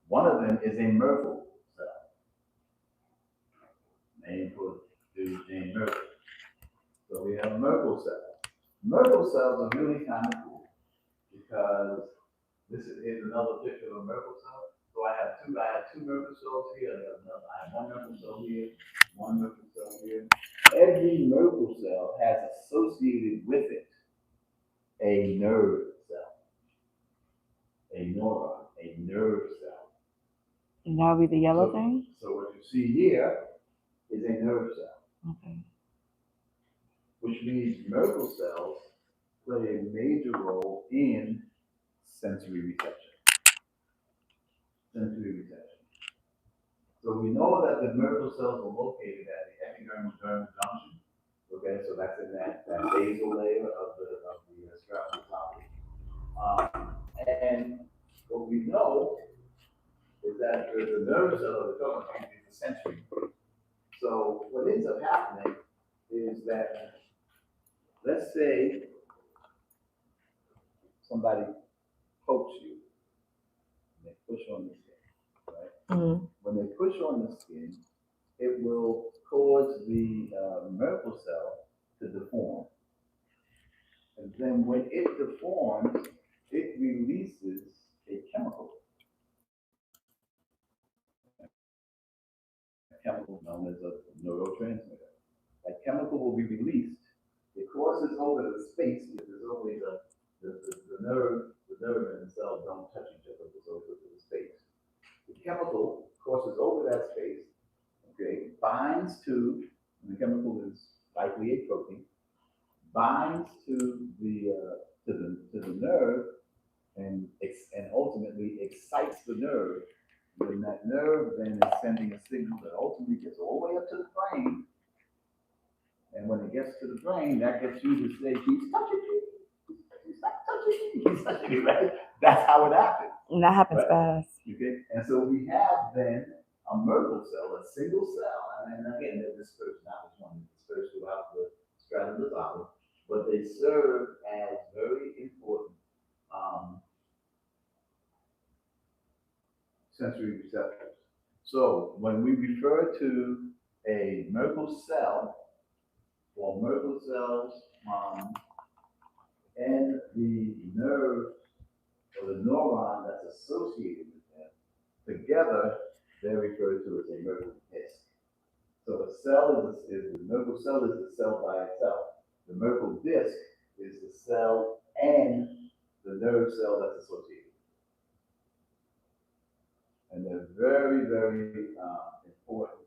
One of them is a Merkel cell, named for dude named Merkel. So we have Merkel cells. Merkel cells are really kind of cool because this is here's another picture of a Merkel cell. So I have two Merkel cells here. I have one Merkel cell here, one Merkel cell here. Every Merkel cell has associated with it a nerve cell, a neuron, a nerve cell. And that'll be the yellow So, thing? so what you see here is a nerve cell, Okay. which means Merkel cells play a major role in sensory reception. Sensory reception. So we know that the Merkel cells are located at the epidermal dermal junction. Okay, so that's in that basal layer of the stratum column. And what we know is that the nerve cell of the tongue is the sensory. So what ends up happening is that, let's say somebody pokes you, and they push on the skin, right? Mm-hmm. When they push on the skin, it will cause the Merkel cell to deform. And then when it deforms, it releases a chemical, known as a neurotransmitter. That chemical will be released. It crosses over the space because there's always the nerve and the cell don't touch each other, it goes over the space. The chemical crosses over that space, okay, binds to, and the chemical is likely a protein, binds to the nerve and ultimately excites the nerve. Then that nerve then is sending a signal that ultimately gets all the way up to the brain. And when it gets to the brain, that gets you to say, he's touching me. He's not touching me. He's touching me, right? That's how it happens. And that happens Right? fast. Okay? And so we have then a Merkel cell, a single cell, and again, they're dispersed, not which one, dispersed throughout the stratum of the body, but they serve as very important sensory receptors. So when we refer to a Merkel cell or Merkel cells and the nerve or the neuron that's associated with them, together they're referred to as a Merkel disc. So a cell is the Merkel cell is the cell by itself. The Merkel disc is the cell and the nerve cell that's associated. And they're very, very important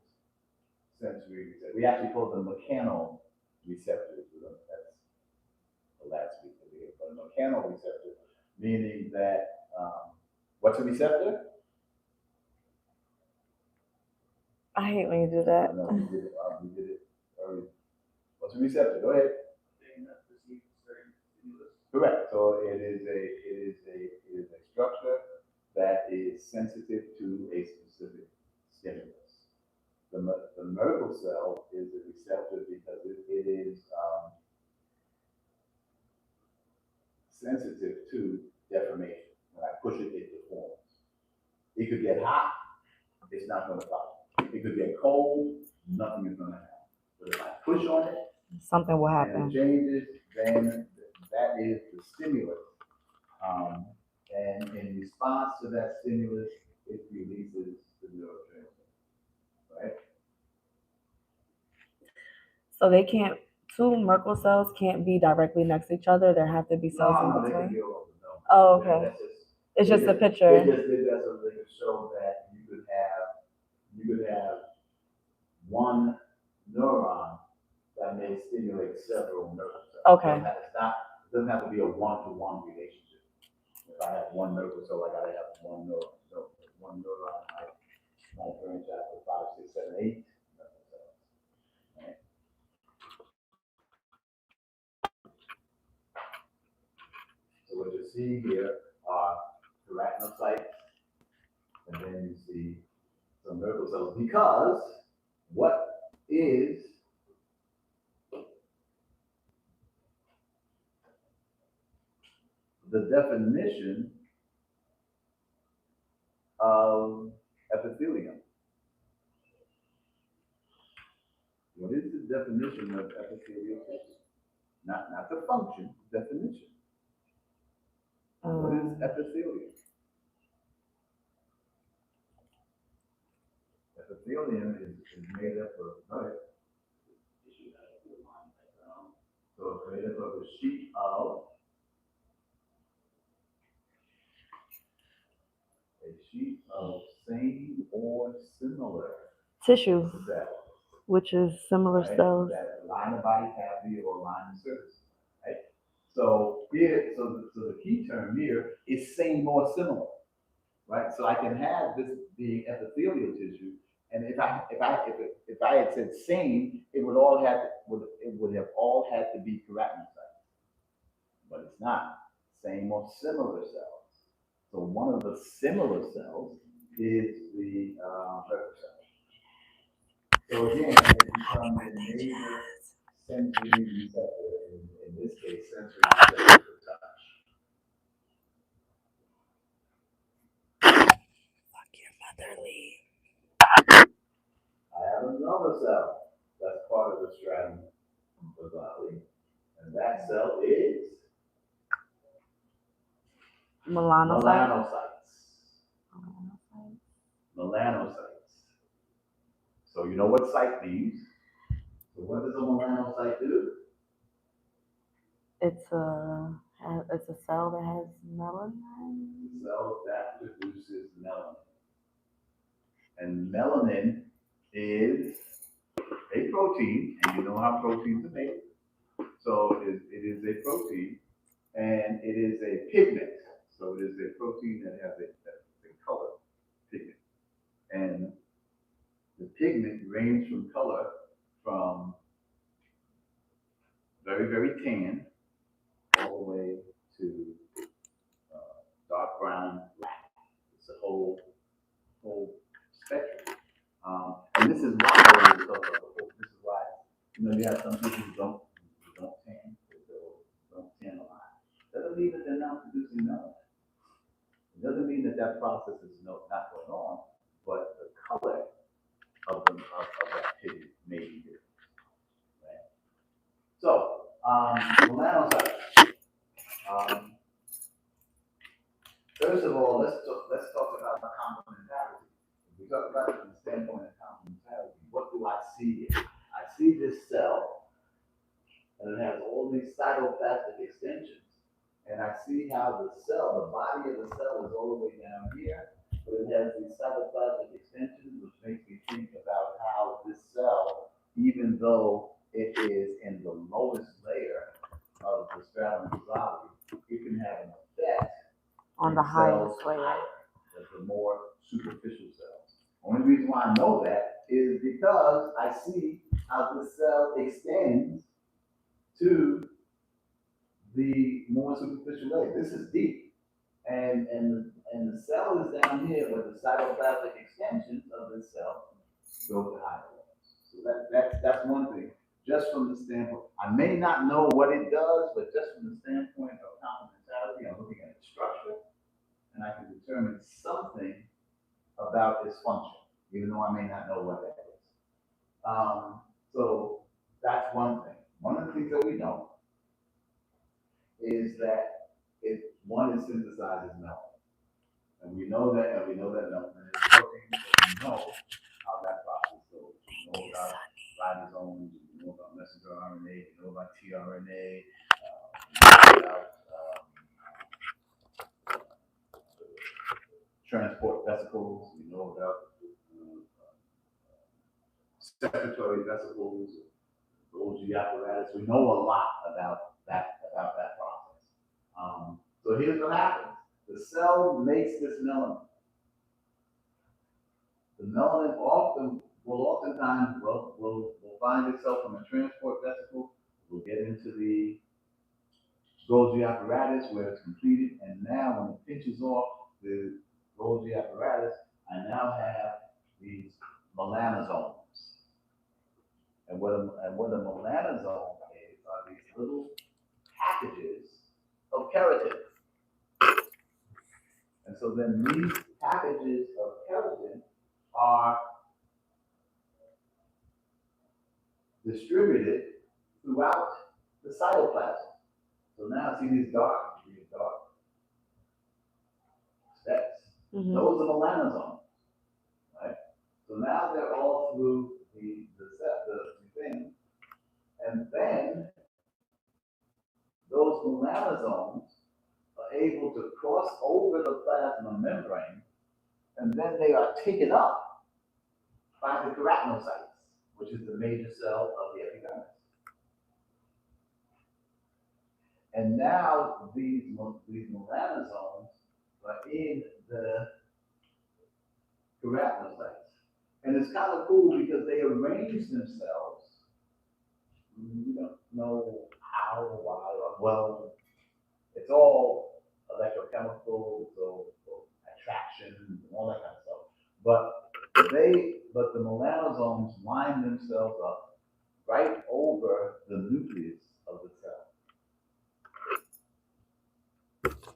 sensory receptors. We actually call them mechanoreceptors. That's the last week that we had. But a mechanoreceptor, meaning that what's a receptor? I hate when you do that. No, we did it early. What's a receptor? Go ahead. Correct. So it is a structure that is sensitive to a specific stimulus. The Merkel cell is a receptor because it is sensitive to deformation. When I push it, it deforms. It could get hot, it's not going to follow. It could get cold, nothing is going to happen. But if I push on it, something will and happen. it changes, then that is the stimulus. And in response to that stimulus, it releases the neurotransmitter, right? So they can't, two Merkel cells can't be directly next to each other. There have to be cells in They can between. be all over. No. Oh, okay. It's just a They picture. just did that so they could show that you could have one neuron that may stimulate several nerve cells. Okay. It doesn't have to be a one-to-one relationship. If I have one nerve cell, I gotta have one neuron. So one neuron might branch out to 5, 6, 7, 8 nerve cells. Right? So what you see here are keratinocytes, and then you see some Merkel cells, because what is the definition of definition of epithelial tissue? Not the function, definition. What is epithelium? Epithelium is made up of, right? So it's made up of a sheet of same or similar tissue, cells, which is similar right? cells. That line the body cavity or line the surface, right? So here, so the key term here is same or similar, right? So I can have this being epithelial tissue, and if I had said same, it would have all had to be keratinocytes, but it's not. Same or similar cells. So one of the similar cells is the Purpose cell. So again, it becomes a major sensory receptor, in this case, sensory receptor for touch. Fuck your motherly. I have another cell that's part of the stratum bizarrely, and that cell is Melanocytes. Melanocytes. So you know what cyte means. So what does a melanocyte do? It's a cell that has melanin. The cell that produces melanin. And melanin is a protein, and you know how proteins are made. So it is a protein, and it is a pigment. So it is a protein that has a color pigment. And the pigment ranges from color from very, very tan all the way to dark brown, black. It's a whole spectrum. And this is why you have some people who don't tan, don't tan a lot. Doesn't mean that they're not producing melanin. It doesn't mean that process is not going on, but the color of that pigment may be different. Right? So, melanocytes. First of all, let's talk about complementarity. If we talk about it from the standpoint of complementarity, what do I see here? I see this cell, and it has all these cytoplasmic extensions. And I see how the body of the cell is all the way down here, but it has these cytoplasmic extensions, which makes me think about how this cell, even though it is in the lowest layer of the stratum bizarrely, it can have an effect on the highest layer. The more superficial cells. Only reason why I know that is because I see how the cell extends to the more superficial layer. This is deep. And the cell is down here where the cytoplasmic extensions of this cell go to higher levels. So that's one thing. Just from the standpoint, I may not know what it does, but just from the standpoint of complementarity, I'm looking at the structure, and I can determine something about its function, even though I may not know what that is. So that's one thing. One of the things that we know is that one is synthesizes melanin. And we know that melanin is protein, so we know how that process goes. We know about ribosomes, we know about messenger RNA, we know about tRNA, we know about transport vesicles, we know about secretory vesicles, Golgi apparatus. We know a lot about that process. So here's what happens. The cell makes this melanin. The melanin oftentimes will find itself from a transport vesicle. We'll get into the Golgi apparatus where it's completed, and now when it pinches off the Golgi apparatus, I now have these melanosomes. And what a melanosome is are these little packages of keratin. And so then these packages of keratin are distributed throughout the cytoplasm. So now see these dark steps. Mhm. Those are melanosomes, right? So now they're all through the thing, and then those melanosomes are able to cross over the plasma membrane, and then they are taken up by the keratinocytes, which is the major cell of the epidermis. And now these melanosomes are in the keratinocytes. And it's kind of cool because they arrange themselves. We don't know how or why. Well, it's all electrochemical, so attraction, and all that kind of stuff. But the melanosomes line themselves up right over the nucleus of the cell.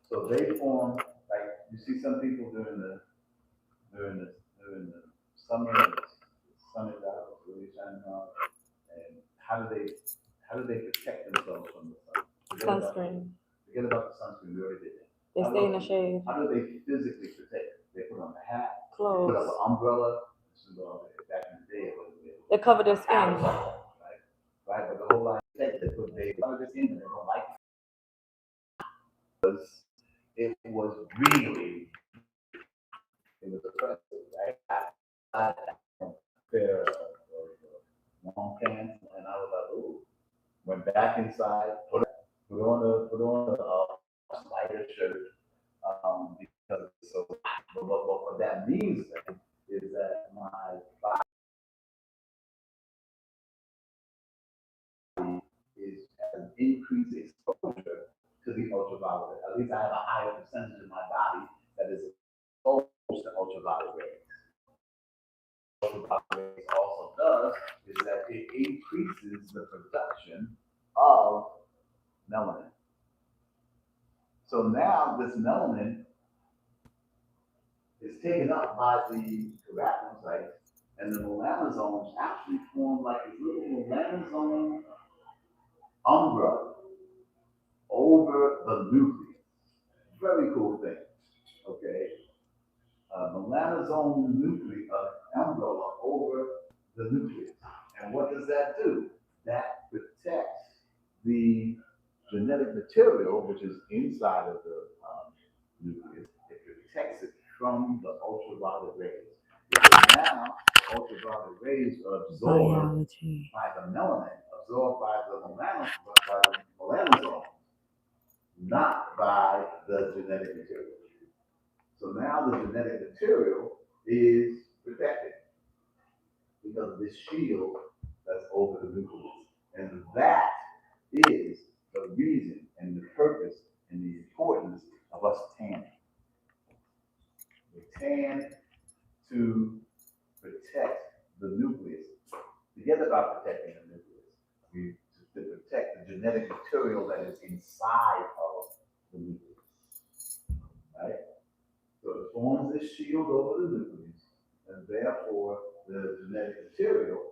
So they form, like you see some people during the summer, the sun is out, it's really shining out, and how do they protect themselves from the sun? Sunscreen. Forget about the sunscreen, we already did that. They stay in the shade. How do they physically protect? They put on a hat, Clothes. put up an umbrella. Back in the day, They cover their skin. Right, but the whole line they cover their skin and they don't like it. It was really, it was oppressive, right? I pair of long pants, and I was like, ooh. Went back inside, put on a lighter shirt, because it's so hot. But what that means then is that my body has an increased exposure to the ultraviolet. At least I have a higher percentage of my body that is exposed to ultraviolet rays. Ultraviolet rays also does is that it increases the production of melanin. So now this melanin is taken up by the keratinocytes, and the melanosomes actually form like a little melanosome umbrella over the nucleus. Very cool thing, okay? Melanosome umbrella over the nucleus. And what does that do? That protects the genetic material, which is inside of the nucleus. It protects it from the ultraviolet rays. Because now, ultraviolet rays are absorbed Biology. by the melanin, absorbed by the melanosomes, not by the genetic material. So now the genetic material is protected because of this shield that's over the nucleus. And that is the reason and the purpose and the importance of us tanning. We tan to protect the nucleus. Forget about protecting the nucleus. To protect the genetic material that is inside of the nucleus. Right? So it forms this shield over the nucleus, and therefore the genetic material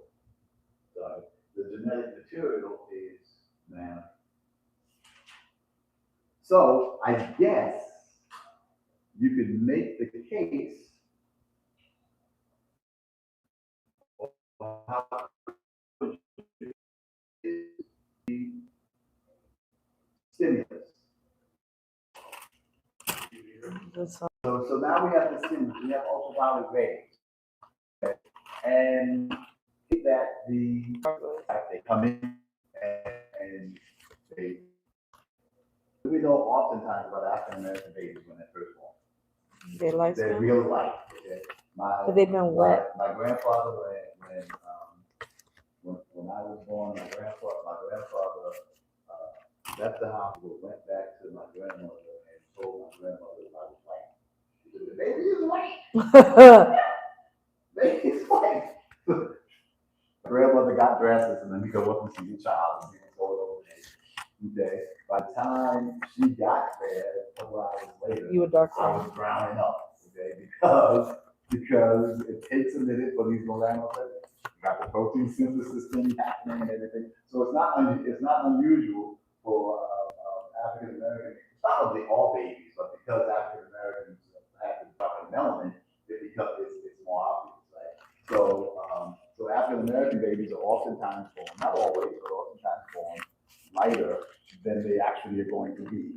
is now. So I guess you could make the case of how stimulus. So now we have the stimulus. We have ultraviolet rays, okay? And that they come in and they. We know oftentimes about African American babies when they're first born. They're real light. Okay? But they've been wet. My grandfather, when I was born, my grandfather left the hospital, went back to my grandmother, and told my grandmother I was white. She said, "The baby is white." Baby is white. My grandmother got dressed and then we go up and see the child and we go over there. Okay. By the time she got there, a couple hours later, you were dark. I was browning up. Okay, because it takes a minute for these melanocytes. got the protein synthesis thing happening and everything. So it's not unusual for African American, probably all babies, but because African Americans have the darker melanin, it's more obvious, right? So African American babies are oftentimes born, not always, but oftentimes born lighter than they actually are going to be,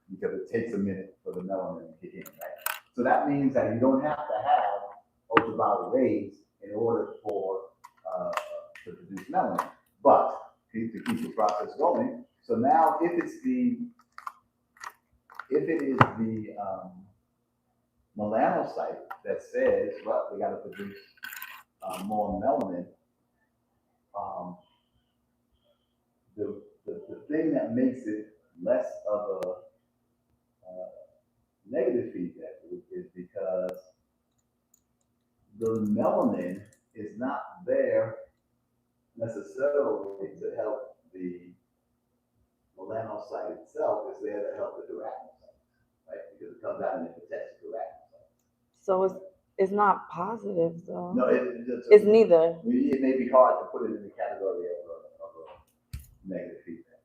because it takes a minute for the melanin to kick in, right? So that means that you don't have to have ultraviolet rays in order to produce melanin, but to keep the process going. So now, if it is the melanocyte that says, well, we got to produce more melanin, the thing that makes it less of a negative feedback loop is because the melanin is not there necessarily to help the melanocyte itself, it's there to help the keratinocyte, right? Because it comes out and it protects the keratinocyte. So it's not positive though. No, It's neither. It may be hard to put it in the category of a negative feedback.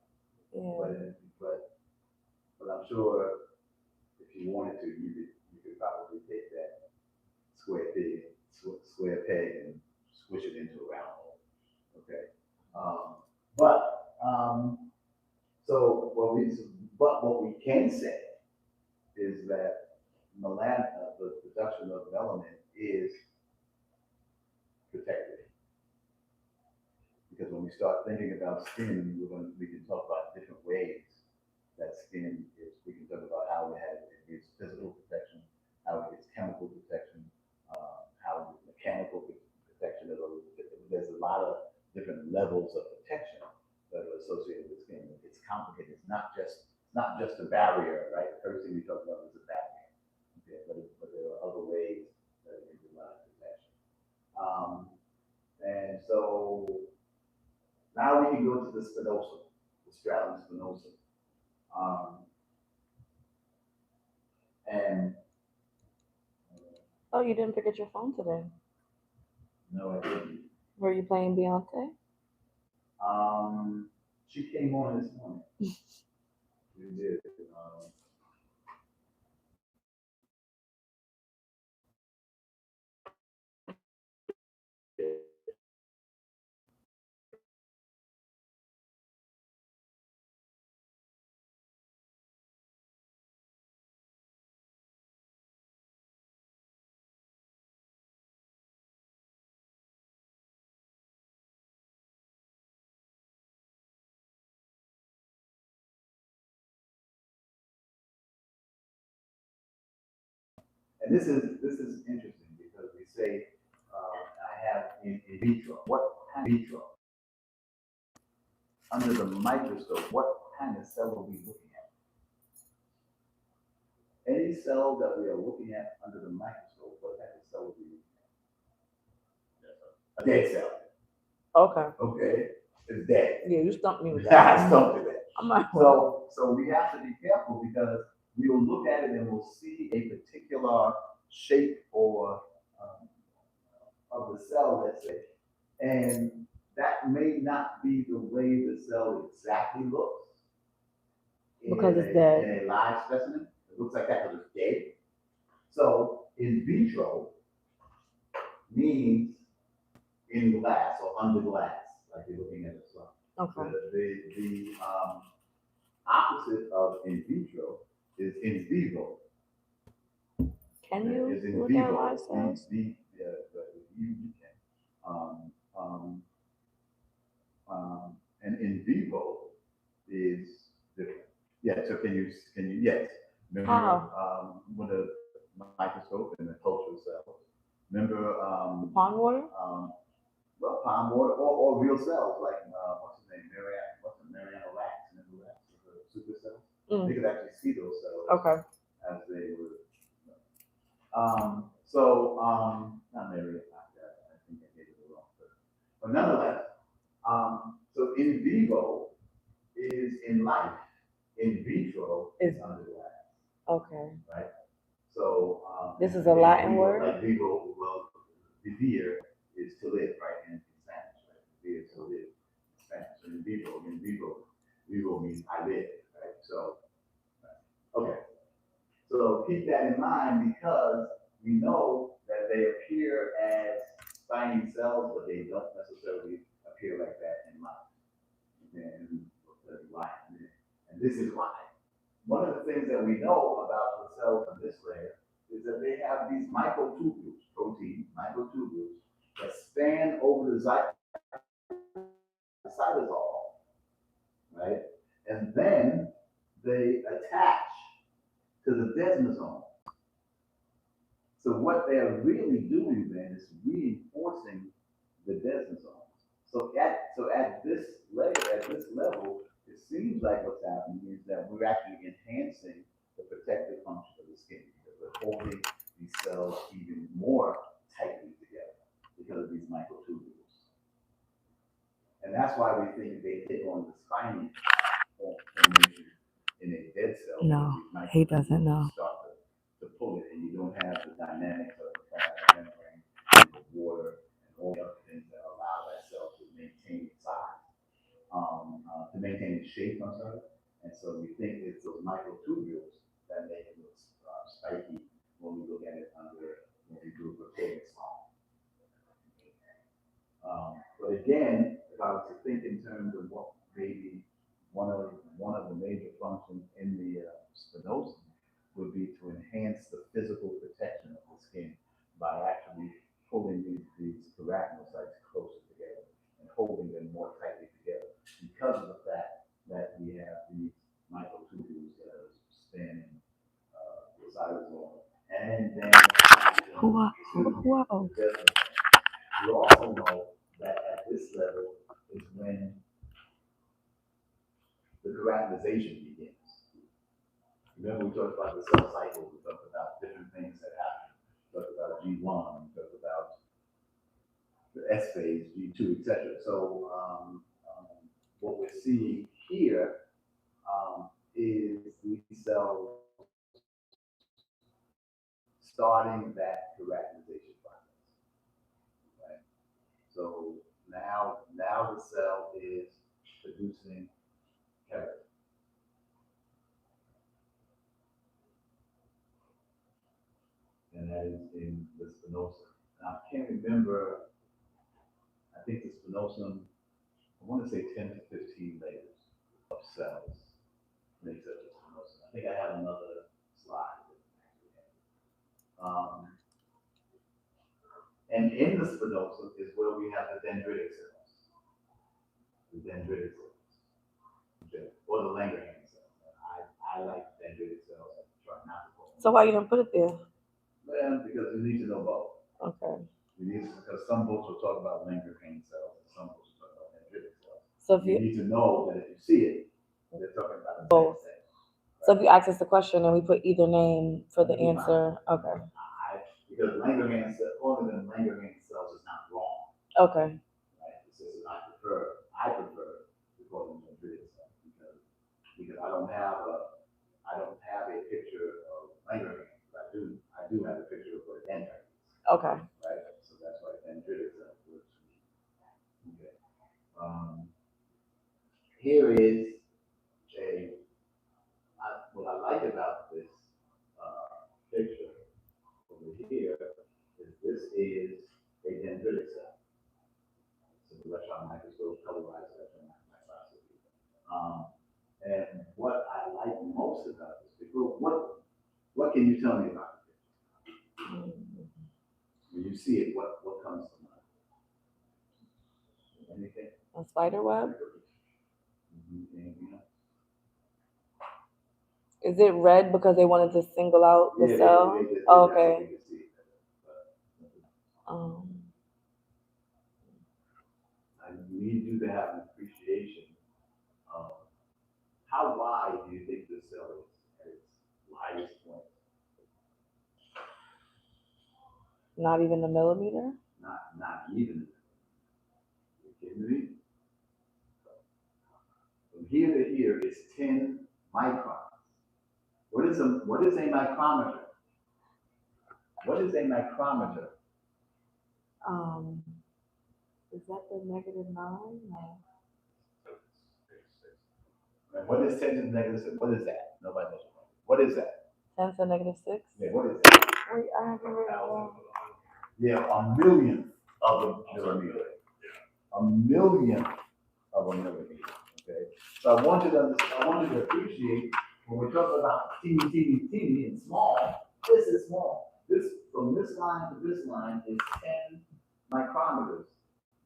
Yeah. But I'm sure if you wanted to, you could probably take that square peg and squish it into a round hole. Okay. What we can say is that the production of melanin is protective. Because when we start thinking about skin, we can talk about different ways that skin is. We can talk about how it gets physical protection, how it gets chemical protection, how it gets mechanical protection. There's a lot of different levels of protection that are associated with skin. It's complicated. It's not just a barrier, right? The first thing we talk about is a barrier. Okay, but there are other ways that it can provide protection. And so now we can go to the spinosum, the stratum spinosum. And Oh, you didn't pick up your phone today. no, I didn't. Were you playing Beyonce? She came on this morning. We did. And this is interesting because we say I have in vitro. What kind of vitro? Under the microscope, what kind of cell are we looking at? Any cell that we are looking at under the microscope, what type of cell are we looking at? A dead cell. Okay. Okay, it's dead. Yeah, you stumped me with I that. stumped it. I'm like, So we have to be careful because we will look at it and we'll see a particular shape or of the cell, let's say, and that may not be the way the cell exactly looks. Because it's dead. In a live specimen, it looks like that because it's dead. So in vitro means in glass or under glass, like you're looking at a slide. okay. The opposite of in vitro is in vivo. Can you Is in look vivo. at live cells? You can. And in vivo is different. Yeah. So can you? Yes. Remember, How? with a microscope and the cultural cells. Remember. Pond water? Well, pond water or real cells like what's his name? Mariana Wax. Remember Wax? The super cells. They could actually see those cells. Okay. As they were. Not Mariana. I think I gave it wrong. But nonetheless, so in vivo is in life. In vitro is under glass. Okay. Right. So this is a Latin vivo, word. Like vivo, well, vivere is to live, right? And they appear as spiny cells, but they don't necessarily appear like that in life. And we'll tell you why in a minute. And this is why. One of the things that we know about the cells in this layer is that they have these microtubules, protein microtubules, that span over the cytosol, right? And then they attach to the desmosome. So what they're really doing then is reinforcing the desmosome. So at this layer, at this level, it seems like what's happening is that we're actually enhancing the protective function of the skin, because we're holding these cells even more tightly together because of these microtubules. And that's why we think they take on the spiny formation in a dead cell. No, he doesn't know. Start to pull it, and you don't have the dynamics of the plasma membrane and the water and all the other things that allow that cell to maintain its size, to maintain its shape, I'm sorry. And so we think it's those microtubules that make it look spiky when we look at it when we do a rotating small. But again, if I was to think in terms of what maybe one of the major functions in the spinosum would be to enhance the physical protection of the skin by actually pulling these keratinocytes closer together and holding them more tightly together, because of the fact that we have these microtubules that are spanning the cytosol. And then Wow. we also know that at this level is when the keratinization begins. Remember, we talked about the cell cycle, we talked about different things that happen. We talked about G1, we talked about the S phase, G2, etc. So what we're seeing here is these cells starting that keratinization process. Right? So now the cell is producing keratin. And that is in the spinosum. Now, I can't remember, I think the spinosum, I want to say 10 to 15 layers of cells makes up the spinosum. I think I have another slide. And in the spinosum is where we have the dendritic cells. The dendritic cells. Okay. Or the Langerhans cells. I like dendritic cells. I try not to call them. So why you didn't put it there? Well, because you need to know both. Okay. Because some books will talk about Langerhans cells and some books will talk about dendritic cells. So you need to know that if you see it, they're talking about the both. Same thing. Right? So if you ask us the question and we put either name for the answer, okay. Because Langerhans cells, calling them Langerhans cells is not wrong. Okay. Right? It's just I prefer to call them dendritic cells because I don't have a picture of Langerhans. I do have a picture of dendrites. Okay. Right? So that's why dendritic cells works for me. Okay. Here is what I like about this picture over here is this is a dendritic cell. So the electron microscope, colorized electron microscopy. And what I like most about this picture, what can you tell me about it? When you see it, what comes to mind? Anything? A spider web? Anything else? Is it red because they wanted to single out the cell? Okay. I need you to have an appreciation of how wide do you think this cell is at its widest point? Not even a millimeter? Not even. You kidding me? From here to here is 10 microns. What is a micrometer? What is a micrometer? Is that the -9? No. And what is 10 to the -6? What is that? Nobody knows. What is that? 10 to the -6? Yeah, what is that? Wait, I haven't read it. They're a millionth of a millimeter. A millionth of a millimeter, okay? So I want you to understand, I want you to appreciate when we're talking about teeny and small, this is small. This, from this line to this line is 10 micrometers,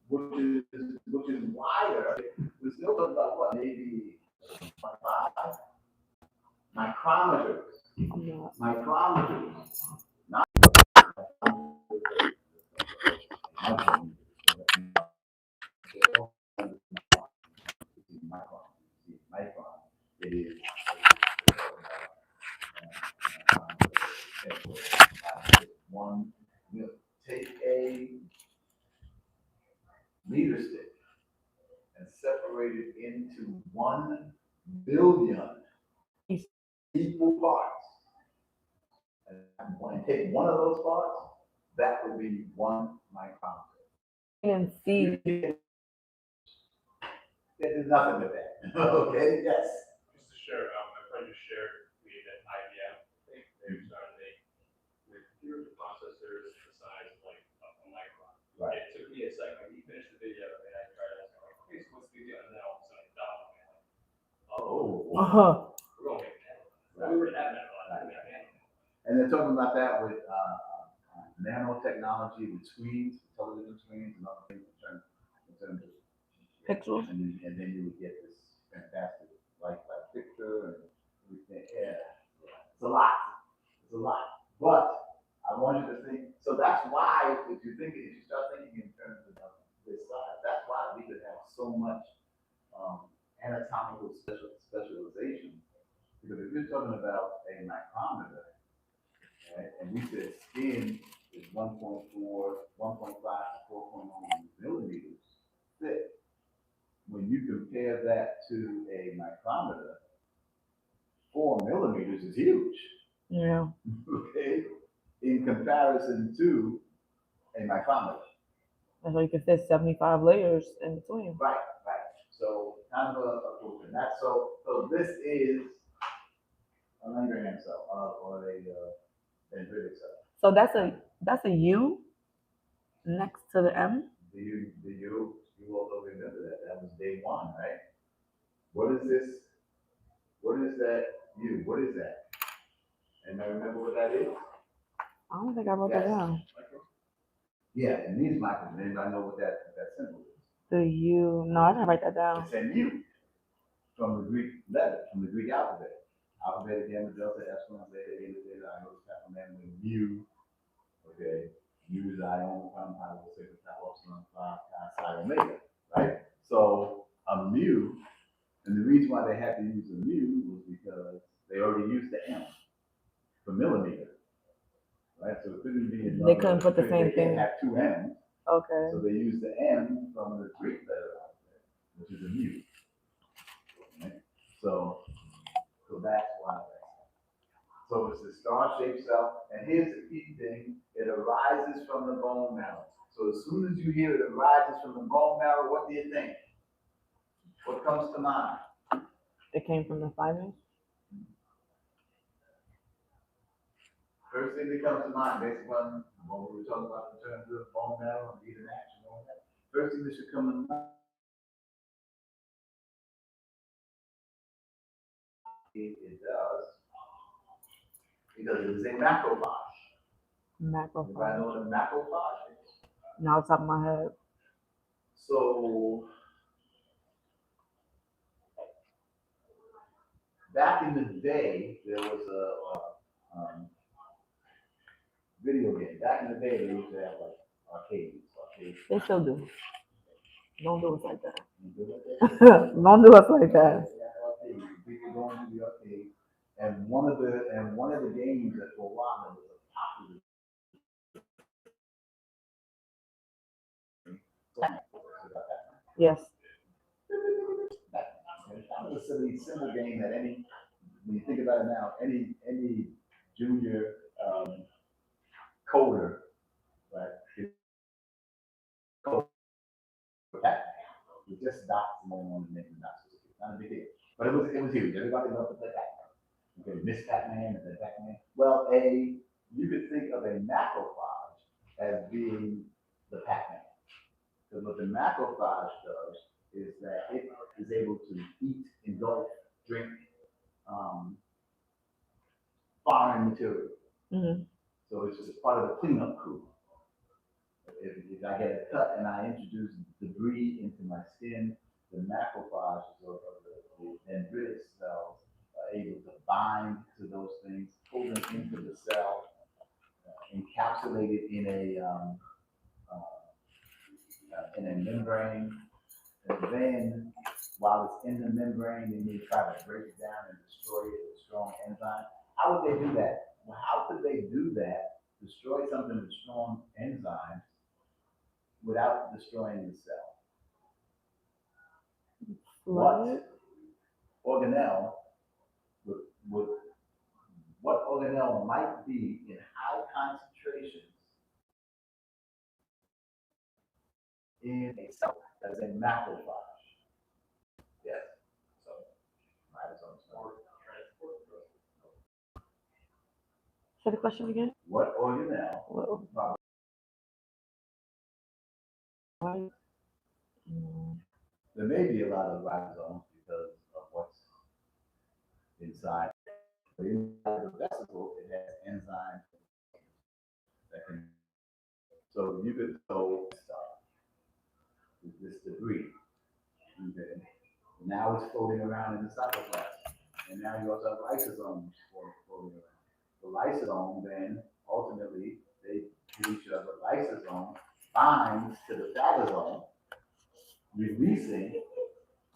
which is wider. We're still talking about what, maybe 5 micrometers. Micrometers. Not micron. It is 1 mil. Take a meter stick and separate it into 1 billion equal parts. And take one of those parts, that would be 1 micrometer. And see. There's nothing with that. Okay, yes. Just to share, my friend just shared with me that IBM, they've started with computer processors the size of like a micron. Right. It took me a second. He finished the video and I tried to ask him, like, okay, so what's the deal? And then all of a sudden, dollar. Oh. We're going to make that. We were having that a lot. And they're talking about that with nanotechnology, with screens, television screens, and other things in terms of Pixels. and then you would get this fantastic lifelike picture and everything. Yeah, it's a lot. It's a lot. But I want you to think. So that's why, if you start thinking in terms of this size, that's why we could have so much anatomical specialization. Because if you're talking about a micrometer, right, and we said skin is 1.5 to 4.1 millimeters thick. When you compare that to a micrometer, 4 millimeters is huge. Yeah. Okay, in comparison to a micrometer. And so you can fit 75 layers in between. Right. So kind of a and that's so this is a Langerhans cell or a dendritic cell. So that's a U next to the M. Do you all remember that? That was day 1, right? What is this? What is that U? What is that? And I remember what that is? I don't think I wrote that down. Yeah, and these microns, anybody know what that symbol is? The U. No, I didn't write that down. It's an U from the Greek letter, from the Greek alphabet. Alphabet, gamma, delta, epsilon, zeta, eta, zeta, iota, kappa, lambda, mu. Okay, mu is ion, prime, pi, sigma, tau, epsilon, phi, psi, omega. Right. So a mu, and the reason why they had to use a mu was because they already used the M for millimeter. Right, so it couldn't be another. They couldn't put the same thing. They can't have 2 M's. Okay. So they used the M from the Greek letter alphabet, which is a mu. Right? So that's why. So it's the star-shaped cell, and here's the key thing: it arises from the bone marrow. So as soon as you hear it arises from the bone marrow, what do you think? What comes to mind? It came from the thymus. First thing that comes to mind, based on what we were talking about in terms of bone marrow and needed action, all that. First thing that should come to mind. It does, because it is a macrophage. Macrophage. Anybody know what a macrophage is? Now off the top of my head. So back in the day, there was a video game. Back in the day, they used to have like arcades. They still do. Don't do us like that. You do it? Don't do us like that. People going to the arcade, and one of the games that for a while was a popular. Yes. That was a silly, simple game that when you think about it now, any junior coder, right? We just dots and on and making dots. Not a big deal. But it was huge. Everybody loved to play Pac-Man. Okay, Miss Pac-Man and the Pac-Man. Well, you could think of a macrophage as being the Pac-Man. Because what the macrophage does is that it is able to eat, engulf, drink, foreign material. Mhm. So it's just part of the cleanup crew. If I get a cut and I introduce debris into my skin, the macrophages of the dendritic cells are able to bind to those things, pull them into the cell, encapsulate it in a membrane, and then while it's in the membrane, they may try to break it down and destroy it with strong enzymes. How would they do that? Well, how could they do that, destroy something with strong enzymes, without destroying the cell? Flood. Organelle would what organelle might be in high concentrations in a cell as a macrophage. Yes. So ribosomes. Say the question again. What organelle? What- why- mm, There may be a lot of ribosomes because of what's inside. But inside the vesicle, it has enzymes that can. So you could throw stuff, this debris, okay? Now it's floating around in the cytoplasm, and now you also have lysosomes floating around. The lysosome then ultimately they do each other. Lysosome binds to the phagosome, releasing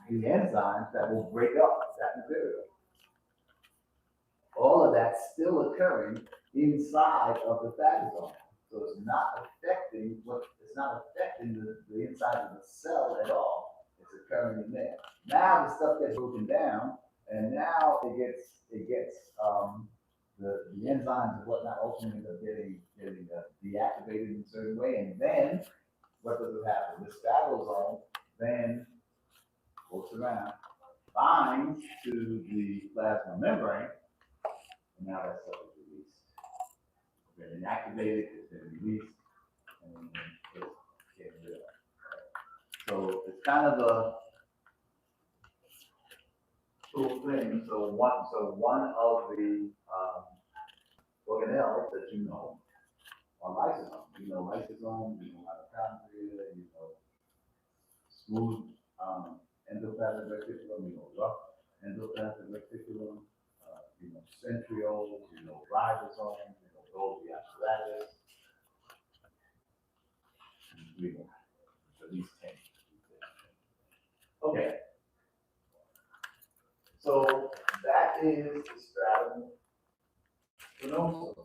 the enzymes that will break up that material. All of that's still occurring inside of the phagosome. So it's not affecting the inside of the cell at all. It's occurring in there. Now the stuff gets broken down, and now it gets the enzymes and whatnot ultimately end up getting deactivated in a certain way, and then what does it happen? This phagosome then goes around, binds to the plasma membrane, and now that stuff is released. It's been inactivated, it's been released, and it's getting rid of it. So it's kind of a cool thing. So one of the organelles that you know are lysosomes. You know lysosomes, you know mitochondria, you know smooth endoplasmic reticulum, you know rough endoplasmic reticulum, you know centrioles, you know ribosomes, you know Golgi apparatus, you know at least 10. Okay. So that is the stratum spinosum.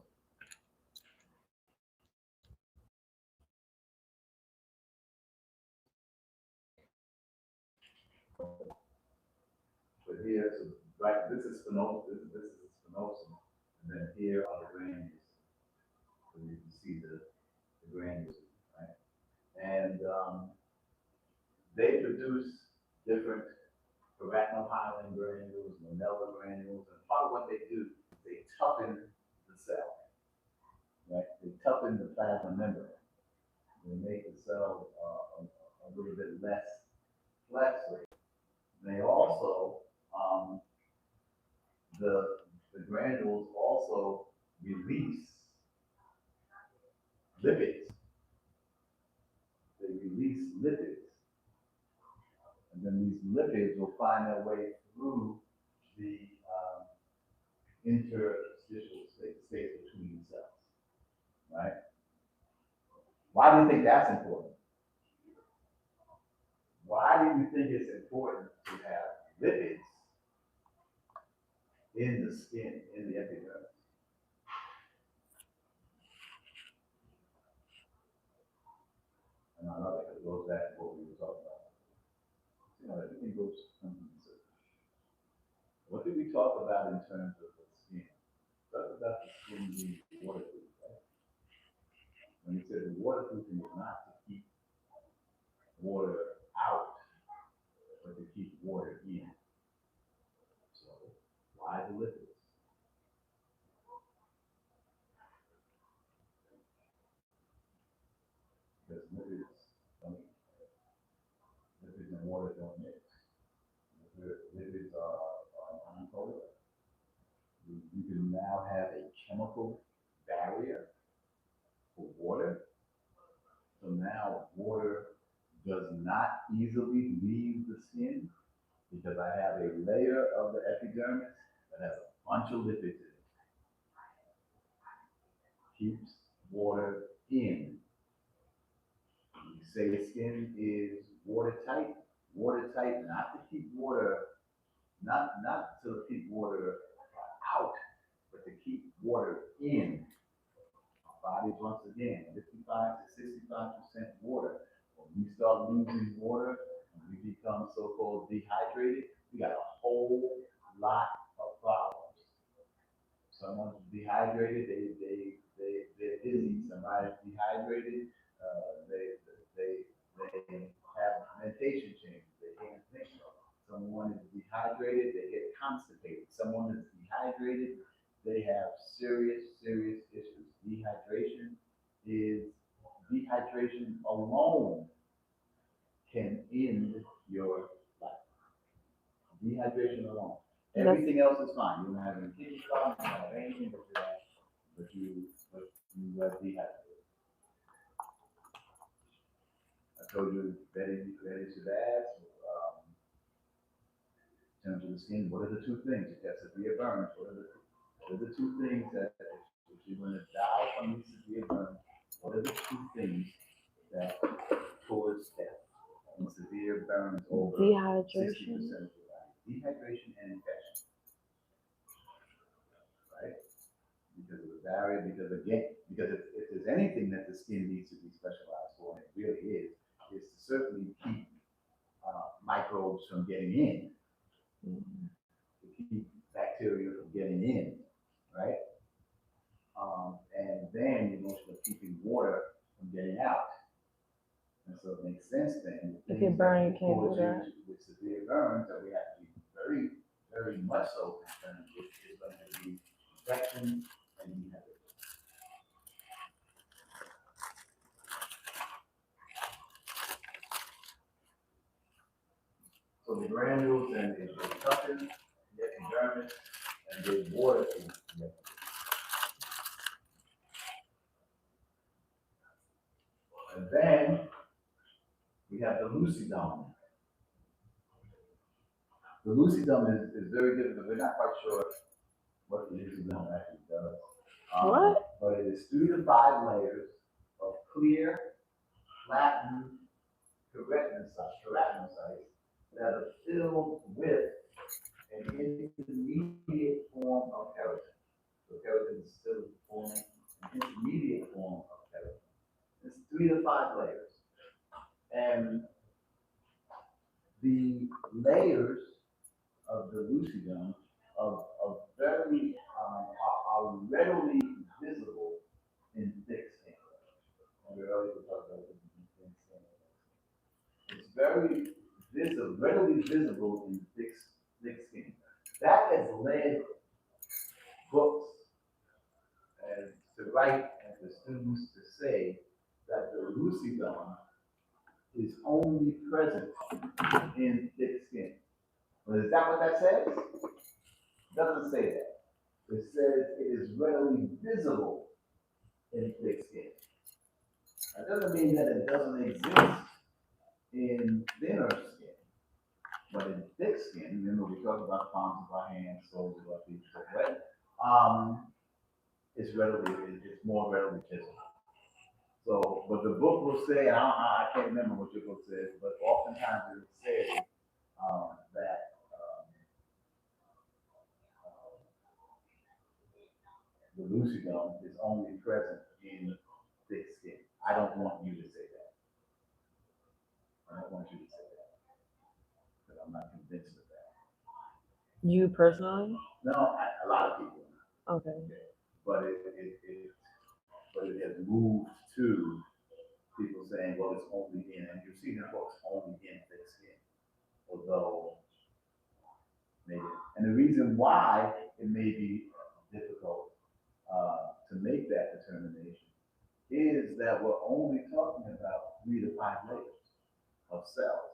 But here, so right, this is spinosum, this is the spinosum, and then here are the granules. So you can see the granules, right? And they produce different arachnohyaline granules, manila granules, and part of what they do is they toughen the cell, right? They toughen the plasma membrane. They make the cell a little bit less flexured. They also, the granules also release lipids. They release lipids. And then these lipids will find their way through the interstitial space between cells, right? Why do you think that's important? Why do you think it's important to have lipids in the skin, in the epidermis? And I know that it goes back to what we were talking about. You know, everything goes under the surface. What did we talk about in terms of the skin? Talk about the skin being waterproof, right? When we said the waterproofing is not to keep water out, but to keep water in. So why the lipids? lipids and water don't mix. Lipids are unpolar. You can now have a chemical barrier for water. So now water does not easily leave the skin because I have a layer of the epidermis that has a bunch of lipids in it. Keeps water in. You say skin is watertight, not to keep water, not to keep water out, but to keep water in. Our bodies, once again, 55 to 65% water. When we start losing water, when we become so-called dehydrated, we got a whole lot of problems. Someone's dehydrated, they're dizzy. Somebody's dehydrated, they have mentation changes. They can't think. Someone is dehydrated, they get constipated. Someone is dehydrated, they have serious issues. Dehydration alone can end your life. Dehydration alone. Everything else is fine. You don't have any kidney problems, you don't have anything but you are dehydrated. I told you Betty should ask, in terms of the skin, what are the two things? If you have severe burns, what are the two things that if you're going to die from these severe burns, what are the two things that cause death and severe burns over 60% of the body? Dehydration and infection. Right? Because of the barrier, because if there's anything that the skin needs to be specialized for, and it really is to certainly keep microbes from getting in, to keep bacteria from getting in, right? And then you're also keeping water from getting out. And so it makes sense then. If you're burning, you can't do that. With severe burns, that we have to be very much so concerned with is going to be infection and dehydration. So the granules and the toxins, the epidermis, and the water is and then we have the lucidum. The lucidum is very difficult. We're not quite sure what the lucidum actually does. What? But it is 3 to 5 layers of clear, flattened keratinocytes that are filled with an intermediate form of keratin. So keratin is still forming an intermediate form of keratin. It's 3 to 5 layers. And the layers of the lucidum are readily visible in thick skin. And we earlier talked about thin skin. It's readily visible in thick skin. That has led books and to write and for students to say that the lucidum is only present in thick skin. But is that what that says? It doesn't say that. It says it is readily visible in thick skin. That doesn't mean that it doesn't exist in thinner skin. But in thick skin, remember we talked about palms of our hands, soles of our feet, right? It's more readily visible. So, but the book will say, I can't remember what your book says, but oftentimes it will say that the lucidum is only present in thick skin. I don't want you to say that. I don't want you to say that. Because I'm not convinced of that. You personally? No, a lot of people. Okay. But it has moved to people saying, well, it's only in, and you see the books only in thick skin. Although, maybe, and the reason why it may be difficult to make that determination is that we're only talking about 3 to 5 layers of cells.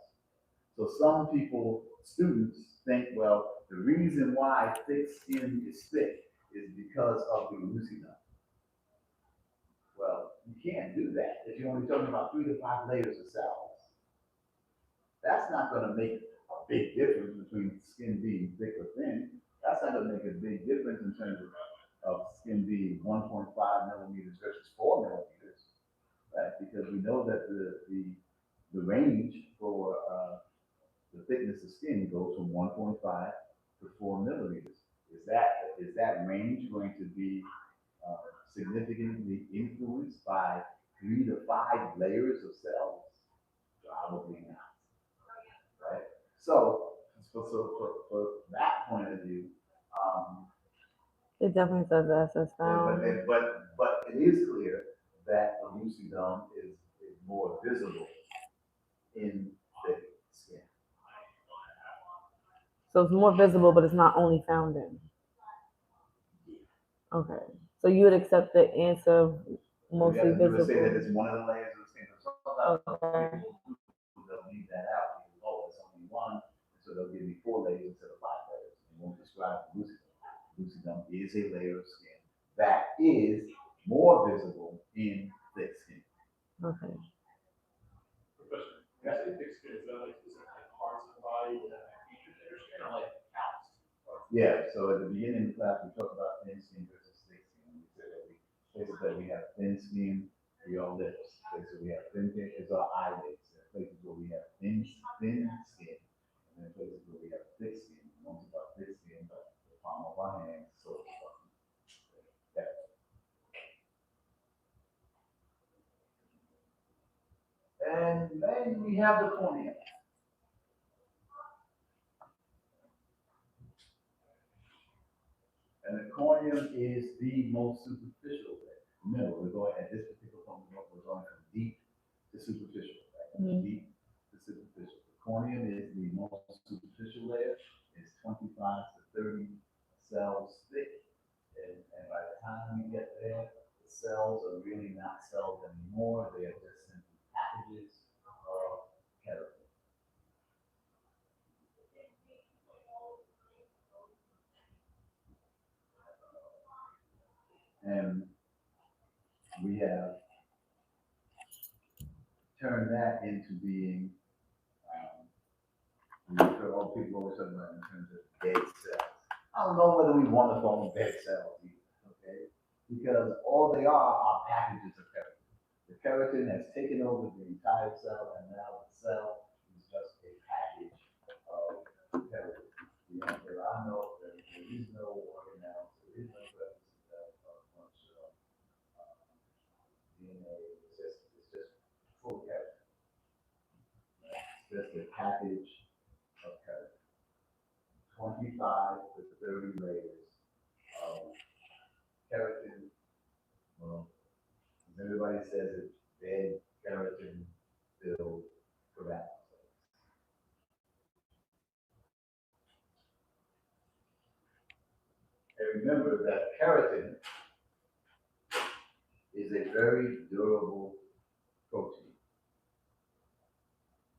So some people, students, think, well, the reason why thick skin is thick is because of the leucidum. Well, you can't do that if you're only talking about 3 to 5 layers of cells. That's not going to make a big difference between skin being thick or thin. That's not going to make a big difference in terms of skin being 1.5 millimeters versus 4 millimeters, right? Because we know that the range for the thickness of skin goes from 1.5 to 4 millimeters. Is that range going to be significantly influenced by 3 to 5 layers of cells? Probably not, right? So for that point of view, It definitely says SS but, found. but it is clear that the leucidome is more visible in thick skin. So it's more visible, but it's not only found in. Okay. So you would accept the answer mostly You would say that visible. it's one of the layers of the skin. So sometimes Okay. people they'll leave that out because, oh, it's only one, so they'll give me 4 layers instead of 5 layers. They won't describe leucidome. Leucidome is a layer of skin that is more visible in thick skin. Okay. Professor, when you say thick skin, is that like specific parts of the body that have features in your skin, or like counts? Yeah, so at the beginning of the class, we talked about thin skin versus thick skin. We said that places that we have thin skin, we are lips. Places we have thin skin is our eyelids. There are places where we have thin skin, and then places where we have thick skin. We don't talk about thick skin, but the palm of our hands, so that. And then we have the cornea. And the corneum is the most superficial layer. Remember, we're going at this particular point, we're going from deep to superficial, right? Mhm. Deep to superficial. The corneum is the most superficial layer. It's 25 to 30 cells thick. And by the time we get there, the cells are really not cells anymore. They are just simply packages of keratin. And we have turned that into being all people always talk about in terms of dead cells. I don't know whether we want to call them dead cells either, okay? Because all they are packages of keratin. The keratin has taken over the entire cell, and now the cell is just a package of keratin. You know, there is no organelles, there is no presence of much DNA. It's just full of keratin. It's just a package of keratin. 25 to 30 layers of keratin. Well, as everybody says, it's dead keratin filled keratocytes. And remember that keratin is a very durable protein.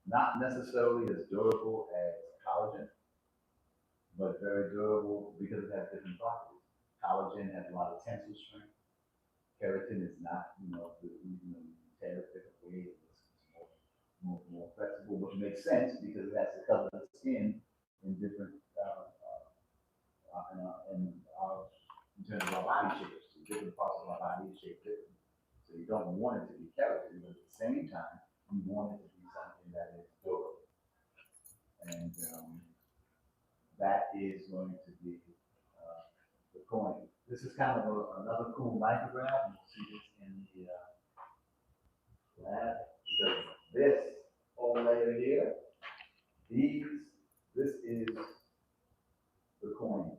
Not necessarily as durable as collagen, but very durable because it has different properties. Collagen has a lot of tensile strength. Keratin is not, you tear it different ways. It's more flexible, which makes sense because it has to cover the skin in different, in terms of our body shapes. So different parts of our body is shaped differently. So you don't want it to be keratin, but at the same time, you want it to be something that is durable. And that is going to be the coin. This is kind of another cool micrograph, and we'll see this in the lab. Because this whole layer here, this is the coin.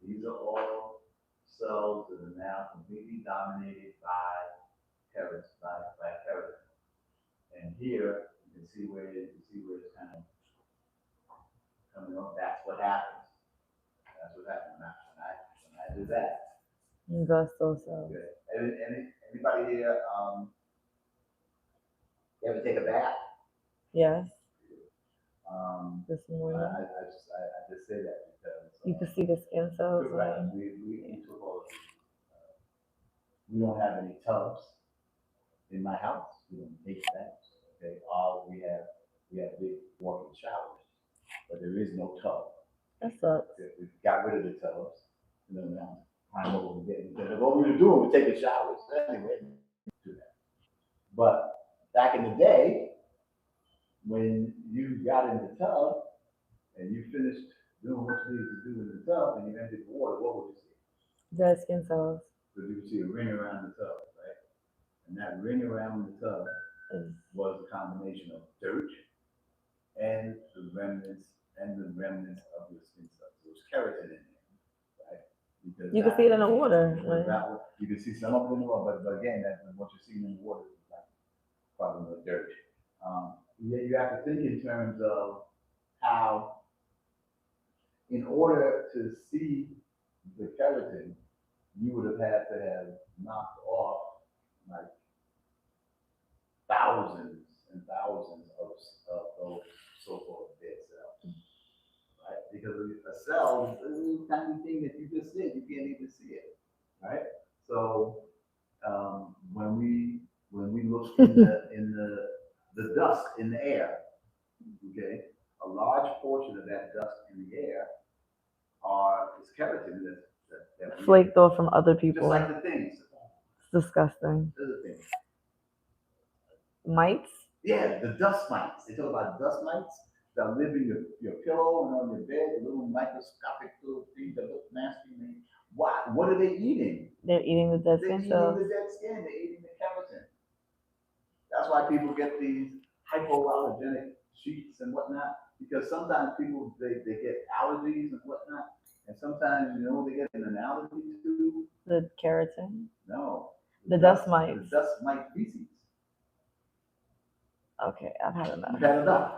These are all cells that are now completely dominated by keratin, by keratin. And here you can see where it's kind of coming up. That's what happens. That's what happens when I do that. And thus those cells. Good. Anybody here You ever take a bath? Yes, I this morning. just say that because. You can see the skin cells. Correct, Right? we took all of these. We don't have any tubs in my house, we don't make that, okay? All we have big walk-in showers, but there is no tub. That sucks. We got rid of the tubs, you know, now, time over again, because what we were doing, we taking showers, anyway, do that. But back in the day, when you got in the tub and you finished doing what you needed to do in the tub and you entered the water, what would you see? Dead skin cells Because you would see a ring around the tub, right? And that ring around the tub is was a combination of dirt and the remnants of your skin cells. There was keratin in there, right? Because you can see it in the water. because Right? you can see some of it in the water, but again, that what you're seeing in the water is like probably the dirt. You have to think in terms of how, in order to see the keratin, you would have had to have knocked off like thousands and thousands of those so-called dead cells, right? Because a cell is a little tiny thing that you just did, you can't even see it, right? So when we look in the dust in the air, okay, a large portion of that dust in the air is keratin that we, Flaked off from other just people. like the things. It's disgusting. Those are things. Mites. Yeah, the dust mites. They talk about dust mites that live in your pillow and on your bed, the little microscopic little things that look nasty. Why? What are they eating? They're eating the dead They're skin eating cells. the dead skin. They're eating the keratin. That's why people get these hypoallergenic sheets and whatnot, because sometimes people they get allergies and whatnot, and sometimes you know they get an allergy to. The keratin. No. The dust mites. The dust mite feces. Okay, I've had enough. You've had enough.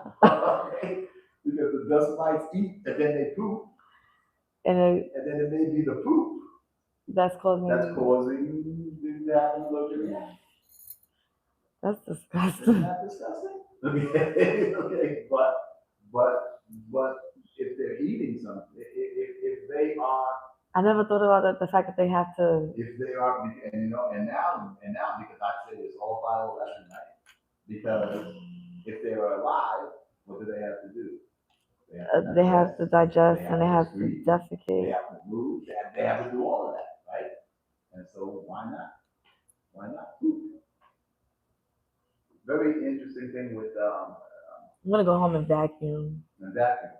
Okay? Because the dust mites eat and then they poop, And and then it may be the poop that's causing. that's causing the allergic reaction. That's Isn't disgusting. that disgusting? Okay, okay, but if they're eating something, if they are, I never thought about that. The fact that they have to. if they are, and you know, and now because I say it's all bioelectric, right? Because if they are alive, what do they have to do? They have to digest and they have to breathe. They defecate. have to move. They have to do all of that, right? And so why not? Why not poop? Very interesting thing with I'm gonna go home and vacuum. vacuum.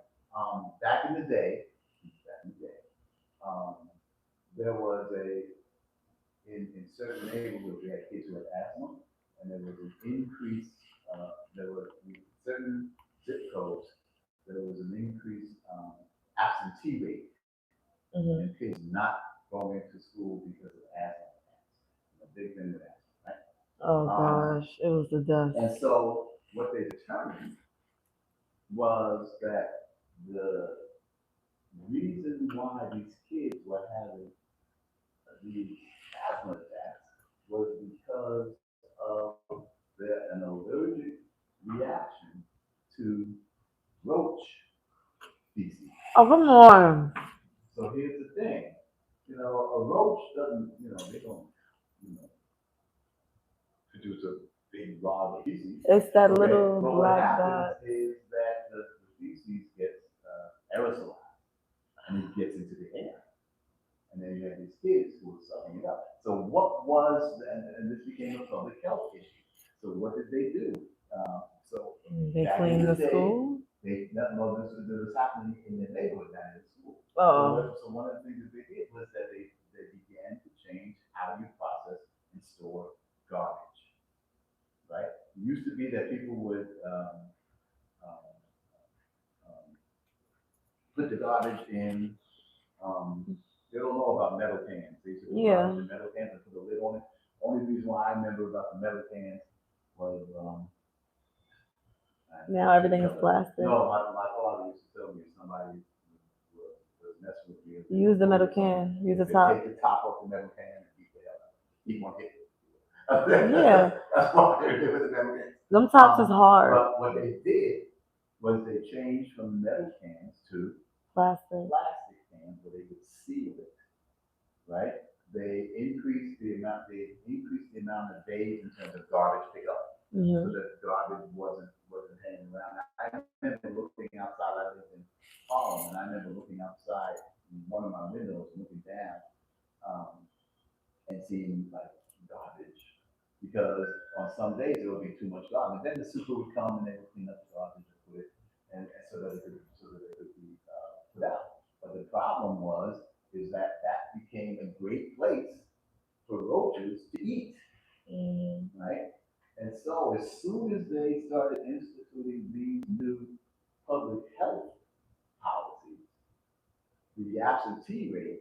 Back in the day, there was in certain neighborhoods we had kids who had asthma, and there was an increase. There were in certain zip codes. There was an increased absentee rate, Hmm. and kids not going to school because of asthma. A big thing with asthma, right? Oh gosh, it was the dust. And so what they determined was that the reason why these kids were having these asthma attacks was because of an allergic reaction to roach feces. Oh come on. So here's the thing, you know, a roach doesn't, you know, they don't, you know, produce a big blob of feces. It's that Okay, little but what black happens dot. is that the feces gets aerosolized and it gets into the air. And then you have these kids who are sucking it up. So what was, and this became a public health issue. So what did they do? They back clean in the day, school. this was happening in the neighborhood down in the school. Oh. So one of the things that they did was that they began to change how you process and store garbage, right? It used to be that people would put the garbage in, they don't know about metal cans. They used to put garbage in metal cans and put a lid on it. Only reason why I remember about the metal cans was, Now everything is plastic. no, my father used to tell me if somebody was messing with me. Use the metal can. Use the top. Take the top off the metal can and keep the hell out. Keep on hitting. Yeah. That's why they're doing it. Them tops is hard. But what they did was they changed from metal cans to Plastic. plastic cans where they could seal it, right? They increased the amount of days in terms of garbage pickup, so Mm-hmm. that garbage wasn't hanging around. I remember looking outside. I lived in Harlem, and I remember looking outside in one of my windows, looking down, and seeing like garbage, because on some days there would be too much garbage. Then the super would come and they would clean up the garbage and put it, and so that it could be put out. But the problem is that became a great place for roaches to eat, Mm-hmm. right? And so as soon as they started instituting these new public health policies, the absentee rate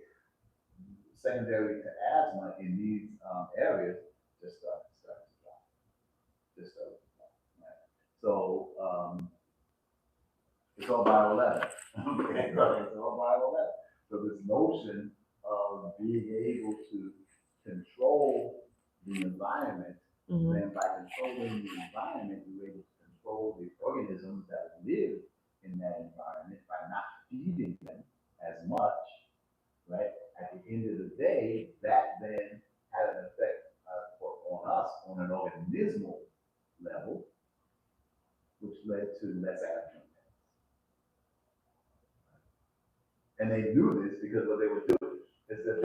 secondary to asthma in these areas just started to drop. Just started to drop. Right? So it's all bioelectric. Okay, it's all bioelectric. So this notion of being able to control the environment, Mm-hmm. then by controlling the environment, you're able to control the organisms that live in that environment by not feeding them as much, right? At the end of the day, that then had an effect on us on an organismal level, which led to less asthma. And they knew this because what they were doing is that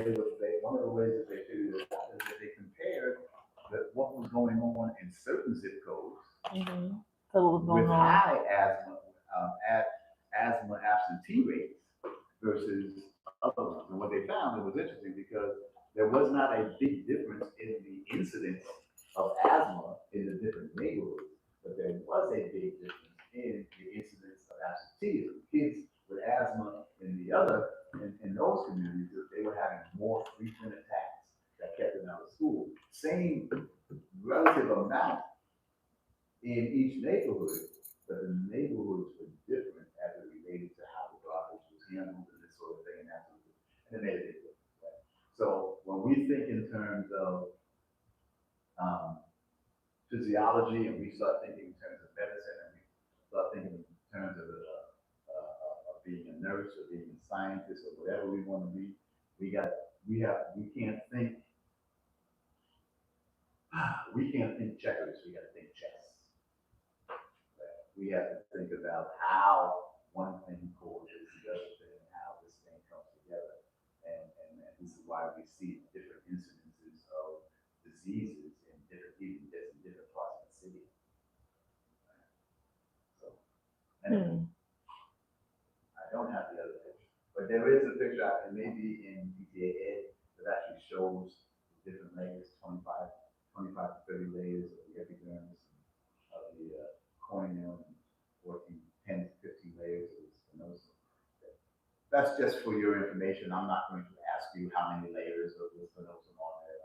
one of the ways that they figured it out is that they compared what was going on in certain zip codes Mm-hmm. So what was with going on? high asthma absentee rates versus other ones. And what they found, it was interesting because there was not a big difference in the incidence of asthma in the different neighborhoods, but there was a big difference in the incidence of absenteeism. Kids with asthma in those communities, they were having more frequent attacks that kept them out of school. Same relative amount in each neighborhood, but the neighborhoods were different as it related to how the garbage was handled and this sort of thing, and it made a big difference. Right? So when we think in terms of physiology, and we start thinking in terms of medicine, and we start thinking in terms of being a nurse or being a scientist or whatever we want to be, we can't think checkers. We got to think chess. Right? We have to think about how one thing coordinates the other thing, and how this thing comes together. And this is why we see different incidences of diseases in different parts of the city. Right? So, anyway, I don't have the other picture, but there is a picture, and maybe in PTA Ed, that actually shows different layers, 25 to 30 layers of the epidermis, of the corneal, and 10 to 15 layers of the spinosum. That's just for your information. I'm not going to ask you how many layers of the spinosum are there.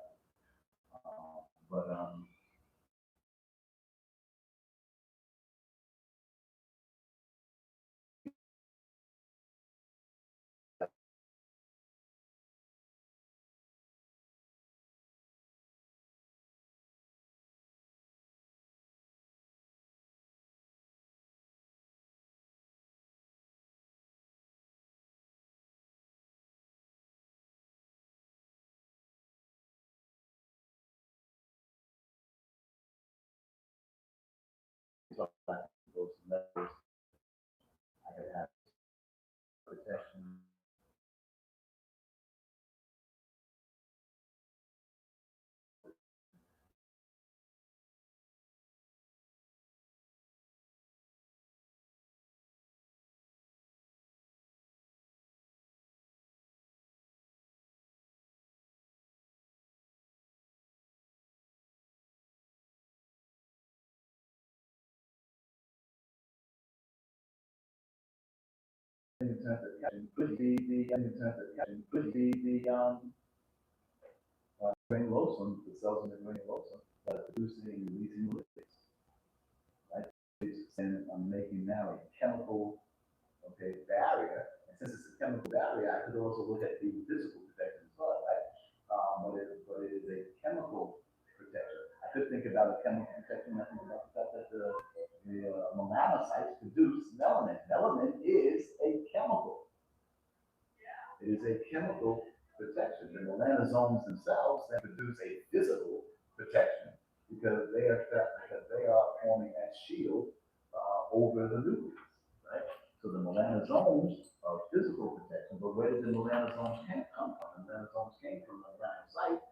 But those layers, I could have protection. In terms of catching, could be the granulosum, the cells in the granulosum that are producing and releasing lipids, right? And I'm making now a chemical, barrier. And since it's a chemical barrier, I could also look at the physical protection as well, right? But it is a chemical protection. could think about a chemical protection. I think about the fact that the melanocytes produce melanin. Melanin is a chemical. It is a chemical protection. The melanosomes themselves then produce a physical protection because they are forming that shield over the nucleus, right? So the melanosomes are physical protection, but where did the melanosomes come from? The melanosomes came from the melanocyte,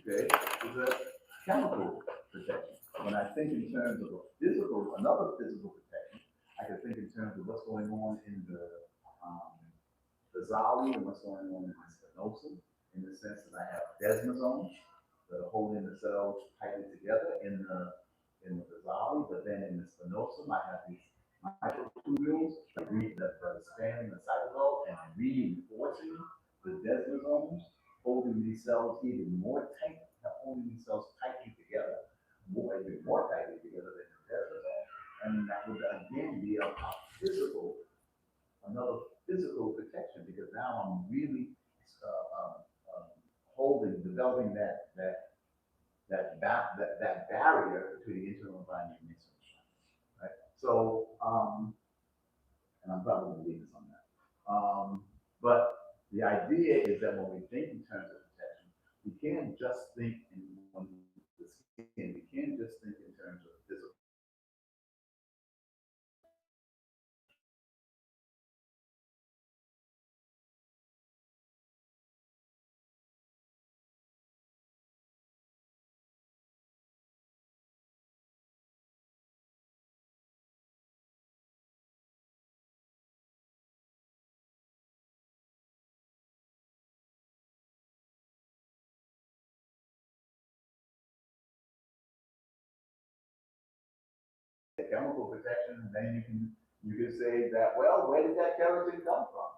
okay? It's a chemical protection. When I think in terms of another physical protection, I can think in terms of what's going on in the zali and what's going on in the spinosum, in the sense that I have desmosomes that are holding the cells tightly together in the zali, but then in the spinosum, I have these microtubules that are spanning the cytosol and reinforcing the desmosomes, holding these cells even more tight, holding these cells tightly together, even more tightly together than the desmosome. And that would again be another physical protection, because now I'm really developing that barrier between the internal environment and the external environment, right? So, and I'm probably going to leave this on that. But the idea is that when we think in terms of protection, we can't just think we can't just think in terms of physical. Chemical protection, then you can say that, well, where did that keratin come from?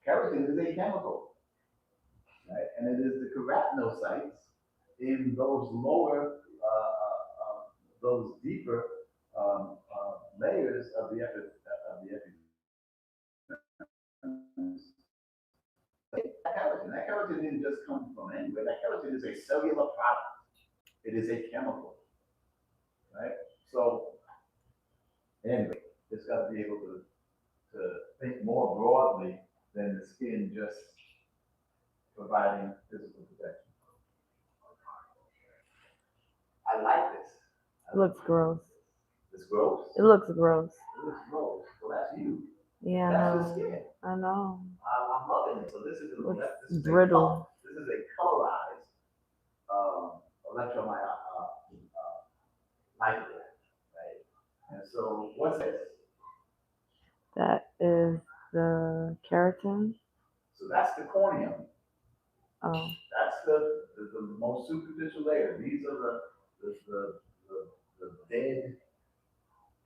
Keratin is a chemical, right? And it is the keratinocytes in those lower, those deeper layers of the epidermis. That keratin didn't just come from anywhere. That keratin is a cellular product. It is a chemical, right? So anyway, it's got to be able to think more broadly than the skin just providing physical protection. I like this. It looks gross. It's gross. It looks gross. It looks gross. Well, that's you. Yeah, That's the skin. I know. I'm loving it. So this is brittle. This is a colorized electromyograph, right? And so what's this? That is the keratin. So that's the corneum. Oh. That's the most superficial layer. These are the dead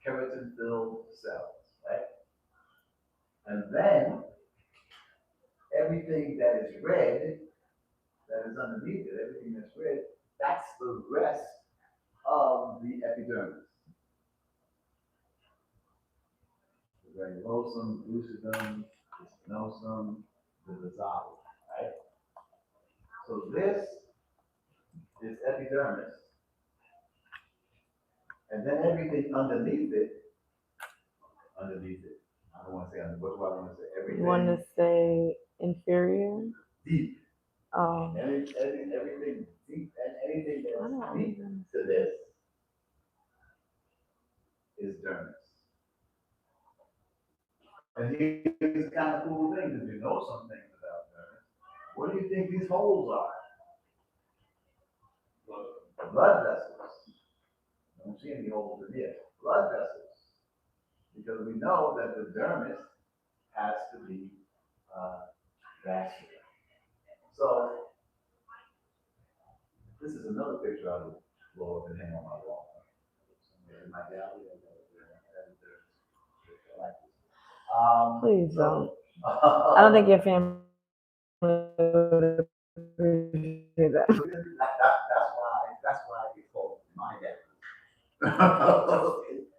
keratin-filled cells, right? And then everything that is red, that is underneath it, everything that's red, that's the rest of the epidermis. The granulosum, lucidum, the spinosum, the basal, right? So this is epidermis. And then everything underneath it, I don't want to say under, what do I want to say? Everything. You want to say inferior? Deep. Oh. Everything deep, and anything that's deep to this is dermis. And here's the kind of cool thing, if you know some things about dermis. What do you think these holes are? Blood vessels. I don't see any holes in here. Blood vessels. Because we know that the dermis has to be vascular. So, this is another picture I would blow up and hang on my wall. In my gallery, please don't. I don't think your family would appreciate that. That's why it's called my gallery.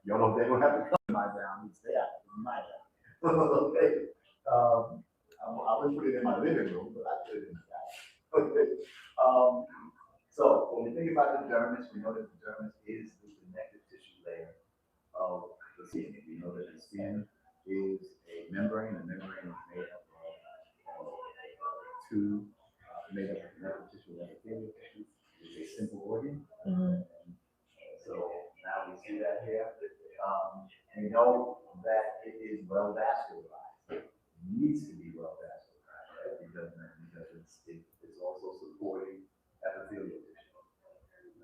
Y'all know they don't have to come to my gallery. Stay out in my gallery. Okay. I wouldn't put it in my living room, but I put it in the gallery. Okay. So when we think about the dermis, dermis, we know that the dermis is the connective tissue layer of the skin. We know that the skin is a membrane. The membrane is made up of two, made up of connective tissue and epithelial tissue. It's a simple organ. Mhm. So now we see that here. We know that it is well vascularized. It needs to be well vascularized, right? Because it's also supporting epithelial tissue,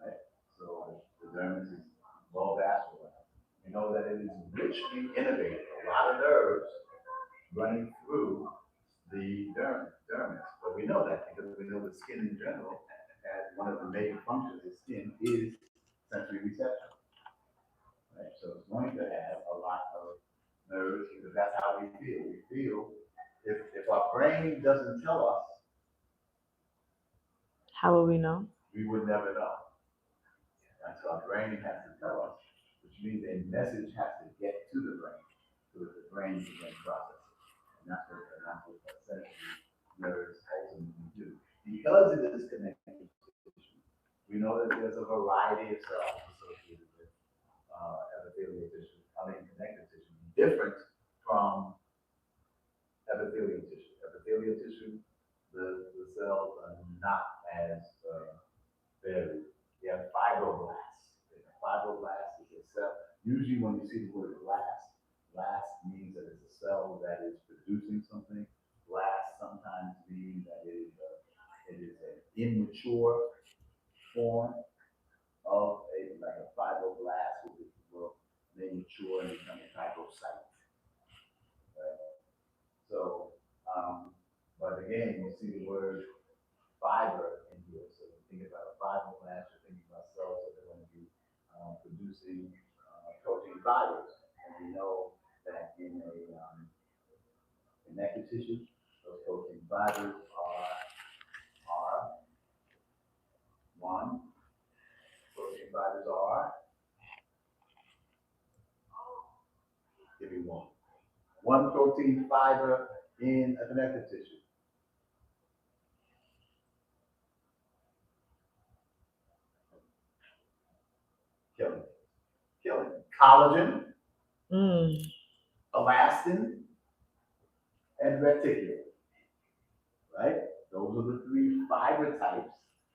right? So the dermis is well vascularized. We know that it is richly innervated. A lot of nerves running through the dermis. But we know that because we know the skin in general, as one of the major functions of skin is sensory reception. Right? So it's going to have a lot of nerves because that's how we feel. We feel if our brain doesn't tell us, How will we know? we would never know. And so our brain has to tell us, which means a message has to get to the brain so that the brain can then process it. And that's what sensory nerves ultimately do. Because it is connected to tissue, we know that there's a variety of cells associated with epithelial tissue, connective tissue, different from epithelial tissue. Epithelial tissue, the cells are not as varied. You have fibroblasts. Fibroblast is a cell. Usually when you see the word blast means that it's a cell that is producing something. Blast sometimes means that it is an immature form of like a fibroblast, which will may mature and become a fibrocyte. Right? So, but again, you see the word fiber in here. So you think about a fibroblast, you're thinking about cells that are going to be producing protein fibers. And we know that in a connective tissue, those protein fibers are one. Protein fibers are, give me one. One protein fiber in a connective tissue. Killing. Collagen, elastin, and reticulin. Right? Those are the three fiber types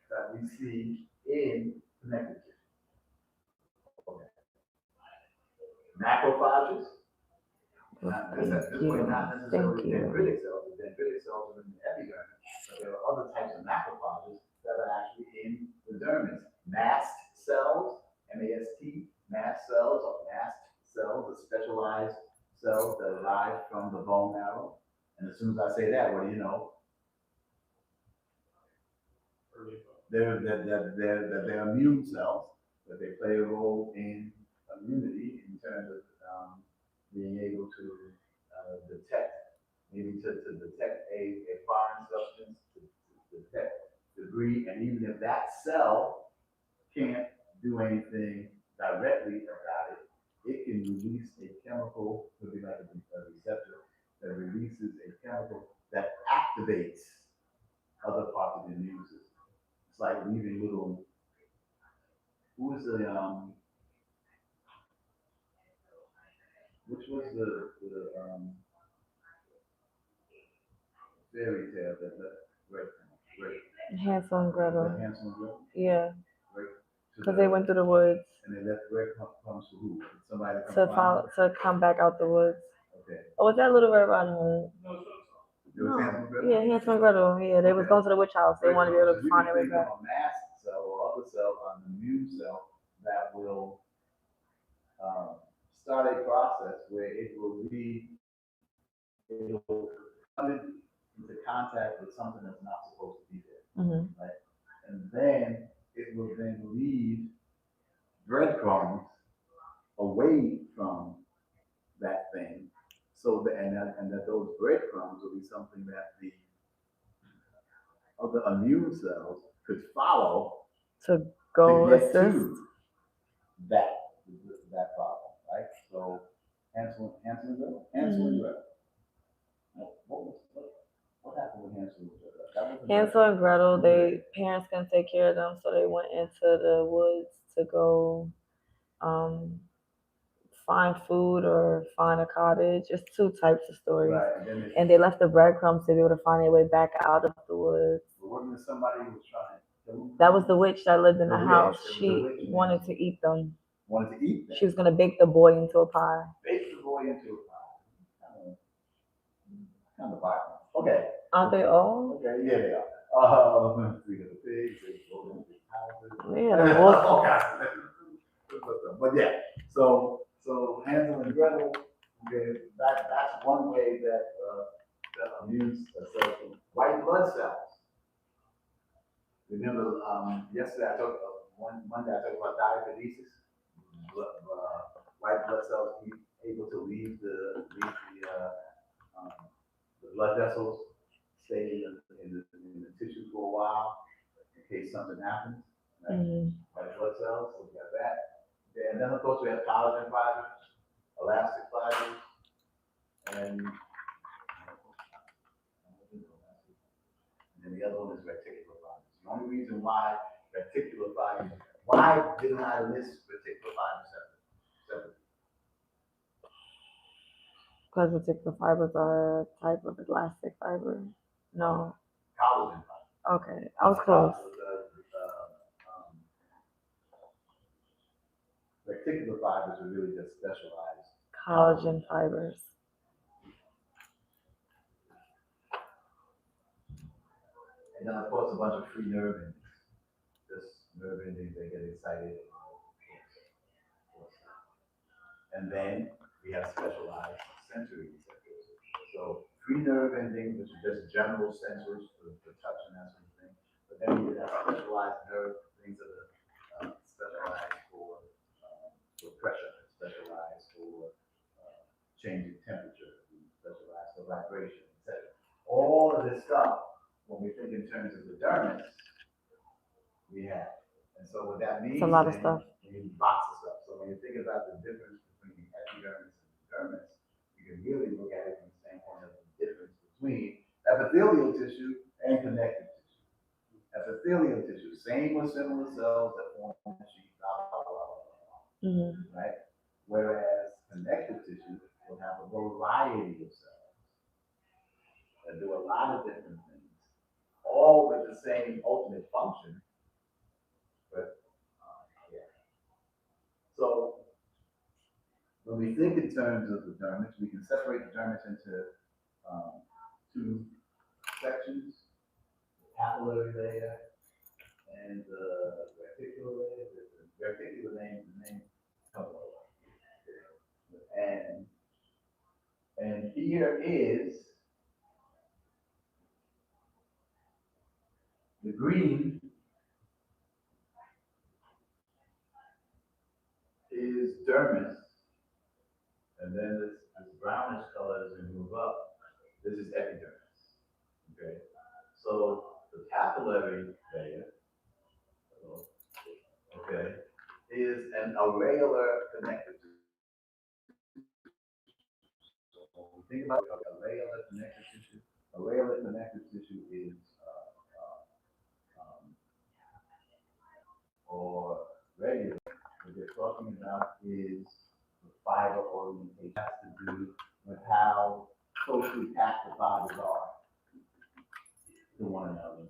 that we see in connective tissue. Okay. Macrophages, not necessarily dendritic cells. The dendritic cells are in the epidermis, but there are other types of macrophages that are actually in the dermis. Mast cells, M-A-S-T, mast cells are specialized cells that arise from the bone marrow. And as soon as I say that, what do you know? They're immune cells, but they play a role in immunity in terms of being able to detect, maybe to detect a foreign substance, to detect debris, and even if that cell can't do anything directly about it, it can release a chemical, could be like a receptor, that releases a chemical that activates other parts of the immune system. It's like leaving little, who was the, which was the fairy tale that Hansel and Gretel. Hansel and Gretel? Yeah. Because they went through the woods. And they left breadcrumbs for who? Somebody to come back out the woods. Okay. Oh, was that Little Red Riding Hood? No. Yeah, Hansel and Gretel. Yeah, they was going to the witch house. They wanted to be able to find their way back. A mast cell or other cell, an immune cell that will start a process where it will come into contact with something that's not supposed to be there, right? And then it will then leave breadcrumbs away from that thing, so that and that those breadcrumbs will be something that the other immune cells could follow to go to get assist to that problem, right? So Hansel and Gretel. What happened with Hansel and Gretel? That was Hansel and Gretel, they parents couldn't take care of them, so they went into the woods to go um, find food or find a cottage. It's two types of stories. Right, and then And they left the breadcrumbs to be able to find their way back out of the woods. wasn't there somebody who was trying to kill them? That was the witch that lived in the The witch, house. it was the She witch. wanted to eat them. Wanted to eat them. She was gonna bake the boy into a pie. Bake the boy into a pie. Kind of violent. Okay. Aren't they all? Okay, yeah, they are. Three little pigs, they go into the houses. Yeah, well, All kinds of stuff. But yeah, so Hansel and Gretel, okay, that's one way that immune cells, white blood cells. Remember, yesterday I talked, Monday I talked about diabetes. White blood cells be able to leave the blood vessels, stay in the tissue for a while in case something happens. Right? White blood cells, so we got that. Okay, and then of course we have collagen fibers, elastic fibers, and then the other one is reticular fibers. The only reason why reticular fibers, why didn't I list reticular fibers separately? because reticular fibers are a type of elastic fiber. No. Collagen fibers. Okay, I was close. Reticular fibers are really just specialized Collagen fibers. And then of course a bunch of free nerve endings. Just nerve endings, they get excited. And then we have specialized sensory receptors. So free nerve endings, which are just general sensors for touch and that sort of thing. But then we have specialized nerve things that are specialized for pressure, specialized for changing temperature, specialized for vibration, etc. All of this stuff, when we think in terms of the dermis, we have. And so what that means It's a lot of then, stuff. we need lots of stuff. So when you think about the difference between the epidermis and the dermis, you can really look at it from the standpoint of the difference between epithelial tissue and connective tissue. Epithelial tissue, same or similar cells that form the sheath, blah, blah, blah, blah, blah, right? Whereas connective tissue will have a variety of cells that do a lot of different things, all with the same ultimate function. But yeah. So when we think in terms of the dermis, we can separate the dermis into two sections: the papillary layer and the reticular layer. The reticular name comes over. And here is the green is dermis, and then this brownish color as we move up, this is epidermis. Okay, so the papillary layer, okay, is an areolar connective tissue. So when we think about areolar connective tissue, areolar connective tissue is or regular. What they're talking about is the fiber orientation. It has to do with how closely packed the fibers are to one another.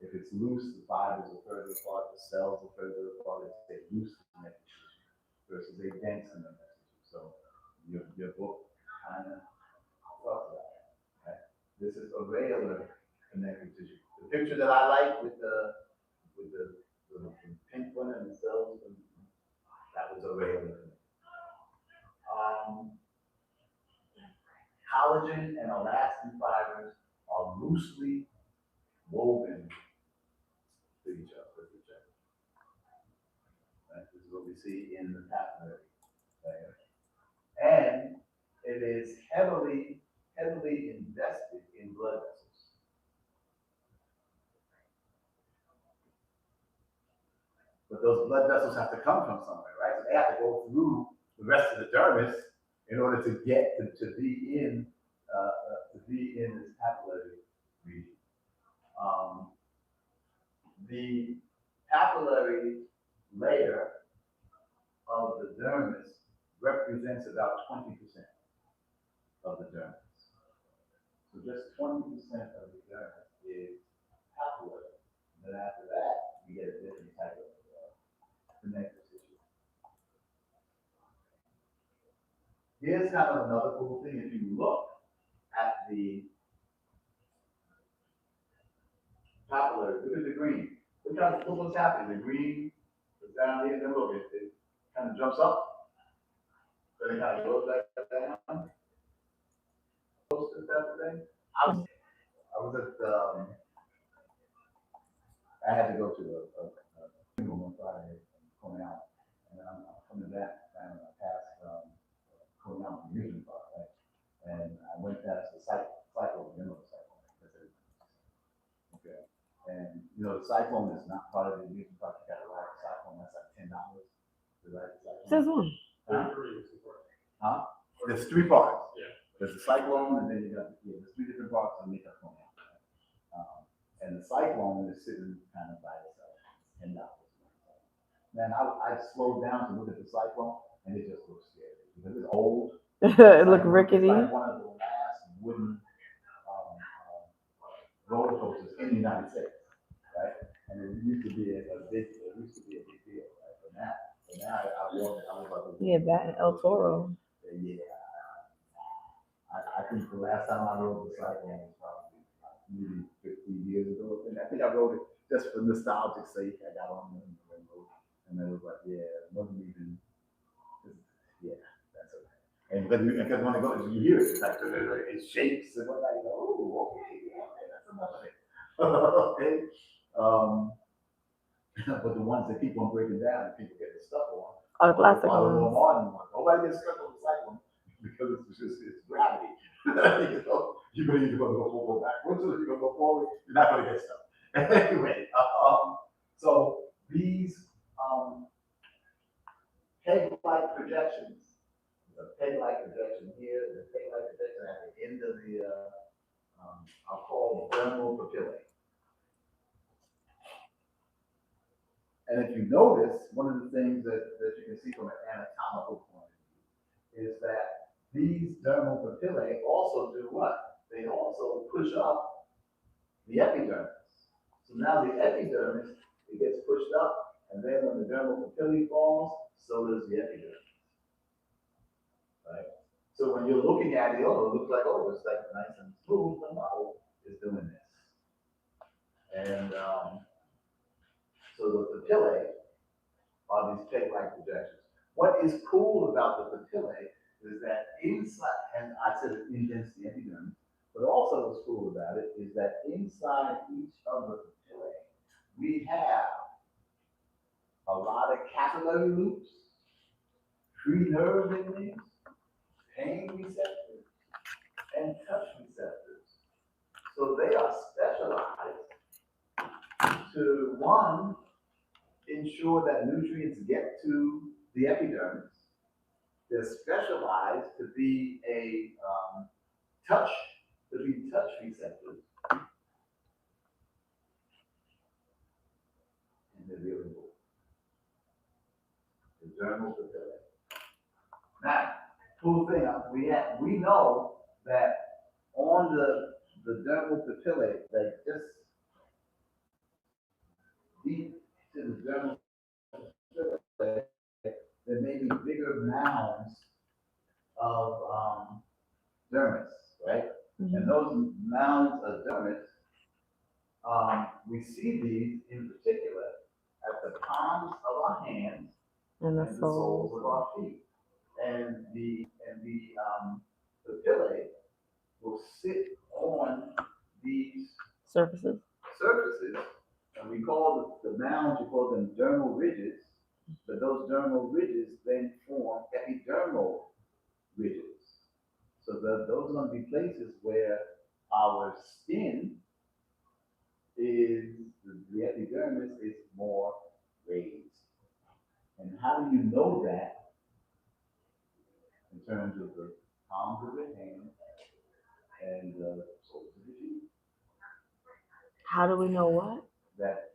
If it's loose, the fibers are further apart, the cells are further apart. It's a loose connective tissue versus a dense connective tissue. So your book kind of talks about that. Right? This is a regular connective tissue. The picture that I like with the pink one and the cells, that was a regular. Collagen and elastin fibers are loosely woven to each other. Right? This is what we see in the papillary layer. And it is heavily invested in blood vessels. But those blood vessels have to come from somewhere, right? So they have to go through the rest of the dermis in order to get to be in this papillary region. The papillary layer of the dermis represents about 20% of the dermis. So just 20% of the dermis is papillary. And then after that, you get a different type of connective tissue. Here's kind of another cool thing. If you look at the papillary, look at the green. Look what's happening. The green is down here, then look, it kind of jumps up, then it kind of goes back down. Close to that thing. I was at, I had to go to a funeral on Friday, coming out, and I'm coming back, and I passed, coming out from Amusement Park, right? And I went past the cyclone, you know the cyclone, okay? And, you know, the cyclone is not part of the amusement park, you gotta ride the cyclone, that's like $10 to ride the cyclone. This one. Huh? There's 3 parts. Yeah. There's the cyclone, and then you got, there's 3 different parts that make up coming out. And the cyclone is sitting kind of by itself, $10. Man, I slowed down to look at the cyclone, and it just looks scary because it's old. It looked rickety. It's like one of the last wooden roller coasters in the United States, right? And it used to be a big deal, right? But now I was about to. Yeah, that and El Toro. Yeah. I think the last time I rode the cyclone was probably maybe 15 years ago. And I think I rode it just for nostalgic sake. I got on the road, and it was like, yeah, it wasn't even. Yeah, that's okay. And because when it goes, you hear it, it's like it shakes and whatnot. You go, oh, okay, yeah, that's enough of it. Okay. But the ones that keep on breaking down and people get stuck on All the plastic are the ones. more modern ones. Nobody gets stuck on the cyclone because it's gravity. You're gonna either go backwards or you're gonna go forward. You're not gonna get stuck. Anyway, so these peg-like projections, the peg-like projection here, the peg-like projection at the end of the, are called dermal papillae. And if you notice, one of the things that you can see from an anatomical point of view is that these dermal papillae also do what? They also push up the epidermis. So now the epidermis, it gets pushed up, and then when the dermal papillae falls, so does the epidermis. Right? So when you're looking at it, it looks like, oh, it's like nice and smooth, but no, it's doing this. And so the papillae are these peg-like projections. What is cool about the papillae is that inside, and I said it indents the epidermis, but also what's cool about it is that inside each of the papillae, we have a lot of capillary loops, free nerve endings, pain receptors, and touch receptors. So they are specialized to, one, ensure that nutrients get to the epidermis. They're specialized to be a touch receptors. And they're really cool. The dermal papillae. Now, cool thing, we know that on the dermal papillae, like just deep to the dermal papillae, there may be bigger mounds of dermis, right? Mm-hmm. And those mounds of dermis, we see these in particular at the palms of our hands and the soles of our feet. And the papillae will sit on these surfaces, and we call the mounds, we call them dermal ridges, but those dermal ridges then form epidermal ridges. So those are going to be places where our skin is, the epidermis is more raised. And how do you know that? In terms of the palms of the hand and the soles of the feet. How do we know what? that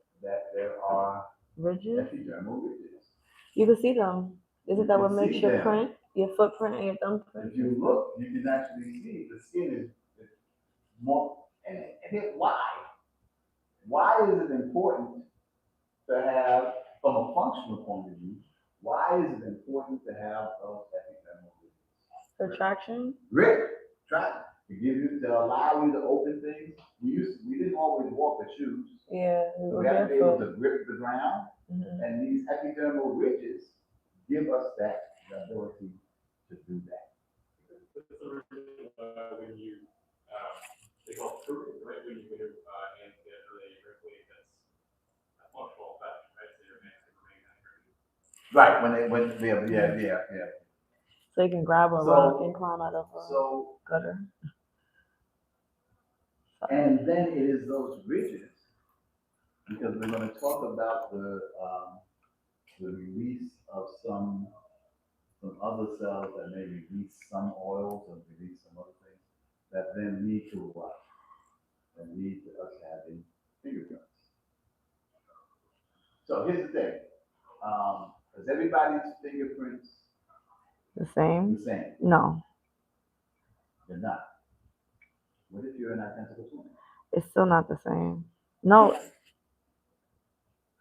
there are Ridges? epidermal ridges. You can see them. Isn't that You what can makes see your them. print, your footprint, and your thumbprint? If you look, you can actually see the skin is more, and why? Why is it important to have, from a functional point of view, why is it important to have those epidermal ridges? For traction? Grip, try to give you, to allow you to open things. We didn't always walk with shoes. Yeah, So we have to be able to grip the ground, Mhm. and these epidermal ridges give us the ability to do that. That's the reason when you, they call it pruning, right? When you hands get really wrinkly, that's a functional effect, right? So your hands can remain that Right, yeah. So you can grab a rock and climb out of a So, gutter. and then it is those ridges, because we're gonna talk about the release of some other cells that may release some oils and release some other things that then lead to what? That lead to us having fingerprints. So here's the thing, is everybody's fingerprints The same? the same? No, They're not. What if you're an identical twin? it's still not the same. No,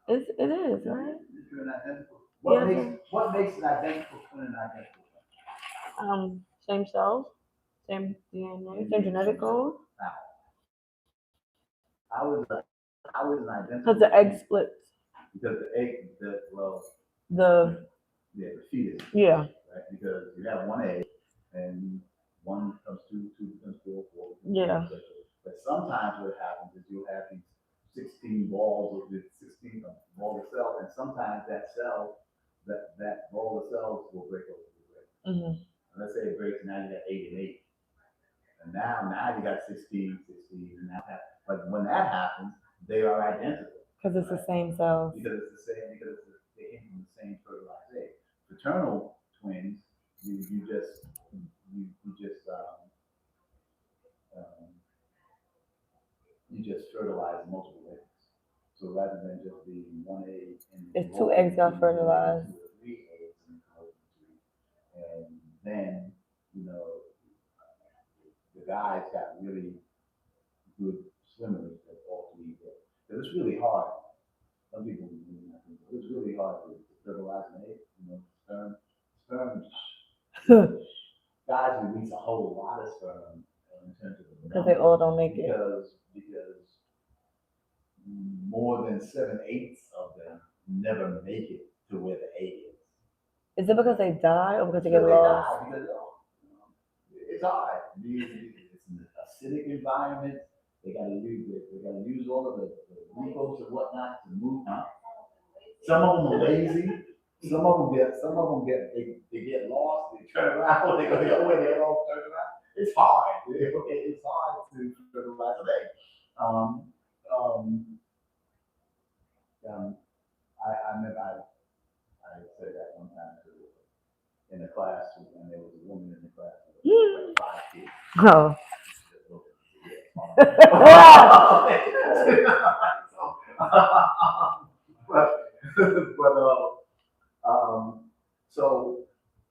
it is, right? If you're an identical, Yeah. what makes an identical twin an identical twin? Same cells, same DNA, same genetic code. How is an identical? Because the egg splits. Because the egg, The fetus. yeah. Right, because you have one egg, and one becomes two becomes four. Yeah. But sometimes what happens is you'll have these 16 balls with 16 balls of cells, and sometimes that ball of cells will break over. Mm-hmm. Let's say it breaks, now you got 8 and 8. And now you got 16, and now but when that happens, they are identical. Because it's the same cells. Because they came from the same fertilized egg. Fraternal twins, you just fertilize multiple eggs. So rather than just being one egg, it's 2 eggs got fertilized. 2 or 3 eggs, and then the guys got really good swimmers that all 3 eggs. Because it's really hard. Some people, it's really hard to fertilize an egg. Sperm. Guys release a whole lot of sperm in terms of the because they all don't make it. Because more than 7/8 of them never make it to where the egg is. Is it because they die or because they get lost? Because it's hard. It's an acidic environment. They gotta use all of the glucose and whatnot to move. Some of them are lazy. Some of them get lost. They turn around. They go the other way. They get all turned around. It's hard. It's hard to fertilize an egg. I remember I said that one time in a class, and there was a woman in the class with like 5 kids. Oh.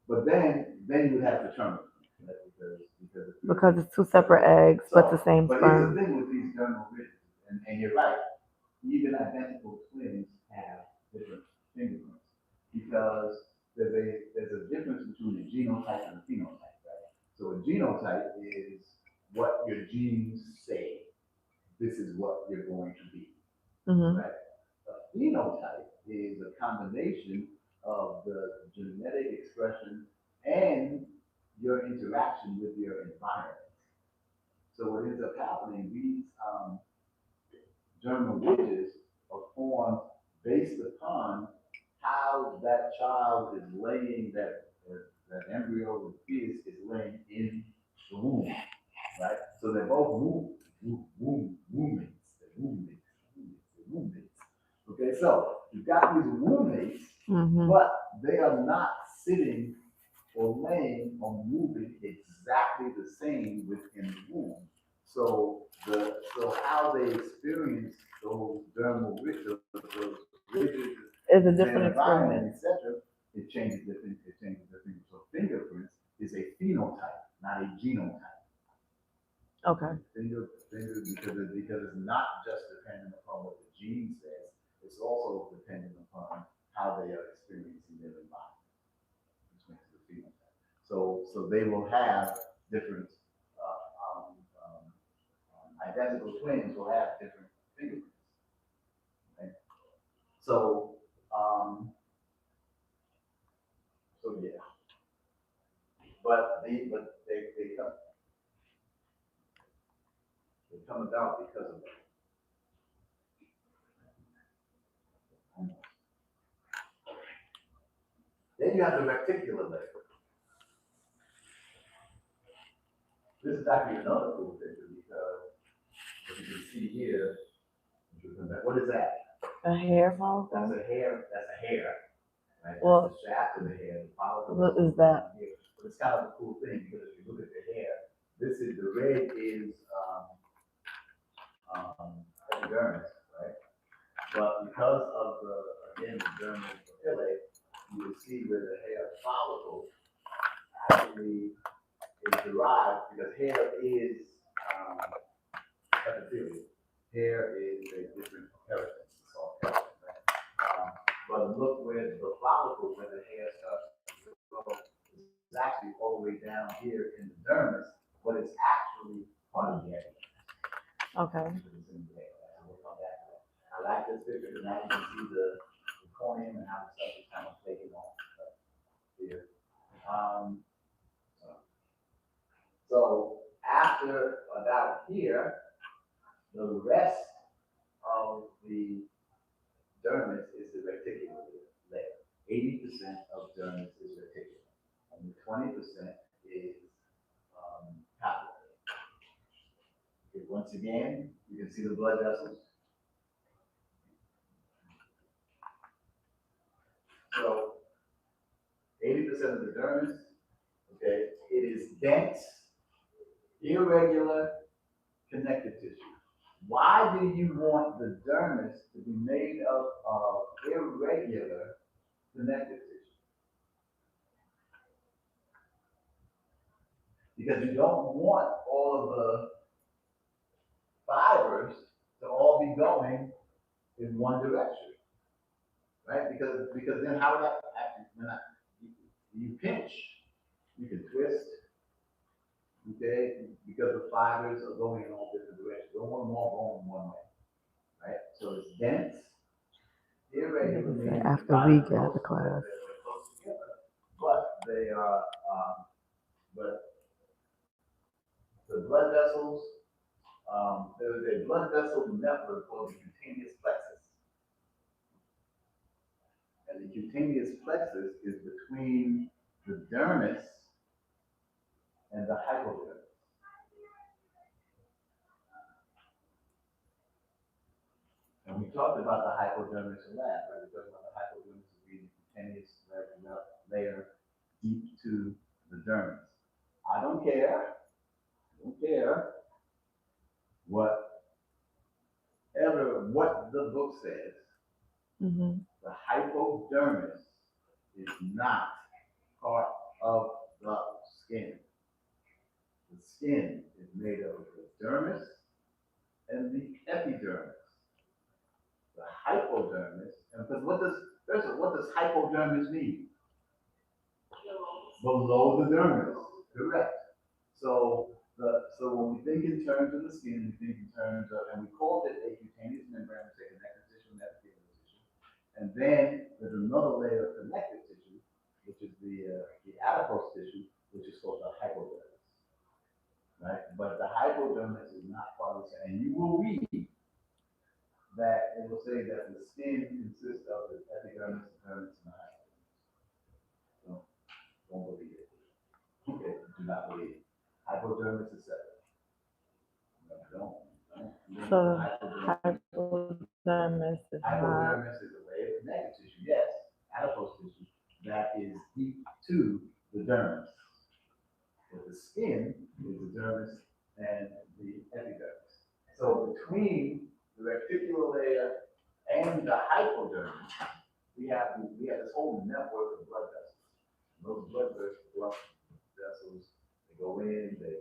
But then you would have to turn because it's 2 separate eggs, but the same sperm. But here's the thing with these dermal ridges, and you're right, even identical twins have different fingerprints because there's a difference between a genotype and a phenotype, right? So a genotype is what your genes say. This is what you're going to be, right? A phenotype is a combination of the genetic expression and your interaction with your environment. So what ends up happening, these dermal ridges are formed based upon how that child is laying, that embryo, the fetus is laying in the womb, right? So they're both wombmates. Okay, so you've got these wombmates, but they are not sitting or laying or moving exactly the same within the womb. So how they experience those dermal ridges, those ridges, It's a and different environment, experience. etc., it changes different. So fingerprints is a phenotype, not a genotype. Okay. Finger, because it's not just dependent upon what the gene says, it's also dependent upon how they are experiencing their environment, which makes it a phenotype. So they will have different, identical twins will have different fingerprints. Okay? So, yeah, but they come about because of that. Then you have the reticular layer. This is actually another cool picture because, as you can see here, what is that? A hair follicle? That's a hair, right? Well, that's the shaft of the hair, the follicle. What is that? Here. But it's kind of a cool thing because if you look at the hair, this is, the red is, epidermis, right? But because of again, the dermal papillae, you will see where the hair follicle actually is derived, because hair is, epithelial. Hair is a different keratin, it's called keratin, right? But look where the follicle, where the hair starts to grow, is actually all the way down here in the dermis, but it's actually part of the hair. Okay. We'll come back to that. I like this picture because now you can see the corneum and how the stuff is kind of taking off here. So after about here, the rest of the dermis is the reticular layer. 80% of dermis is reticular, and the 20% is papillary. Okay, once again, you can see the blood vessels. So 80% of the dermis, okay, it is dense, irregular connective tissue. Why do you want the dermis to be made up of irregular connective tissue? Because you don't want all of the fibers to all be going in one direction, right? Because then how would that actually, you pinch, you can twist, okay, because the fibers are going in all different directions. You don't want them all going one way, right? So it's dense, irregular. After we get out of class. They're close together, but they are, but the blood vessels, there is a blood vessel network called the cutaneous plexus. And the cutaneous plexus is between the dermis and the hypodermis. And we talked about the hypodermis in lab, right? We talked about the hypodermis being the cutaneous layer deep to the dermis. I don't care what the book says. Mm-hmm. The hypodermis is not part of the skin. The skin is made of the dermis and the epidermis. The hypodermis, and because what does hypodermis mean? Below the dermis, correct. So when we think in terms of the skin, we think in terms of, and we called it a cutaneous membrane, which is connective tissue and epithelial tissue. And then there's another layer of connective tissue, which is the adipose tissue, which is called the hypodermis. Right? But the hypodermis is not part of the skin. And you will read that it will say that the skin consists of the epidermis, dermis, and the hypodermis. So don't believe it. Okay, do not believe it. Hypodermis is separate. No, don't. So hypodermis is not. Hypodermis is a layer of connective tissue, yes, adipose tissue, that is deep to the dermis. But the skin is the dermis and the epidermis. So between the reticular layer and the hypodermis, we have this whole network of blood vessels. And those blood vessels, they go in, they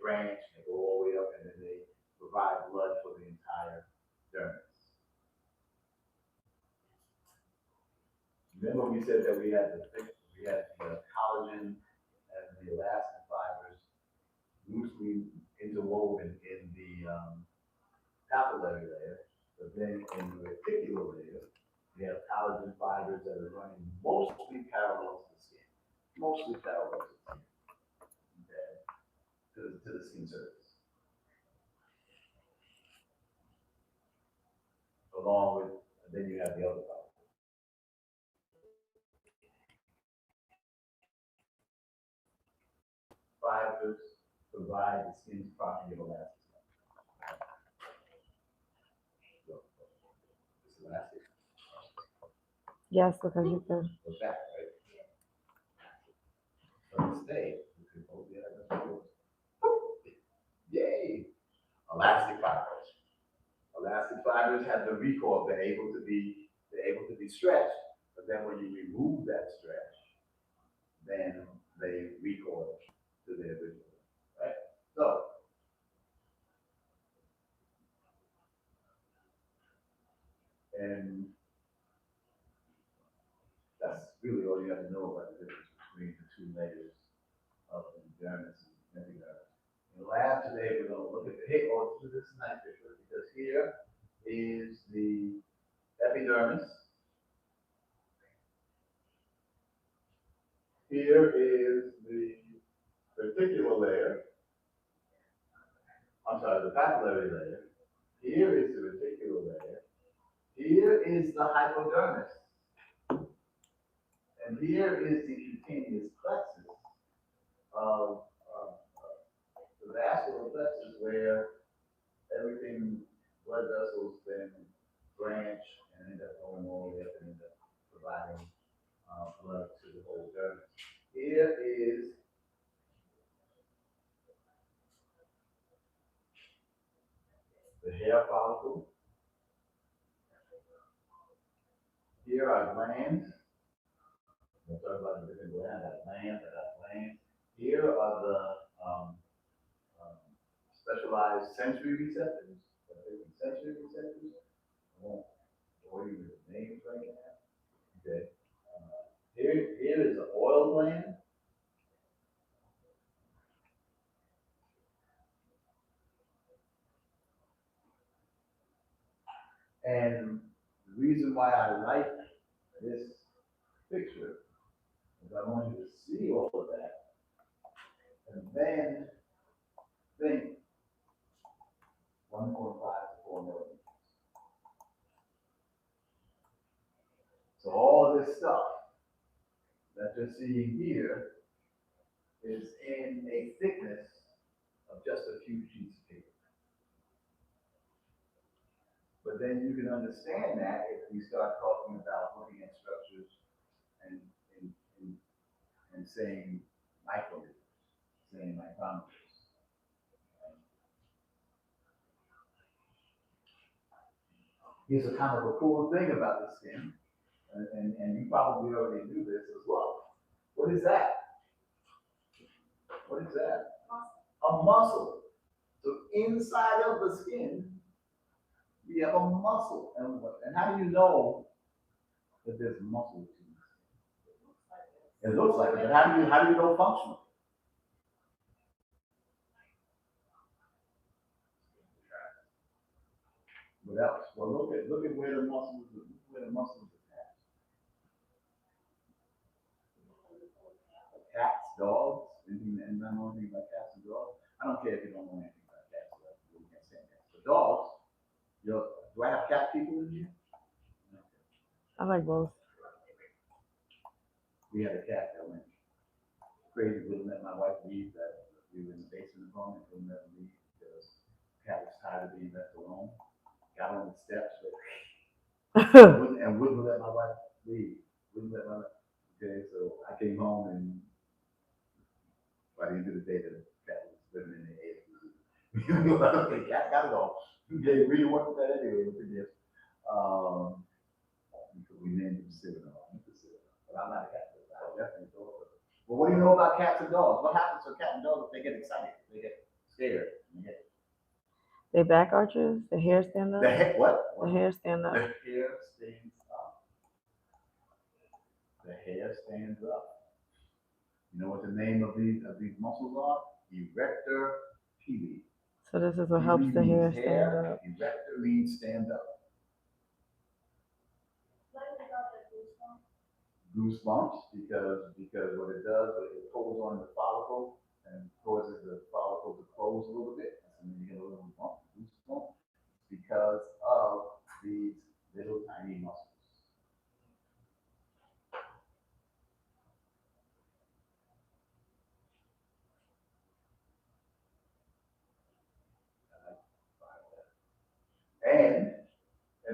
branch, they go all the way up, and then they provide blood for the entire dermis. Remember we said that we had the collagen and the elastin fibers loosely interwoven in the papillary layer, but then in the reticular layer, we have collagen fibers that are running mostly parallel to the skin, mostly parallel to the skin, okay, to the skin surface. Along with, and then you have the other fibers. Fibers provide the skin's property of elasticity. So, it's elastic. Yes, because you can. Goes back, right? So stay. You can hold the other. Yay! Elastic fibers. Elastic fibers have the recoil. They're able to be stretched. But then when you remove that stretch, then they recoil to their original. Right? So and that's really all you have to know about the difference between the two layers of the dermis and epidermis. In the lab today, we're going to look at the hey, oh, this is a nice picture because here is the epidermis. Here is the reticular layer. I'm sorry, the papillary layer. Here is the reticular layer. Here is the hypodermis. And here is the cutaneous plexus of the vascular plexus where everything, blood vessels then branch and end up going all the way up and end up providing blood to the whole dermis. Here is the hair follicle. Here are glands. We'll talk about the different glands. Glands. Here are the specialized sensory receptors. Sensory receptors. I won't bore you with the names right now. Okay. Here is the oil gland. And the reason why I like this picture is I want you to see all of that and then think 1.5 to 4 millimeters. So all of this stuff that you're seeing here is in a thickness of just a few sheets of paper. But then you can understand that if we start talking about looking at structures and saying micrometers, saying micrometers. Here's a kind of a cool thing about the skin, and you probably already knew this as well. What is that? What is that? A muscle. So inside of the skin, we have a muscle. And how do you know that there's muscle to it? It looks like it, but how do you know functional? What else? Well, look at where the muscles attach. Cats, dogs. Anything know anything about cats and dogs? I don't care if you don't know anything about cats. We can't stand cats. But dogs. Do I have cat people in here? No. I like both. We had a cat that went crazy, wouldn't let my wife leave. That we were in the basement room and wouldn't let her leave because the cat was tired of being left alone. Got on the steps and wouldn't let my wife leave. Okay, so I came home and by the end of the day, the cat was living in the Okay, cat got it all. Okay, we wanted that anyway with the gift. Because we named him Cyrano. I went to Cyrano. But I'm not a cat person. I definitely thought of it. Well, what do you know about cats and dogs? What happens to a cat and dog if they get excited? They get scared. They get They back arches, the hair stand up, the heck what? the hair stand up. The hair stands up. The hair stands up. You know what the name of these muscles are? Erector pili. So this is what helps the hair stand up. Erector means stand up. Goosebumps because what it does, it pulls on the follicle and causes the follicle to close a little bit. And then you get a little bump, goosebump, because of these little tiny muscles.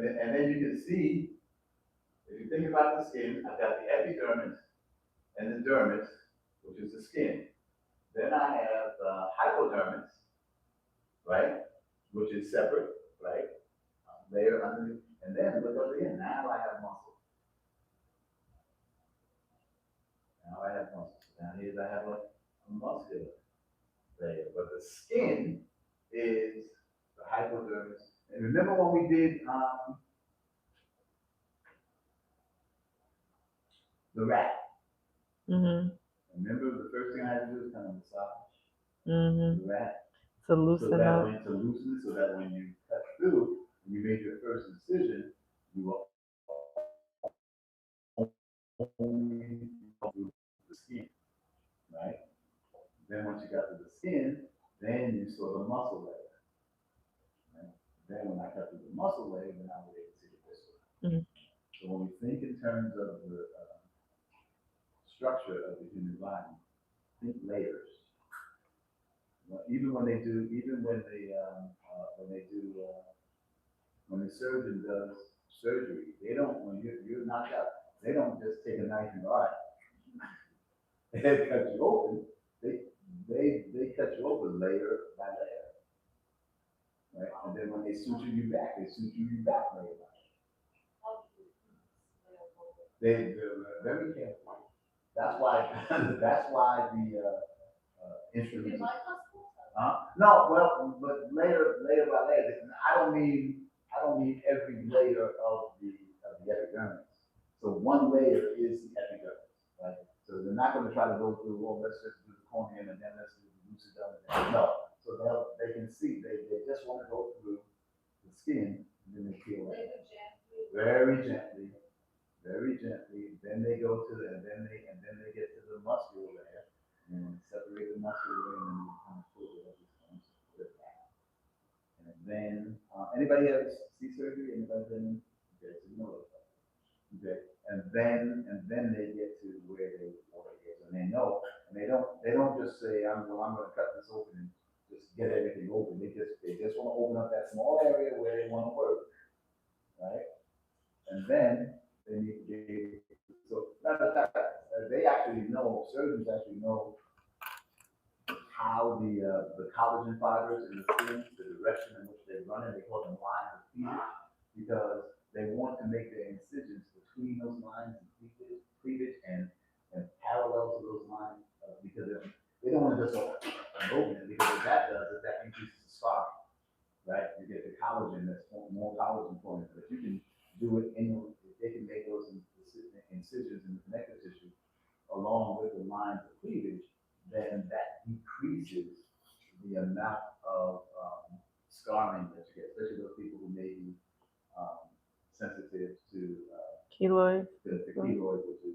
And then you can see, if you think about the skin, I've got the epidermis and the dermis, which is the skin. Then I have the hypodermis, right, which is separate, right, layer underneath. And then look over here, now I have muscle. Now I have muscle. Down here I have a muscular layer, but the skin is the hypodermis. And remember when we did the rat? Mm-hmm. Remember the first thing I had to do was kind of massage Mm-hmm. the rat. To loosen up. To loosen it, so that when you cut through, when you made your first incision, you will only do the skin, right? Then once you got to the skin, then you saw the muscle layer. Right? Then when I cut through the muscle layer, then I was able to see it this way. Mhm. So when we think in terms of the structure of the human body, think layers. Well, even when the surgeon does surgery, they don't, when you're knocked out, they don't just take a knife and all right, they cut you open. They cut you open layer by layer, right? And then when they suture you back, they suture you back layer by layer. They're very careful. That's why the instrument. No, well, but layer by layer. I don't mean every layer of the epidermis. So one layer is the epidermis, right? So they're not going to try to go through. Well, let's just do the cornea and then let's do the lucidum. No. So they can see. They just want to go through the skin and then they peel it very gently, very gently. Then they go to and then they get to the muscular layer and separate the muscular layer and then you kind of pull it up. And then, anybody have C surgery? Anybody been? Okay, so you know it. Okay, and then they get to where they is, and they know, and they don't just say, I'm going to cut this open and just get everything open. They just want to open up that small area where they want to work, right? And then they need to be, so matter of fact, they actually know, surgeons actually know how the collagen fibers in the skin, the direction in which they run it, they call them lines of cleavage, because they want to make their incisions between those lines of cleavage and parallel to those lines, because they don't want to just open it, because what that does is that increases the scar, right? You get the collagen, that's more collagen forming, but you can do it they can make those incisions in the connective tissue along with the lines of cleavage, then that decreases the amount of scarring that you get, especially those people who may be sensitive to Keloid. the keloid, which is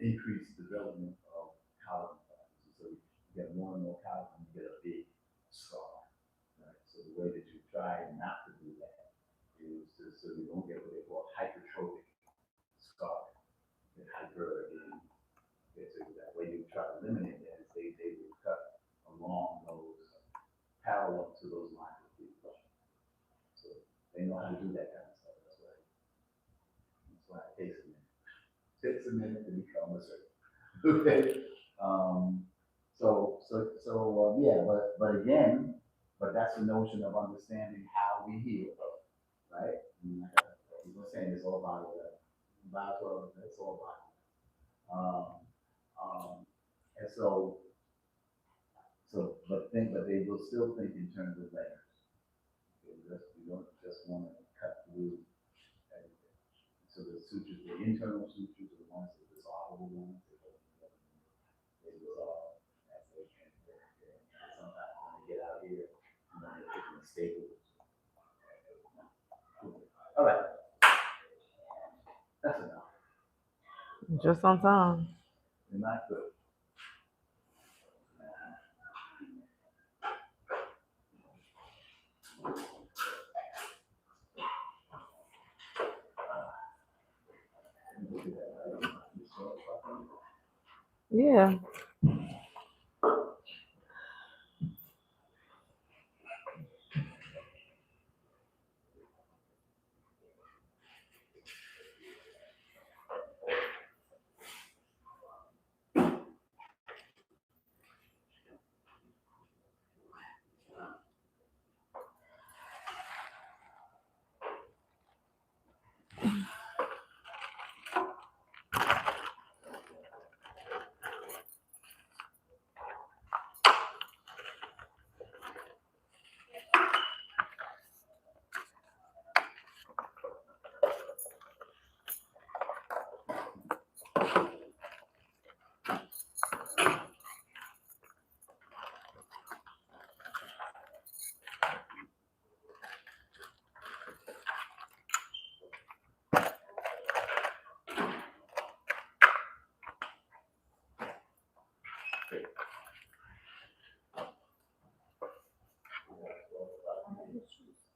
increased development of collagen fibers. So you get more and more collagen, you get a big scar. Right? So the way that you try not to do that is so you don't get what they call hypertrophic scar. Hyper again. So that way you try to eliminate that, they will cut along those parallel to those lines of cleavage. So they know how to do that kind of stuff. That's why it takes a minute. Takes a minute to become a surgeon. Okay. Yeah, but again, but that's the notion of understanding how we heal, right? I mean, like I was saying, it's all about it. Bible, it's all about it. Um, and but they will still think in terms of layers. You don't just want to cut through everything. So the sutras, the internal sutras are the ones that dissolve the ones that they dissolve as they can. Sometimes when they get out here, they're picking a staple. All right, that's enough. Just on time. You're not good. Yeah.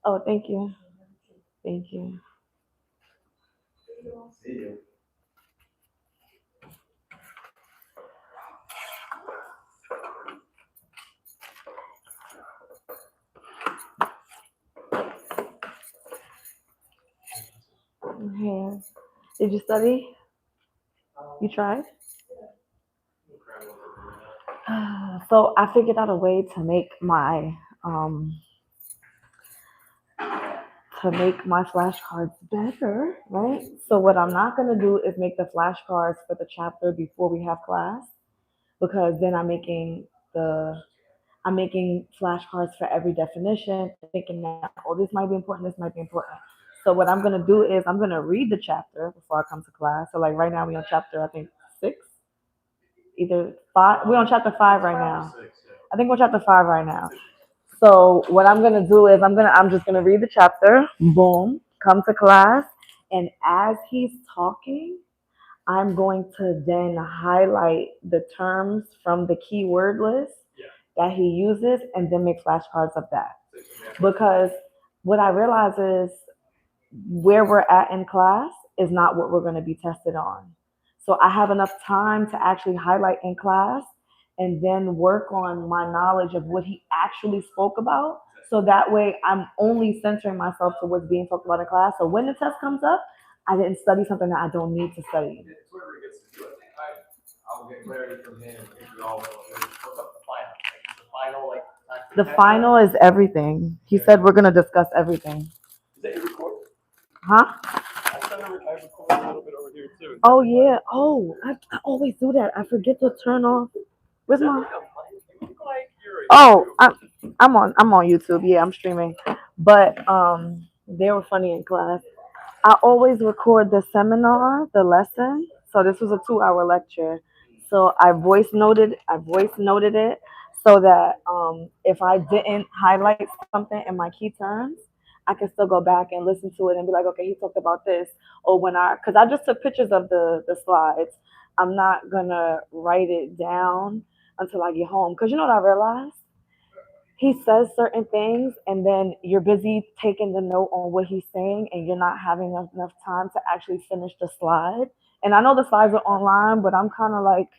Oh, thank you. Thank you. See you. Here. Did you study? You tried? So I figured out a way um to make my flashcards better, right? So what I'm not gonna do is make the flashcards for the chapter before we have class, because then the I'm making flashcards for every definition, thinking that, oh, this might be important, this might be important. So what I'm gonna do is I'm gonna read the chapter before I come to class. So like right now we on chapter I think 6, either 5. We're on chapter 5 right now. I think we're chapter 5 right now. So what I'm gonna do is I'm just gonna read the chapter, boom, come to class, and as he's talking, I'm going to then highlight the terms from the keyword list that he uses and then make flashcards of that. Because what I realize is where we're at in class is not what we're going to be tested on. So I have enough time to actually highlight in class and then work on my knowledge of what he actually spoke about. So that way I'm only centering myself to what's being talked about in class. So when the test comes up, I didn't study something that I don't need to study. It's whatever he gets to do. I'll get clarity from him if we all know what's up the final. Like, the final, like The final is everything. He said we're gonna discuss everything. Is that your record? Huh? I record a little bit over here too. Oh yeah. Oh, I always do that. I forget to turn off. Where's my? Oh, I'm on YouTube. Yeah, I'm streaming. But they were funny in class. I always record the seminar, the lesson. So this was a 2-hour lecture. So I voice noted it so that if I didn't highlight something in my key terms, I can still go back and listen to it and be like, okay, he talked about this. Or because I just took pictures of the slides. I'm not gonna write it down until I get home. Because you know what I realized? He says certain things and then you're busy taking the note on what he's saying and you're not having enough time to actually finish the slide. And I know the slides are online, but I'm kind of like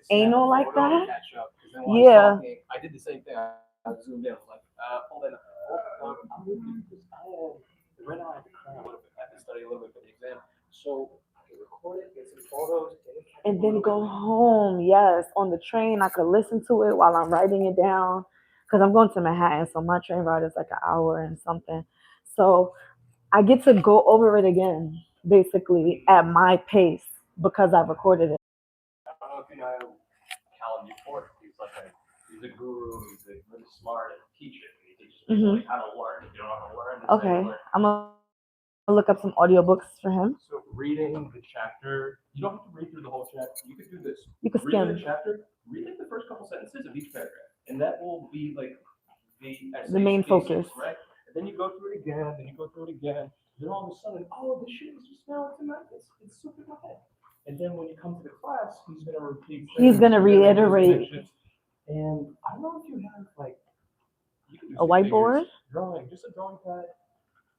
anal like that. Yeah. I did the same thing. I zoomed in. I was like, hold on. I'm with you because right now I have to cram a little bit. I have to study a little bit for the exam. So record it, get some photos, and then go home. Yes, on the train, I could listen to it while I'm writing it down because I'm going to Manhattan, so my train ride is like an hour and something. So I get to go over it again, basically at my pace because I recorded it. I don't know if you know Cal Newport. He's a guru. He's a really smart teacher. He teaches people like how to learn. If you don't know how to learn, this is how Okay, you learn. I'm gonna look up some audiobooks for him. So reading the chapter, you don't have to read through the whole chapter. You could do this. You can Read skim the chapter. Read like the first couple sentences of each paragraph, and that will be like the essay the main thesis, focus. right? And then you go through it again. Then you go through it again. Then all of a sudden, oh, the shit is just now to my head. It's super in my head. And then when you come to the class, he's gonna repeat. He's gonna reiterate. And I don't know if you have like you can use A whiteboard? drawing, just a drawing pad.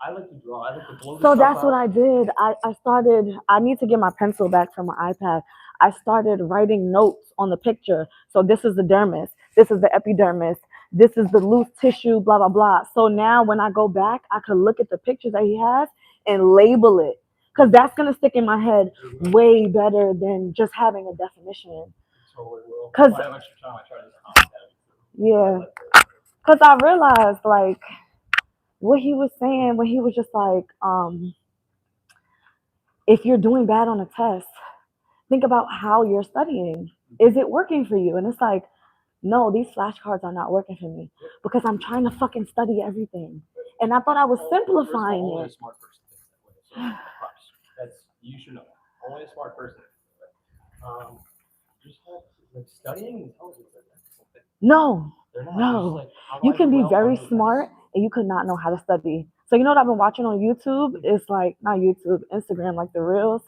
I like to draw. I like to blow. So that's what I did. I started, I need to get my pencil back from my iPad. I started writing notes on the picture. So this is the dermis, this is the epidermis, this is the loose tissue, blah, blah, blah. So now when I go back, I could look at the pictures that he has and label it. Because that's going to stick in my head way better than just having a definition. Totally will. Because, I have extra time. I try to yeah. Because I realized, like, what he was saying when he was just like, if you're doing bad on a test, think about how you're studying. Is it working for you? And it's like, no, these flashcards are not working for me because I'm trying to fucking study everything. And I thought I was simplifying only it. a smart person thinks that way. So that's you should know. Only a smart person thinks that way. Just like studying intelligence. No, They're not. no. Like, You can be very smart and you could not know how to study. So you know what I've been watching on YouTube? It's like, not YouTube, Instagram, like the reels.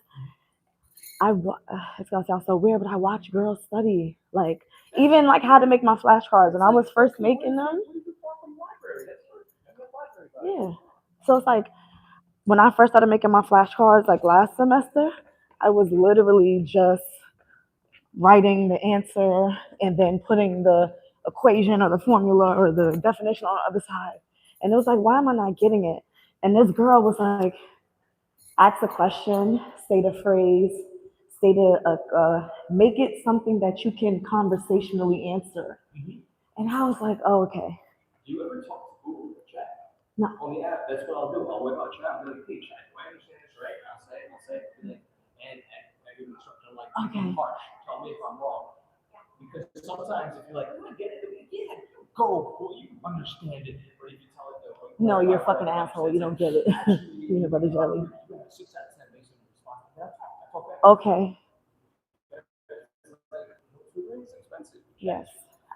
It's gonna sound so weird, but I watch girls study, like even like how to make my flashcards. When I was first making them, yeah. So it's like when I first started making my flashcards, like last semester, I was literally just writing the answer and then putting the equation or the formula or the definition on the other side. And it was like, why am I not getting it? And this girl was like, ask a question, state a phrase, make it something that you can conversationally answer. And I was like, oh, okay. Do you ever talk to Google or chat? No. On the app, that's what I'll do. I'll whip out chat. I'm like, hey, chat, do I understand this right? And I'll say it. And I give an instruction like, okay, harsh. Tell me if I'm wrong. Because sometimes if you're like, oh, I get it, yeah, go, well, you understand it. Or if you tell it, like, no, you're a fucking asshole. You don't get it. Peanut butter jelly. 6 out of 10 makes them respond to that. Okay. Yes.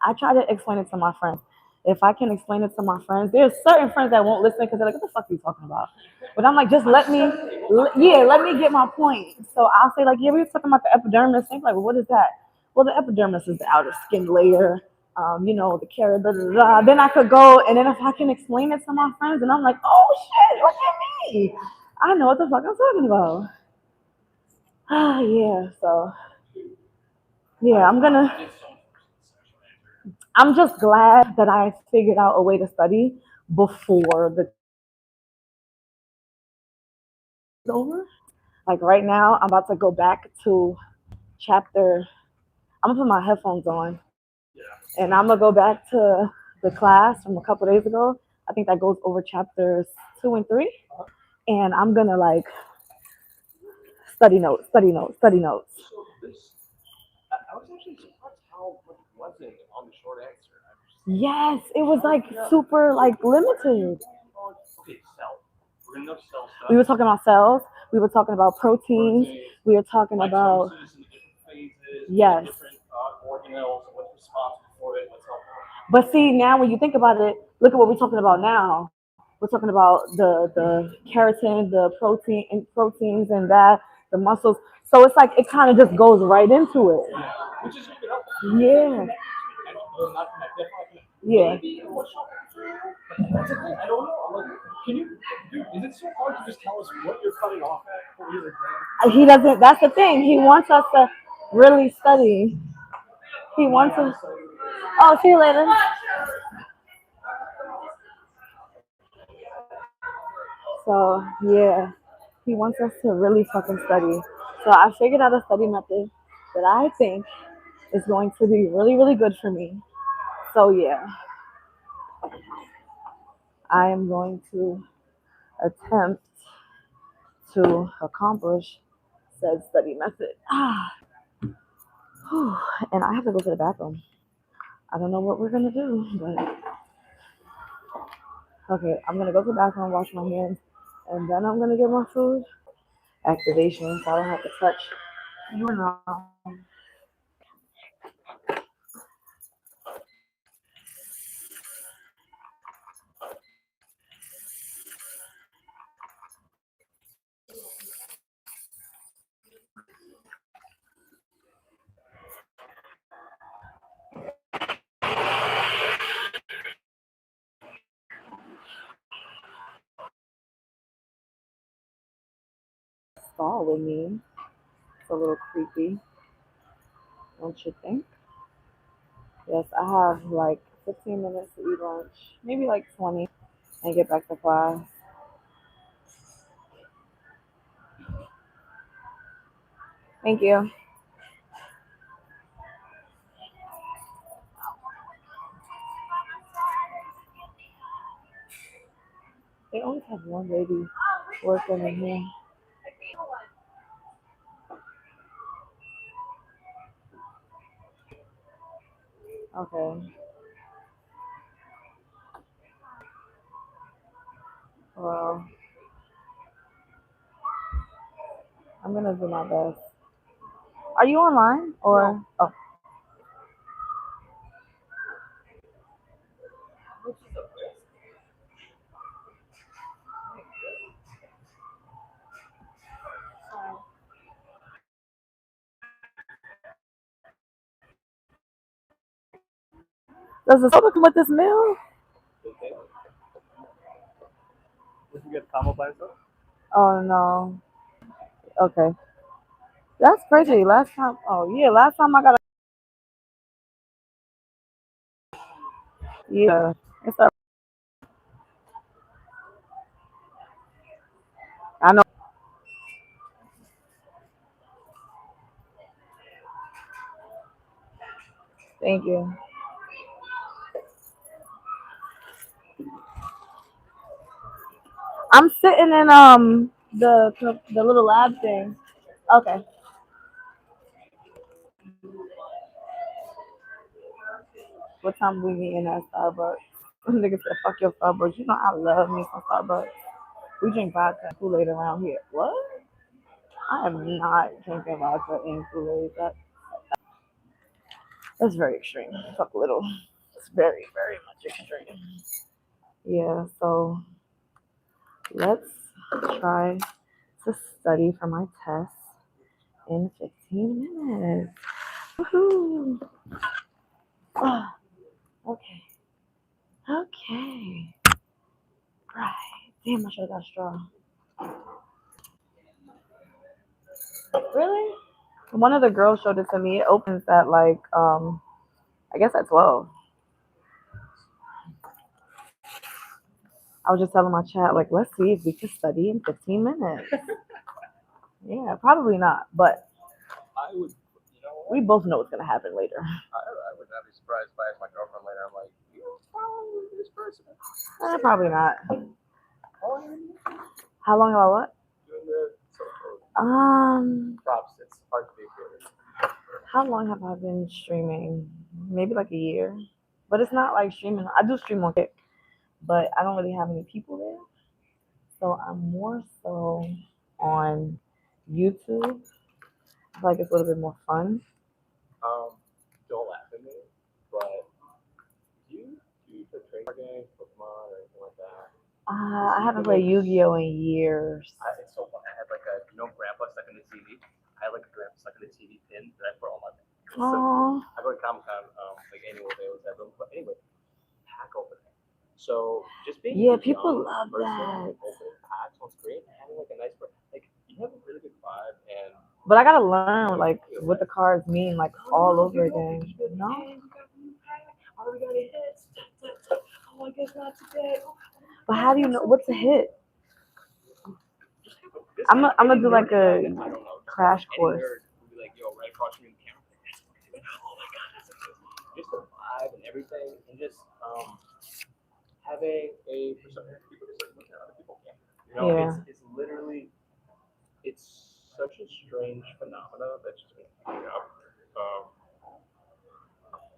I try to explain it to my friends. If I can explain it to my friends, there's certain friends that won't listen because they're like, what the fuck are you talking about? But I'm like, just let me get my point. So I'll say like, yeah, we were talking about the epidermis. They're like, well, what is that? Well, the epidermis is the outer skin layer, the carrot, blah, blah, blah. Then I could go, and then if I can explain it to my friends, and I'm like, oh shit, look at me. I know what the fuck I'm talking about. Yeah, so, yeah, I'm just glad that I figured out a way to study before the over. Like right now, I'm about to go back to chapter. I'm gonna put my headphones on, and I'm gonna go back to the class from a couple days ago. I think that goes over chapters 2 and 3, and I'm gonna like study notes. So this, I was actually surprised how much wasn't on the short answer. Yes, it was like super like limited. Okay, cell. We're gonna know cell stuff. We were talking about cells. We were talking about proteins. We were talking about yes. Different organelles, what's responsible for it, what's helpful. But see, now when you think about it, look at what we're talking about now. We're talking about the keratin, the proteins and that, the muscles. So it's like it kind of just goes right into it. Yeah, which is really helpful. Yeah. Yeah. I don't know. I'm like, is it so hard to just tell us what you're cutting off at for your exam? He doesn't, that's the thing. He wants us to really study. He wants us. Oh, see you later. So, yeah. He wants us to really fucking study. So I figured out a study method that I think is going to be really, really good for me. So yeah, I am going to attempt to accomplish said study method. And I have to go to the bathroom. I don't know what we're gonna do, but okay, I'm gonna go to the bathroom, wash my hands, and then I'm gonna get my food. Activation, so I don't have to touch. You know. Stall with me. It's a little creepy, don't you think? Yes, I have like 15 minutes to eat lunch, maybe like 20, and get back to class. Thank you. They always have one lady working in here. Okay. Well, I'm gonna do my best. Are you online or? Oh. Does the soda come with this meal? Did you get combo by yourself? Oh no. Okay. That's crazy. Last time. Oh yeah. Last time I got a. Yeah. It's a, I know. Thank you. I'm sitting in the little lab thing. Okay. What time we meeting at Starbucks? Nigga said, "Fuck your Starbucks." You know I love me some Starbucks. We drink vodka and Kool-Aid around here. What? I am not drinking vodka and Kool-Aid. That's very extreme. Fuck a little. It's very, very much extreme. Yeah. So let's try to study for my test in 15 minutes. Woohoo! Ah, okay. Okay. Right. Damn, I should have got a straw. Really? One of the girls showed it to me. It opens at like I guess at 12. I was just telling my chat, like, let's see if we can study in 15 minutes. Yeah, probably not, but I would, you know what? we both know what's gonna happen later. I would not be surprised if I asked my girlfriend later. I'm like, you following this person? Probably not. How long have you been How long have I what? doing the social How props? It's hard to be here. long have I been streaming? Maybe like a year. But it's not like streaming. I do stream on Kick, but I don't really have any people there. So I'm more so on YouTube. I feel like it's a little bit more fun. Don't laugh at me, but do you play trading card games, Pokemon, or anything like that? I haven't played Yu-Gi-Oh in years. It's so fun. I had like a, grandpa stuck in the TV. I had like a grandpa stuck in the TV pin that I put on my bed. Oh, I go to Comic Con, like annual day with that. But anyway, pack opening. So just being yeah, a people young love person, that. opening packs on screen, and having like a nice, like you have a really good vibe, and But I gotta learn like what the cards mean, like all over again. No, oh, we got a hit. Oh, I guess not today. but how do you know what's a hit? I'm gonna do like a crash any course. nerd would be like, yo, right across from you in the camera. That's what it is. Oh my god, that's amazing. Just the vibe and everything, and just having a perception. People just like looking at other people camera. You know, Yeah. it's literally, it's such a strange phenomena that's just been coming up.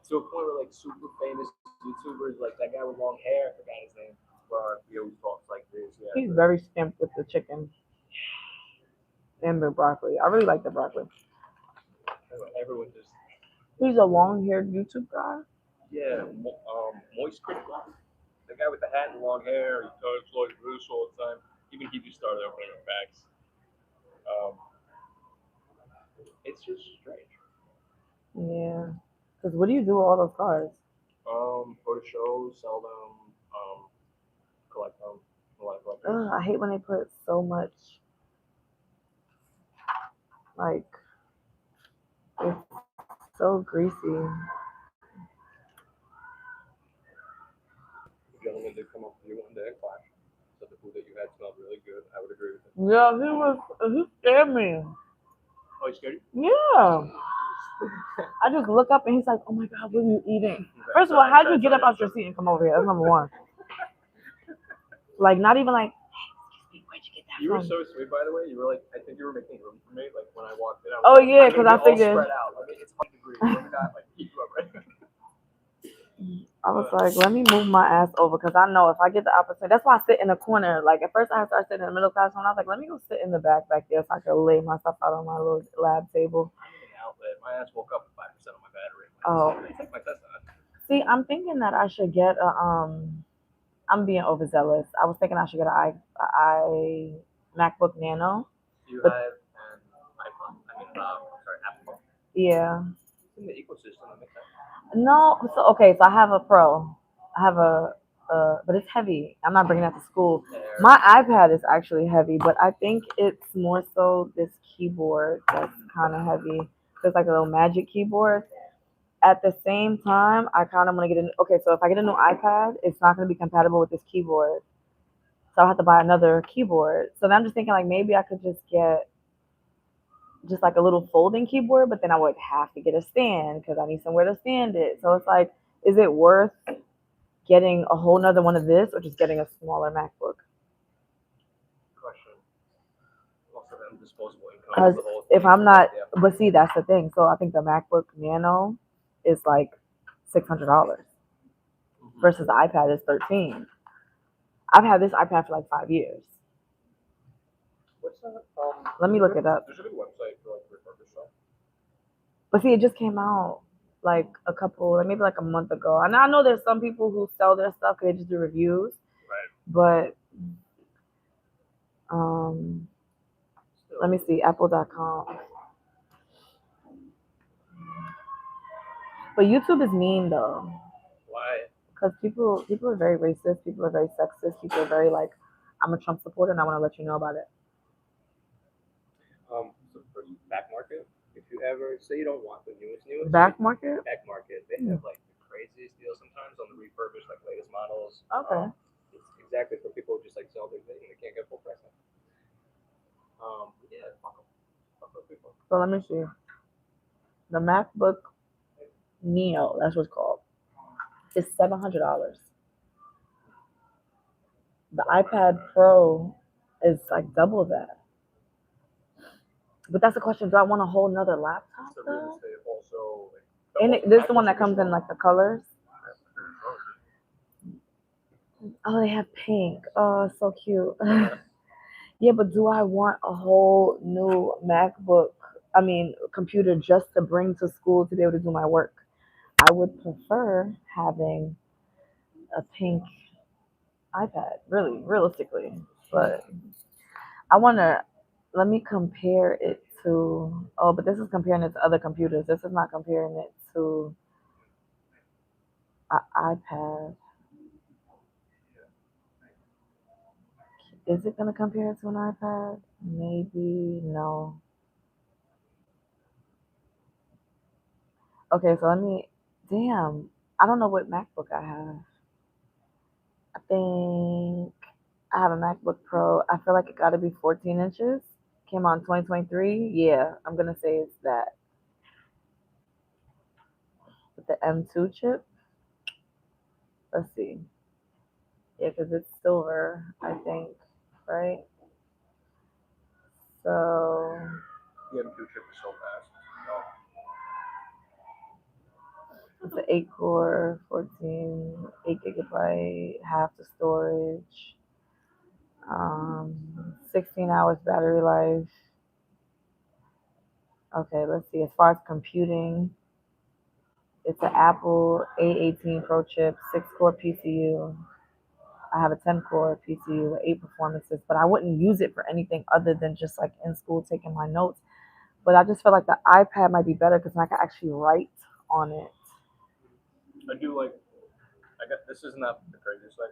To a point where like super famous YouTubers, like that guy with long hair, I forgot his name, but he always talks like this. Yeah, He's very skimped with the chicken and the broccoli. I really like the broccoli. everyone just He's a long-haired YouTube guy. yeah, moist critic. The guy with the hat and long hair, he talks like this all the time. Even he just started opening up packs. It's just strange. Yeah. Because what do you do with all those cars? Go to shows, sell them, collect them. A lot of collectors. Ugh, I hate when they put so much, like, it's so greasy. The gentleman did come up to you one day at Clash. Said the food that you had smelled really good. I would agree with him. Yeah, he scared me. Oh, he scared you? Yeah. I just look up and he's like, oh my God, what are you eating? First of all, how'd you get up out your seat and come over here? That's number one. Like, not even like, hey, where'd you get that You were from? so sweet, by the way. You were like, I think you were making room for me. Like when I walked in, I was Oh, like, yeah, I'm 'cause gonna I be all figured- spread out. Like it's 100 degrees. You're the guy like keep you up, right? I was like, let me move my ass over because I know if I get the opportunity, that's why I sit in the corner. Like at first I started sitting in the middle class, and I was like, let me go sit in the back there so I can lay myself out on my little lab table. I'm in an outlet. My ass woke up with 5% on my battery. Oh. I take my test on. See, I'm thinking that I should get a I'm being overzealous. I was thinking I should get a MacBook Nano. You But- have an iPhone? Sorry, Apple. Yeah. It's in the ecosystem. That makes sense. No, so okay, so I have a Pro. I have but it's heavy. I'm not bringing that to school. My iPad is actually heavy, but I think it's more so this keyboard that's kind of heavy. It's like a little magic keyboard. At the same time, I kind of want to get okay, so if I get a new iPad, it's not going to be compatible with this keyboard. So I'll have to buy another keyboard. So then I'm just thinking like maybe I could just get just like a little folding keyboard, but then I would have to get a stand because I need somewhere to stand it. So it's like, is it worth getting a whole nother one of this or just getting a smaller MacBook? Question. Also, then disposable income. Because the whole if thing. I'm not, Yeah. but see, that's the thing. So I think the MacBook Nano is like $600 versus the iPad is $13. I've had this iPad for like 5 years. What's that? Let me look it up. There's a good website for like refurbished stuff. But see, it just came out like maybe like a month ago. And I know there's some people who sell their stuff because they just do reviews. Right. But let me see, apple.com. But YouTube is mean though. Why? Because people are very racist, people are very sexist, people are very like, I'm a Trump supporter and I want to let you know about it. So for back market, if you ever say you don't want the newest, Back market? back market, they have like the craziest deals sometimes on the refurbished like latest models. Okay. It's exactly for people who just like sell their thing and they can't get full price. Yeah, fuck them people. So let me see. The MacBook Neo, that's what it's called, is $700. The iPad Pro is like double that. But that's the question. Do I want a whole nother laptop The real though? estate also. And this is the one that comes in like the colors. Oh, they have pink. Oh, so cute. Yeah, but do I want a whole new computer just to bring to school to be able to do my work? I would prefer having a pink iPad, really, realistically. But let me compare it to, but this is comparing it to other computers. This is not comparing it to an iPad. Is it going to compare it to an iPad? Maybe, no. Okay, so damn, I don't know what MacBook I have. I think I have a MacBook Pro. I feel like it got to be 14 inches. came out in 2023. Yeah, I'm gonna say it's that with the M2 chip. Let's see. Yeah, because it's silver, I think, right? So The M2 chip is so fast. No. it's an 8 core, 14, 8 gigabyte, half the storage, 16 hours battery life. Okay, let's see. As far as computing, it's an Apple A18 Pro chip, 6 core PCU. I have a 10 core PCU with 8 performances, but I wouldn't use it for anything other than just like in school taking my notes. But I just feel like the iPad might be better because I can actually write on it. I do like. I got this. Isn't that the craziest thing?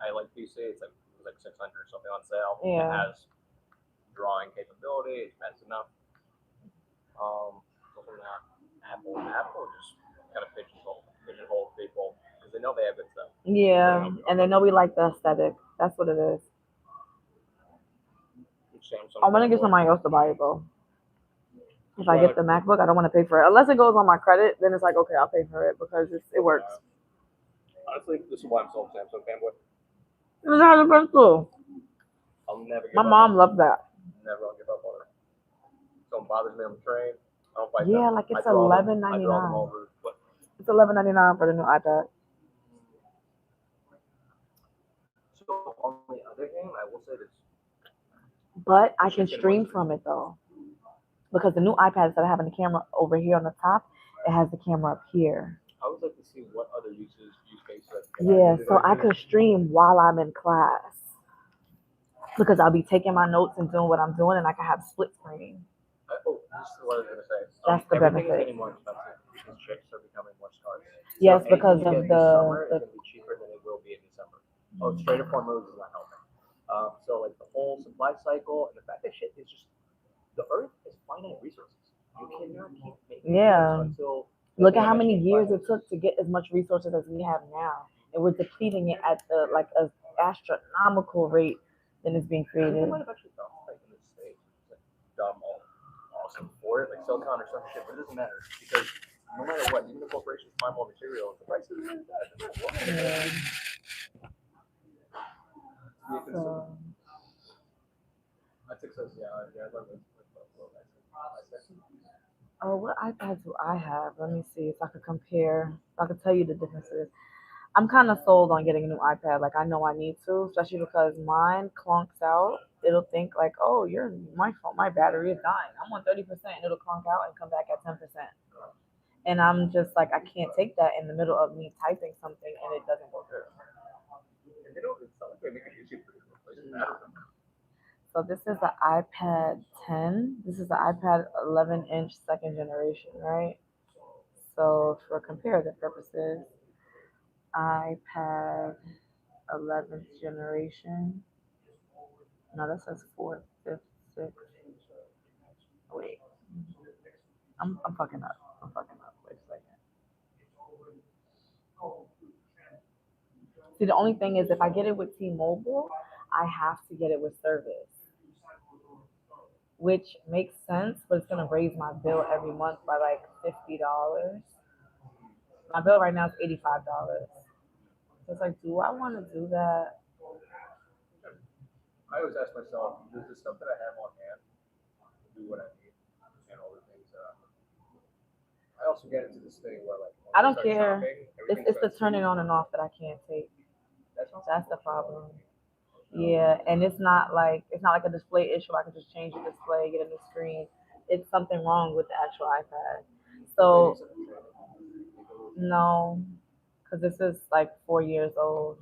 I like PC. It was like 600 or something on sale. It Yeah. has drawing capability. It's fast enough. Other than that, Apple just kind of pigeonhole people because they know they have good stuff. Yeah, and they know we like the aesthetic. That's what it is. Samsung. I'm gonna get somebody else to buy it though. If I Well, get the MacBook, I don't want to pay for it unless it goes on my credit. Then it's like okay, I'll pay for it because it works. Honestly, this is why I'm so Samsung fanboy. It's 100% cool. I'll never give My up mom on loved that. it. Never I'll give up on it. Don't bother me on the train. I don't fight Yeah, them. like I it's draw them- $11.99. I draw them over. But It's $11.99 for the new iPad. so on the other hand, I will say this. But I It's can just gonna stream work. from it though. Because the new iPad, instead of having the camera over here on the top, it has the camera up here. I would like to see what other use cases. Yeah, so I could stream while I'm in class. Because I'll be taking my notes and doing what I'm doing, and I can have split screen. Oh, this is what I was gonna say. That's the Everything is benefit. getting more expensive because chips are becoming more scarce. So Yes, anything because you of get in the- summer is the- gonna be cheaper than it will be in December. Oh, straight form moves is not helping. So like the whole supply cycle and the fact that shit is just the Earth is finite resources. You cannot keep making Yeah. chips until Look at how many years it took to get as much resources as we have now, and we're depleting it at the like an astronomical rate than is being People created. might have actually felt like in the States, it's like dumb, awesome for it, like silicon or some shit, but it doesn't matter because no matter what, even the corporations find more material, the price is really bad. Yeah. Yeah, So, that's success, yeah, I love it. oh, what iPad do I have? Let me see if I could compare. If I could tell you the differences. I'm kind of sold on getting a new iPad. Like I know I need to, especially because mine clunks out. It'll think like, oh, my phone, my battery is dying. I'm on 30%. It'll clunk out and come back at 10%. And I'm just like, I can't take that in the middle of me typing something and it doesn't go through. They don't, it's not like they make a YouTube for replacement. So this is the iPad 10. This is the iPad 11-inch second generation, right? So for comparative purposes, iPad 11th generation. No, that says 4th, 5th, 6th. Wait, I'm fucking up. Wait a second. See, the only thing is if I get it with T-Mobile, I have to get it with service, which makes sense, but it's gonna raise my bill every month by like $50. My bill right now is $85. So it's like, do I want to do that? I always ask myself, does the stuff that I have on hand do what I need and all the things that I also get into this thing where like I don't care. It's the turning on and off that I can't take. That's the problem. Yeah, and it's not like a display issue. I can just change the display, get a new screen. It's something wrong with the actual iPad. So no, because this is like 4 years old.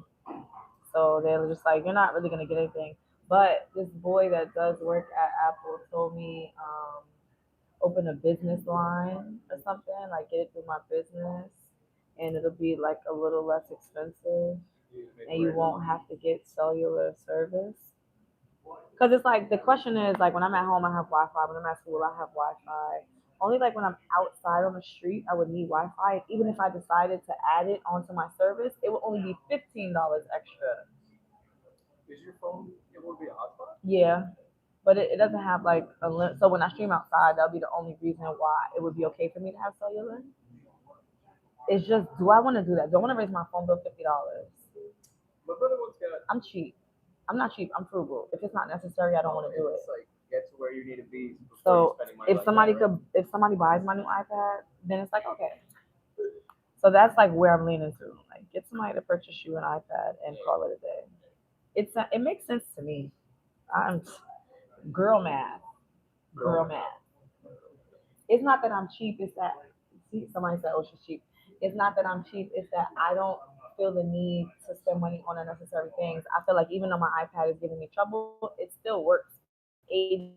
So they're just like, you're not really gonna get anything. But this boy that does work at Apple told me open a business line or something, like get it through my business, and it'll be like a little less expensive, and you won't have to get cellular service. Because it's like the question is like when I'm at home I have Wi-Fi, when I'm at school I have Wi-Fi. Only like when I'm outside on the street I would need Wi-Fi. Even if I decided to add it onto my service, it would only be $15 extra. Is your phone able to be a hotspot? Yeah. but it doesn't have like a limit. So when I stream outside, that'll be the only reason why it would be okay for me to have cellular. It's just, do I want to do that? Do I want to raise my phone bill $50? My brother once got. I'm cheap. I'm not cheap. I'm frugal. If it's not necessary, I don't want to do it. It's like get to where you need to be before So you're spending money. if like somebody that, right? could, if somebody buys my new iPad, then it's like okay. So that's like where I'm leaning to. Like, get somebody to purchase you an iPad and call it a day. It makes sense to me. I'm girl math. Girl math. It's not that I'm cheap. It's that see, somebody said, "Oh, she's cheap." It's not that I'm cheap. It's that I don't feel the need to spend money on unnecessary things. I feel like even though my iPad is giving me trouble, it still works 80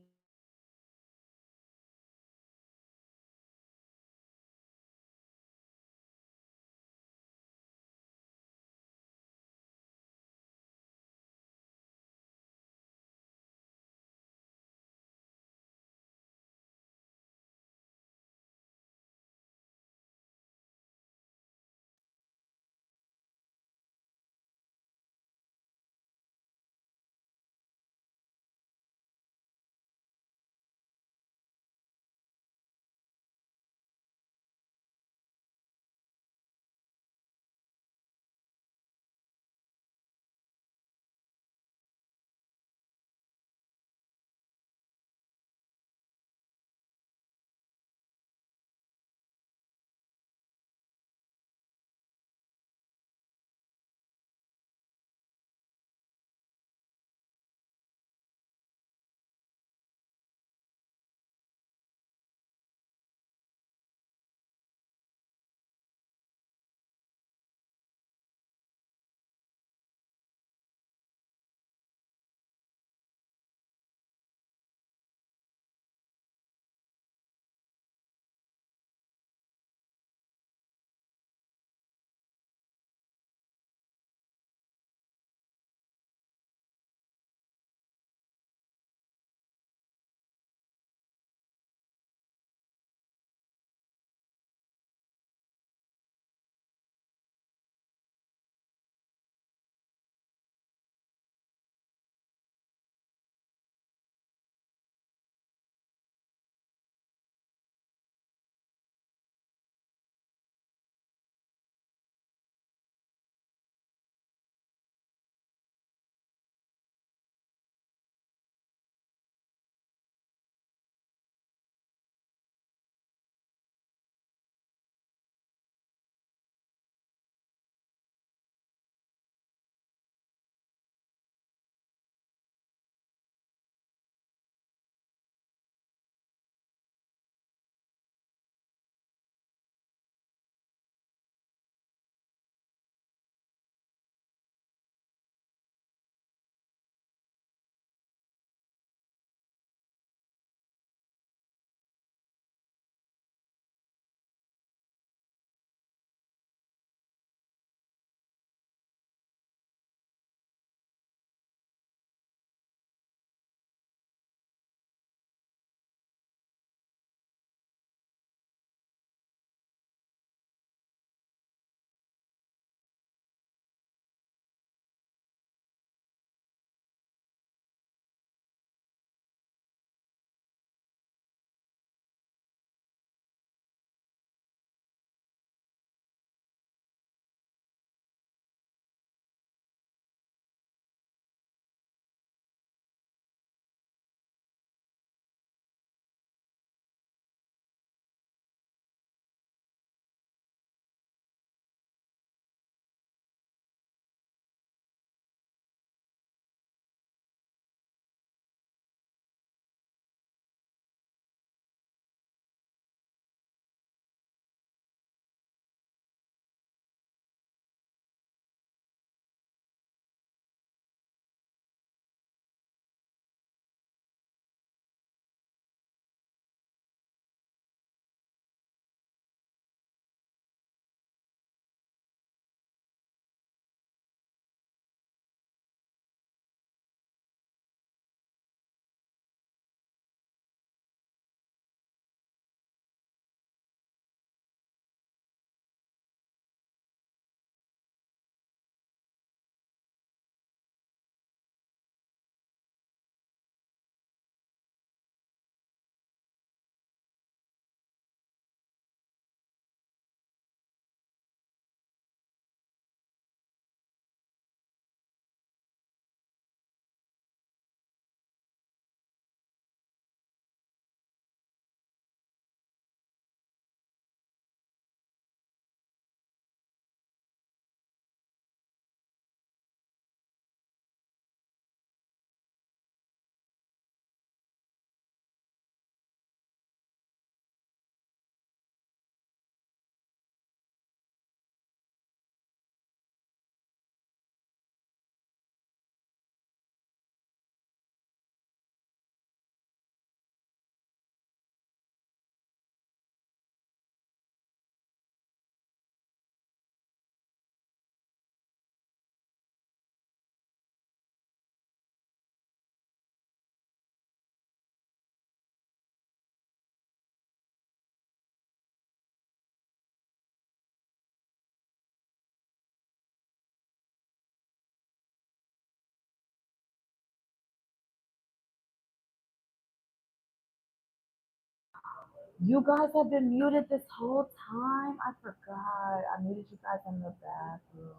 You guys have been muted this whole time. I forgot. I muted you guys in the bathroom.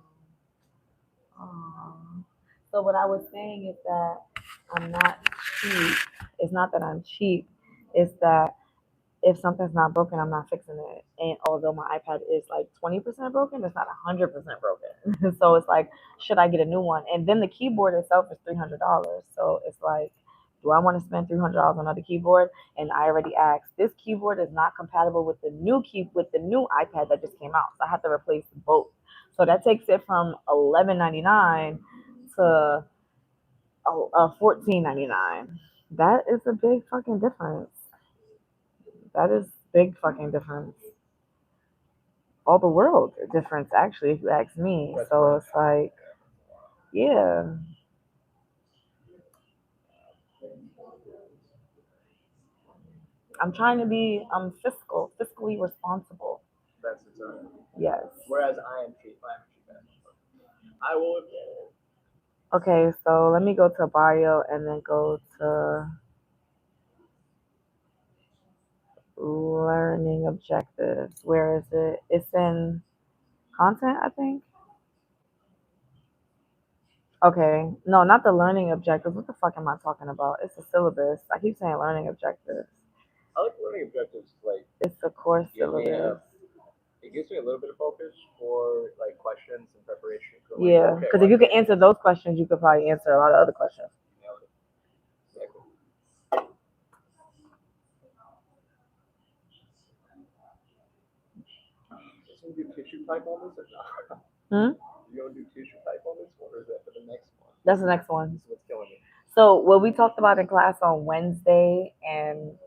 So what I was saying is that I'm not cheap. It's not that I'm cheap. It's that if something's not broken, I'm not fixing it. And although my iPad is like 20% broken, it's not 100% broken. So it's like, should I get a new one? And then the keyboard itself is $300. So it's like, do I want to spend $300 on another keyboard? And I already asked. This keyboard is not compatible with the new iPad that just came out. So I have to replace both. So that takes it from $11.99 to $14.99. That is a big fucking difference. That is big fucking difference. All the world difference, actually, if you ask me. So it's like, yeah, I'm trying to be fiscally responsible. That's its own. Yes. Whereas I am cheap. I'm cheap. I will admit. Okay, so let me go to bio and then go to learning objectives. Where is it? It's in content, I think. Okay, no, not the learning objectives. What the fuck am I talking about? It's the syllabus. I keep saying learning objectives. I like learning objectives. Like It's the course give me syllabus. it gives me a little bit of focus for like questions and preparation. For, like, Yeah, okay, because if you can answer those questions, you could probably answer a lot of other questions. Exactly. Is you do tissue type on this or not? You gonna do tissue type on this one, or is that for the next one? That's the next one. This is what's killing me. So what we talked about in class on Wednesday and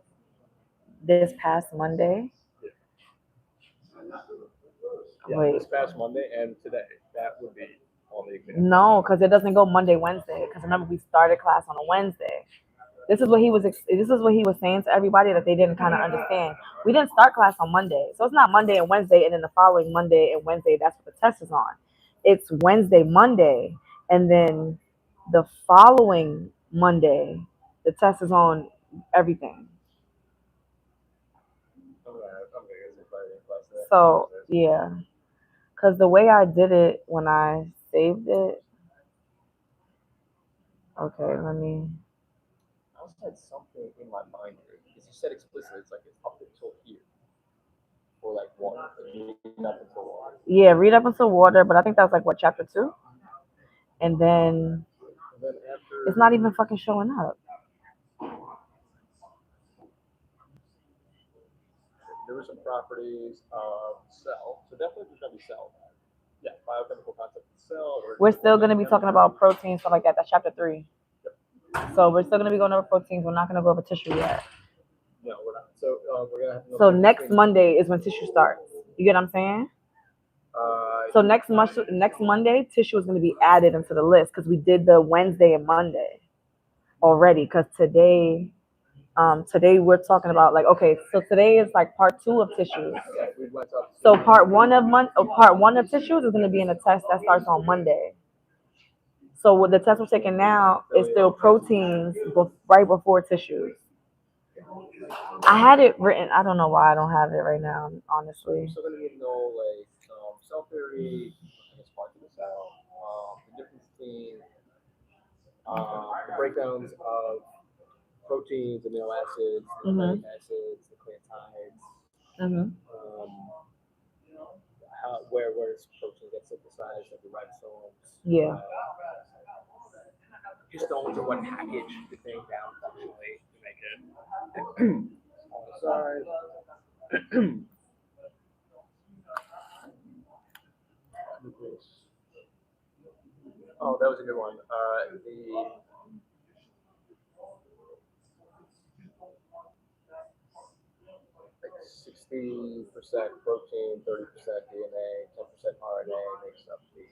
this past Monday. Yeah, Wait. this past Monday and today, that would be on the exam. No, because it doesn't go Monday, Wednesday. Because remember, we started class on a Wednesday. This is what he was saying to everybody that they didn't kind of understand. We didn't start class on Monday, so it's not Monday and Wednesday, and then the following Monday and Wednesday. That's what the test is on. It's Wednesday, Monday, and then the following Monday, the test is on everything. So yeah, because the way I did it when I saved it. Okay, let me. I also had something in my mind here because you said explicitly it's like it's up until here, or like one, like read up until water. Yeah, read up until water, but I think that was like what, chapter 2, and then After it's not even fucking showing up. there were some properties of cell, so definitely there's gonna be cell. Yeah, biochemical concept of cell. We're still gonna be talking about proteins, stuff like that. That's chapter 3. So we're still gonna be going over proteins. We're not gonna go over tissue yet. No, we're not. So we're gonna have So next Monday is when tissue starts. You get what I'm saying? So next Monday, tissue is going to be added into the list because we did the Wednesday and Monday already. Because today we're talking about like, okay, so today is like part 2 of tissues. So part one of tissues is going to be in a test that starts on Monday. So with the test we're taking now is still proteins right before tissues. I had it written. I don't know why I don't have it right now, honestly. We're still gonna need to know like cell theory, I guess parts of the cell, the difference between the breakdowns of proteins, amino acids, the nucleic acids, the nucleotides, where protein gets synthesized, like the ribosomes. Yeah. Just going to what package the thing down functionally to make it. Sorry. Oh, that was a good one. Like 60% protein, 30% DNA, 10% RNA makes up the.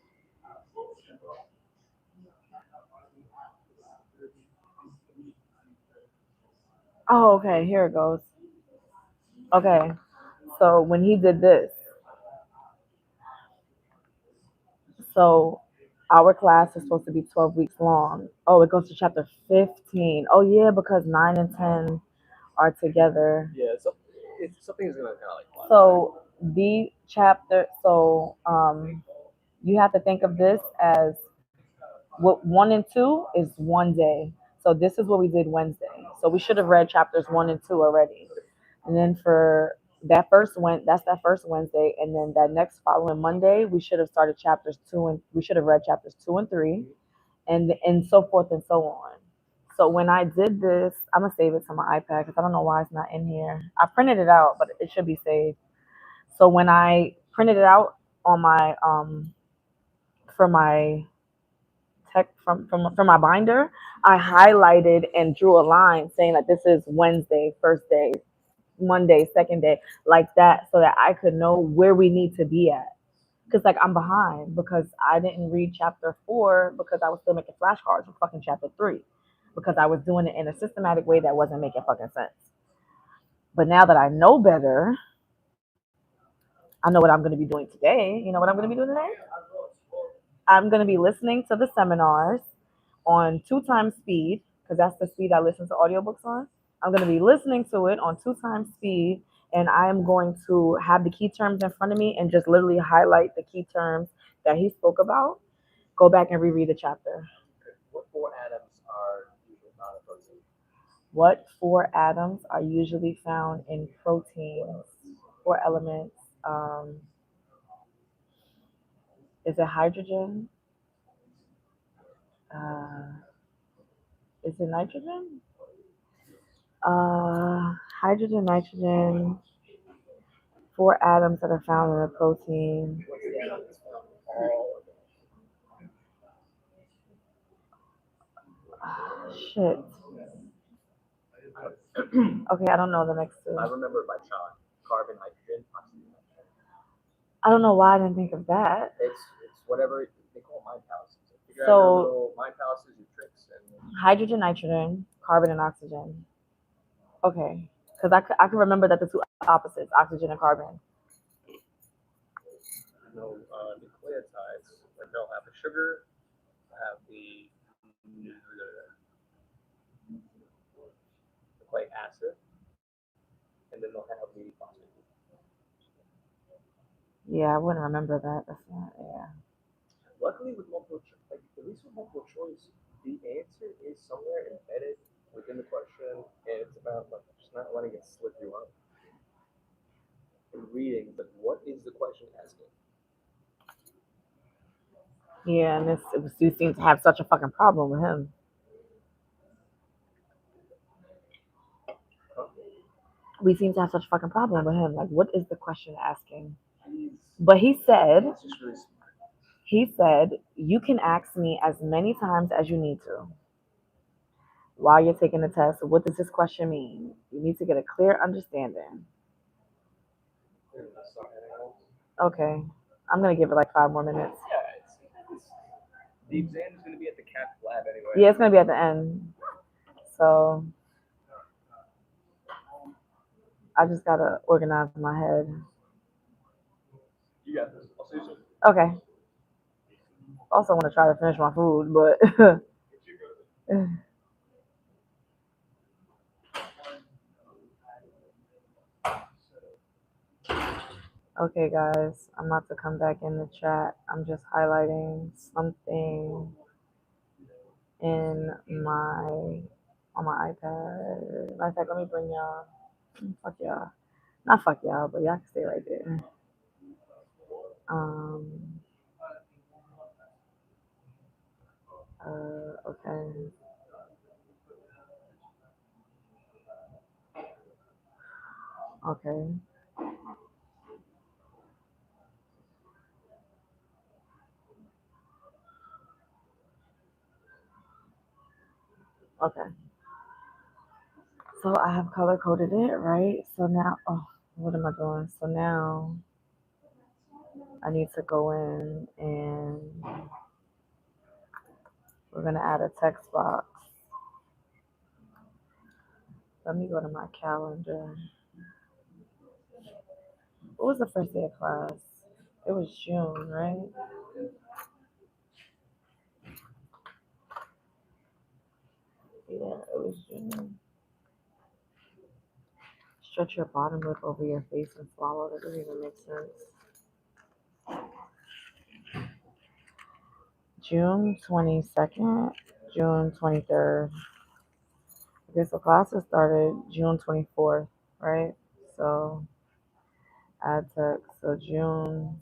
Oh, okay. Here it goes. Okay. So when he did this, so our class is supposed to be 12 weeks long. Oh, it goes to chapter 15. Oh yeah, because 9 and 10 are together. Yeah, it's something that's gonna kind of like. So the chapter, you have to think of this as what 1 and 2 is one day. So this is what we did Wednesday. So we should have read chapters 1 and 2 already. And then for that's that first Wednesday, and then that next following Monday, we should have started chapters 2 and we should have read chapters 2 and 3, and so forth and so on. So when I did this, I'm gonna save it to my iPad because I don't know why it's not in here. I printed it out, but it should be saved. So when I printed it out on my for my tech from my binder, I highlighted and drew a line saying that this is Wednesday, first day, Monday, second day, like that, so that I could know where we need to be at. Because like I'm behind because I didn't read chapter 4 because I was still making flashcards for fucking chapter 3 because I was doing it in a systematic way that wasn't making fucking sense. But now that I know better, I know what I'm going to be doing today. You know what I'm going to be doing today? I'm going to be listening to the seminars on 2 times speed because that's the speed I listen to audiobooks on. I'm going to be listening to it on 2 times speed, and I am going to have the key terms in front of me and just literally highlight the key terms that he spoke about. Go back and reread the chapter. What 4 atoms are usually found in protein? What 4 atoms are usually found in proteins? 4 elements. Is it hydrogen? Is it nitrogen? Hydrogen, nitrogen. 4 atoms that are found in a protein. What's the atom that's found in all of them? Shit. Okay, I don't know the next two. I remember it by chalk. Carbon, hydrogen, oxygen. I don't know why I didn't think of that. It's whatever they call mind palaces. Figure out So- your little mind palaces, your tricks, and Hydrogen, nitrogen, carbon, and oxygen. Okay, because I can remember that the two opposites, oxygen and carbon. nucleotides. Like they'll have the sugar, have the nucleic acid, and then they'll have the phosphate. Yeah, I wouldn't remember that. That's not, yeah. Luckily, with multiple choice, like at least with multiple choice, the answer is somewhere embedded within the question, and it's about like just not letting it slip you up. And reading, but what is the question asking? Yeah, and you seem to have such a fucking problem with him. We seem to have such a fucking problem with him. Like, what is the question asking? But he said, It's just really smart. he said, you can ask me as many times as you need to while you're taking the test. What does this question mean? You need to get a clear understanding. Okay, I'm gonna give it like 5 more minutes. Yeah, the exam is going to be at the CAP lab anyway. Yeah, it's gonna be at the end. So I just gotta organize my head. You got this. I'll see you soon. Okay. Also want to try to finish my food, but okay, guys, I'm about to come back in the chat. I'm just highlighting something in on my iPad. Matter of fact, let me bring y'all. Fuck y'all. Not fuck y'all, but y'all can stay right there. Okay. Okay. Okay. So I have color coded it, right? So now, oh, what am I doing? So now I need to go in and we're gonna add a text box. Let me go to my calendar. What was the first day of class? It was June, right? Yeah, it was June. Stretch your bottom lip over your face and swallow. That doesn't even make sense. June 22nd, June 23rd. Okay, so classes started June 24th, right? So add text. So June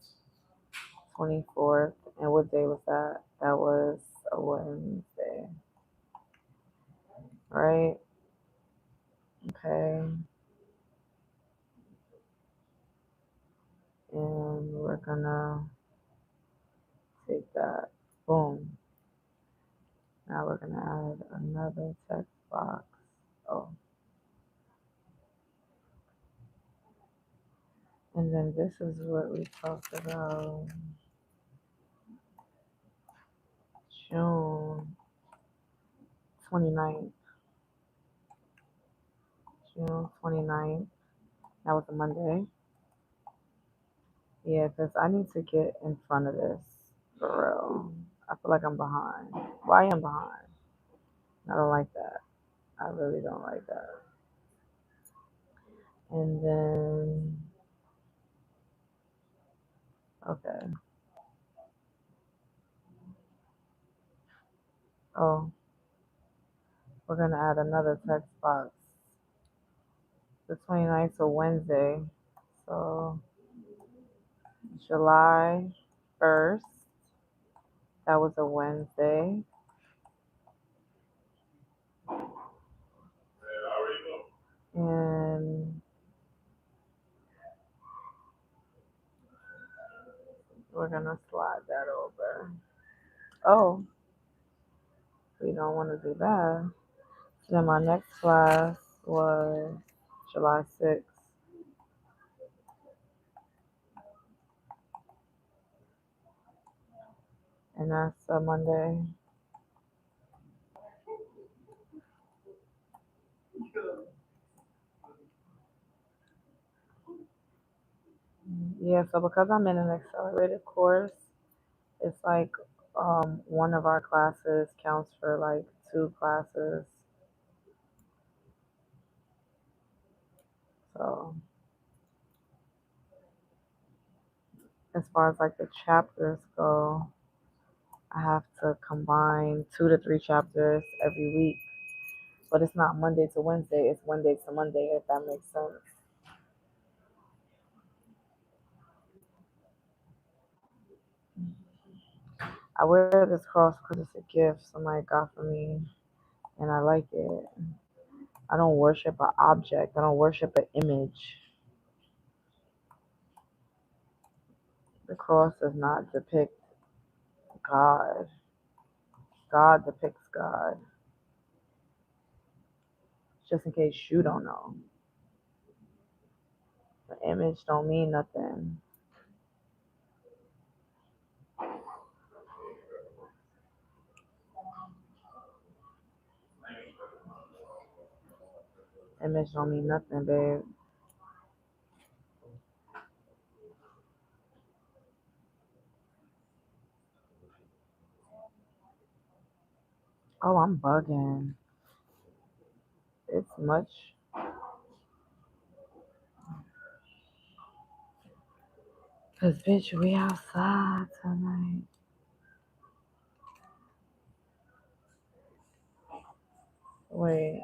24th. And what day was that? That was a Wednesday, right? Okay. And we're gonna take that. Boom. Now we're gonna add another text box. Oh. And then this is what we talked about. June 29th. June 29th. That was a Monday. Yeah, because I need to get in front of this for real. I feel like I'm behind. Well, I am behind. I don't like that. I really don't like that. And then, okay. Oh, we're going to add another text box. The 29th is a Wednesday. So, July 1st. That was a Wednesday. And we're going to slide that over. Oh, we don't want to do that. So then my next class was July 6th. And that's a Monday. Yeah, so because I'm in an accelerated course, it's like one of our classes counts for like two classes. So as far as like the chapters go, I have to combine 2 to 3 chapters every week. But it's not Monday to Wednesday, it's Wednesday to Monday, if that makes sense. I wear this cross because it's a gift somebody got for me, and I like it. I don't worship an object. I don't worship an image. The cross does not depict God. God depicts God. Just in case you don't know. The image don't mean nothing. Image don't mean nothing, babe. Oh, I'm bugging. It's much. Cause bitch, we outside tonight. Wait.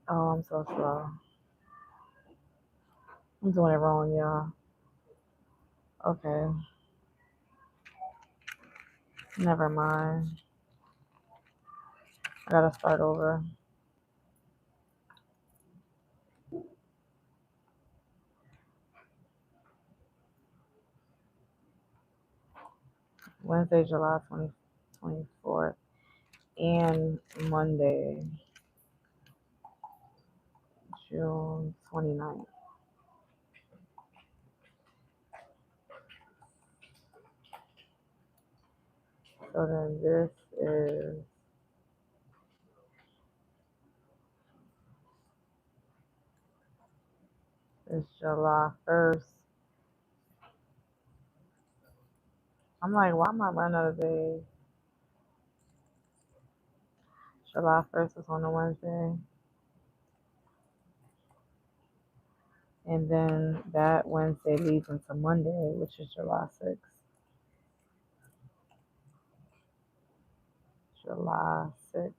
Oh, I'm so slow. I'm doing it wrong, y'all. Okay. Never mind. I gotta start over. Wednesday, July 24th, and Monday, June 29th. So then this is July 1st. I'm like, why am I running out of days? July 1st is on a Wednesday. And then that Wednesday leads into Monday, which is July 6th. July 6th.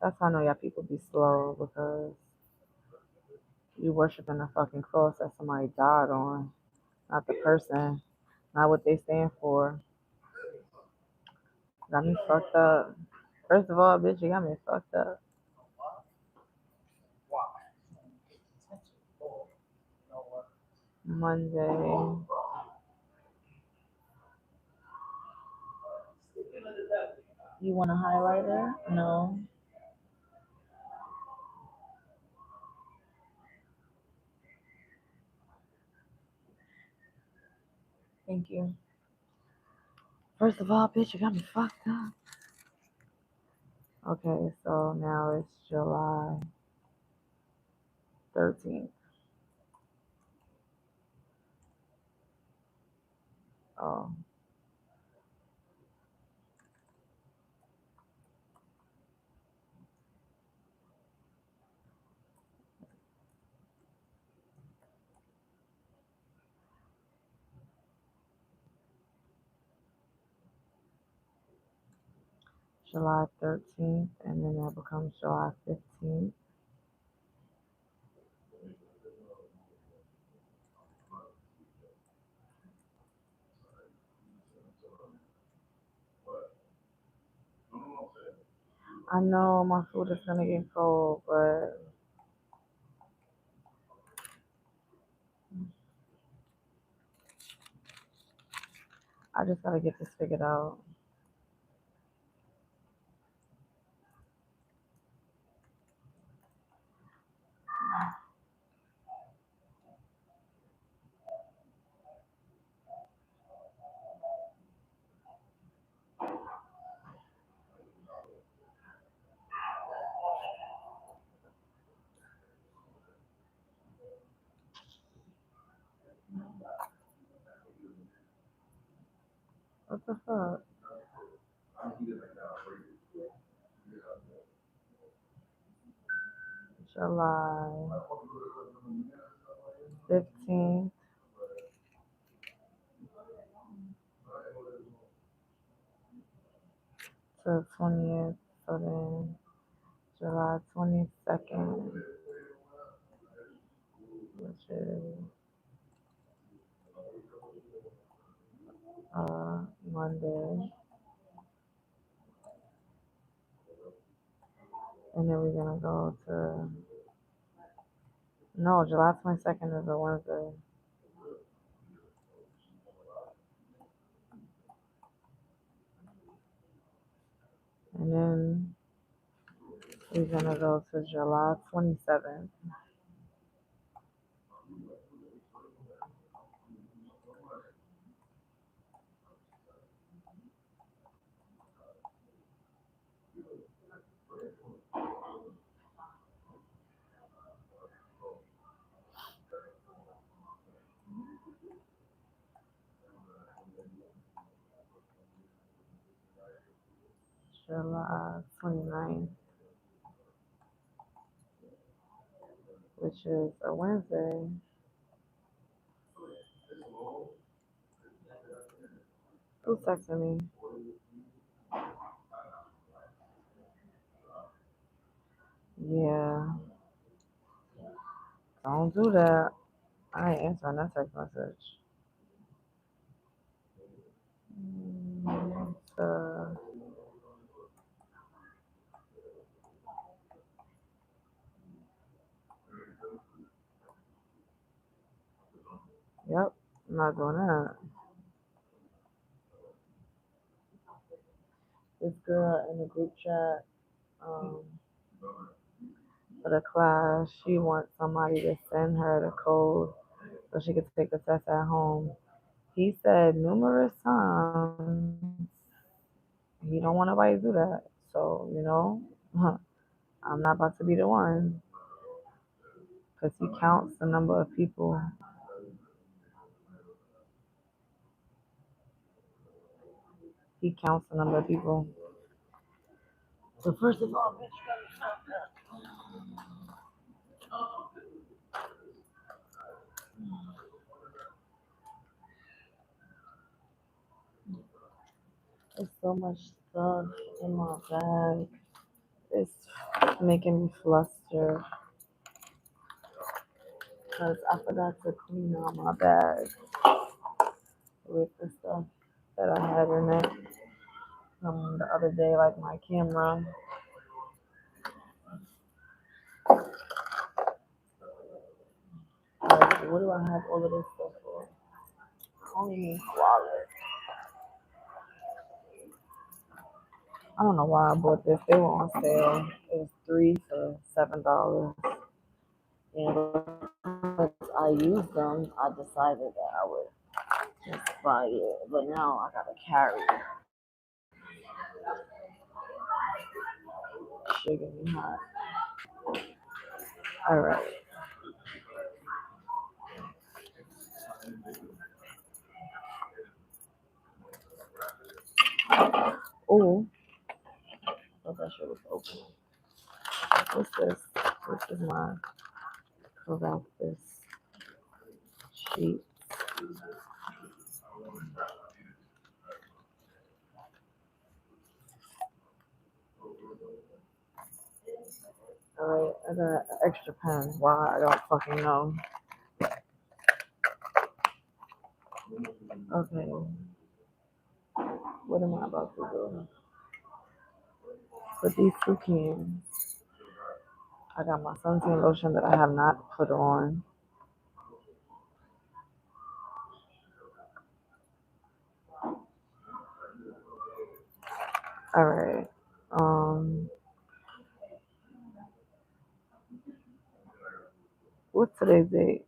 That's how I know y'all people be slow, because you worshiping a fucking cross that somebody died on, not the person, not what they stand for. Got me fucked up. First of all, bitch, you got me fucked up. Monday. You want a highlighter? No. Thank you. First of all, bitch, you got me fucked up. Okay, so now it's July 13th. Oh. July 13th, and then that becomes July 15th. I know my food is gonna get cold, but I just gotta get this figured out. What the fuck? July 15th to 20th. So then July 22nd, which is Monday. And then we're gonna go to, no, July 22nd is a Wednesday. And then we're gonna go to July 27th. July 29th, which is a Wednesday. Who's texting me? Yeah, don't do that. I ain't answering that text message. Yep, I'm not doing that. This girl in the group chat for the class, she wants somebody to send her the code so she could take the test at home. He said numerous times he don't want nobody to do that. So, I'm not about to be the one, because he counts the number of people He counts the number of people. So first of all, bitch, there's so much stuff in my bag. It's making me flustered because I forgot to clean out my bag with the stuff that I had in it the other day, like my camera. Like, what do I have all of this stuff for? I only need wallet. I don't know why I bought this. They were on sale. It was 3 for $7. And once I used them, I decided that I would just buy it. But now I gotta carry it. Sugar me hot. All right. Oh, thought that shit was open. What's this? This is my Caractacus sheet. Alright, I got an extra pen. Why? I don't fucking know. Okay. What am I about to do? With these 2 cans, I got my suntan lotion that I have not put on. Alright. What's today's date?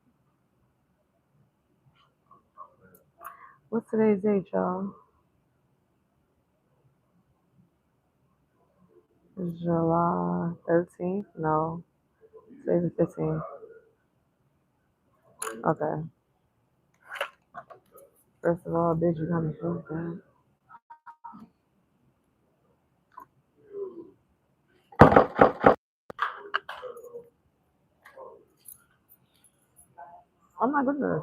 What's today's date, y'all? It's July 13th? No. Today's the 15th. Okay. First of all, bitch, you got me so bad. Oh my goodness.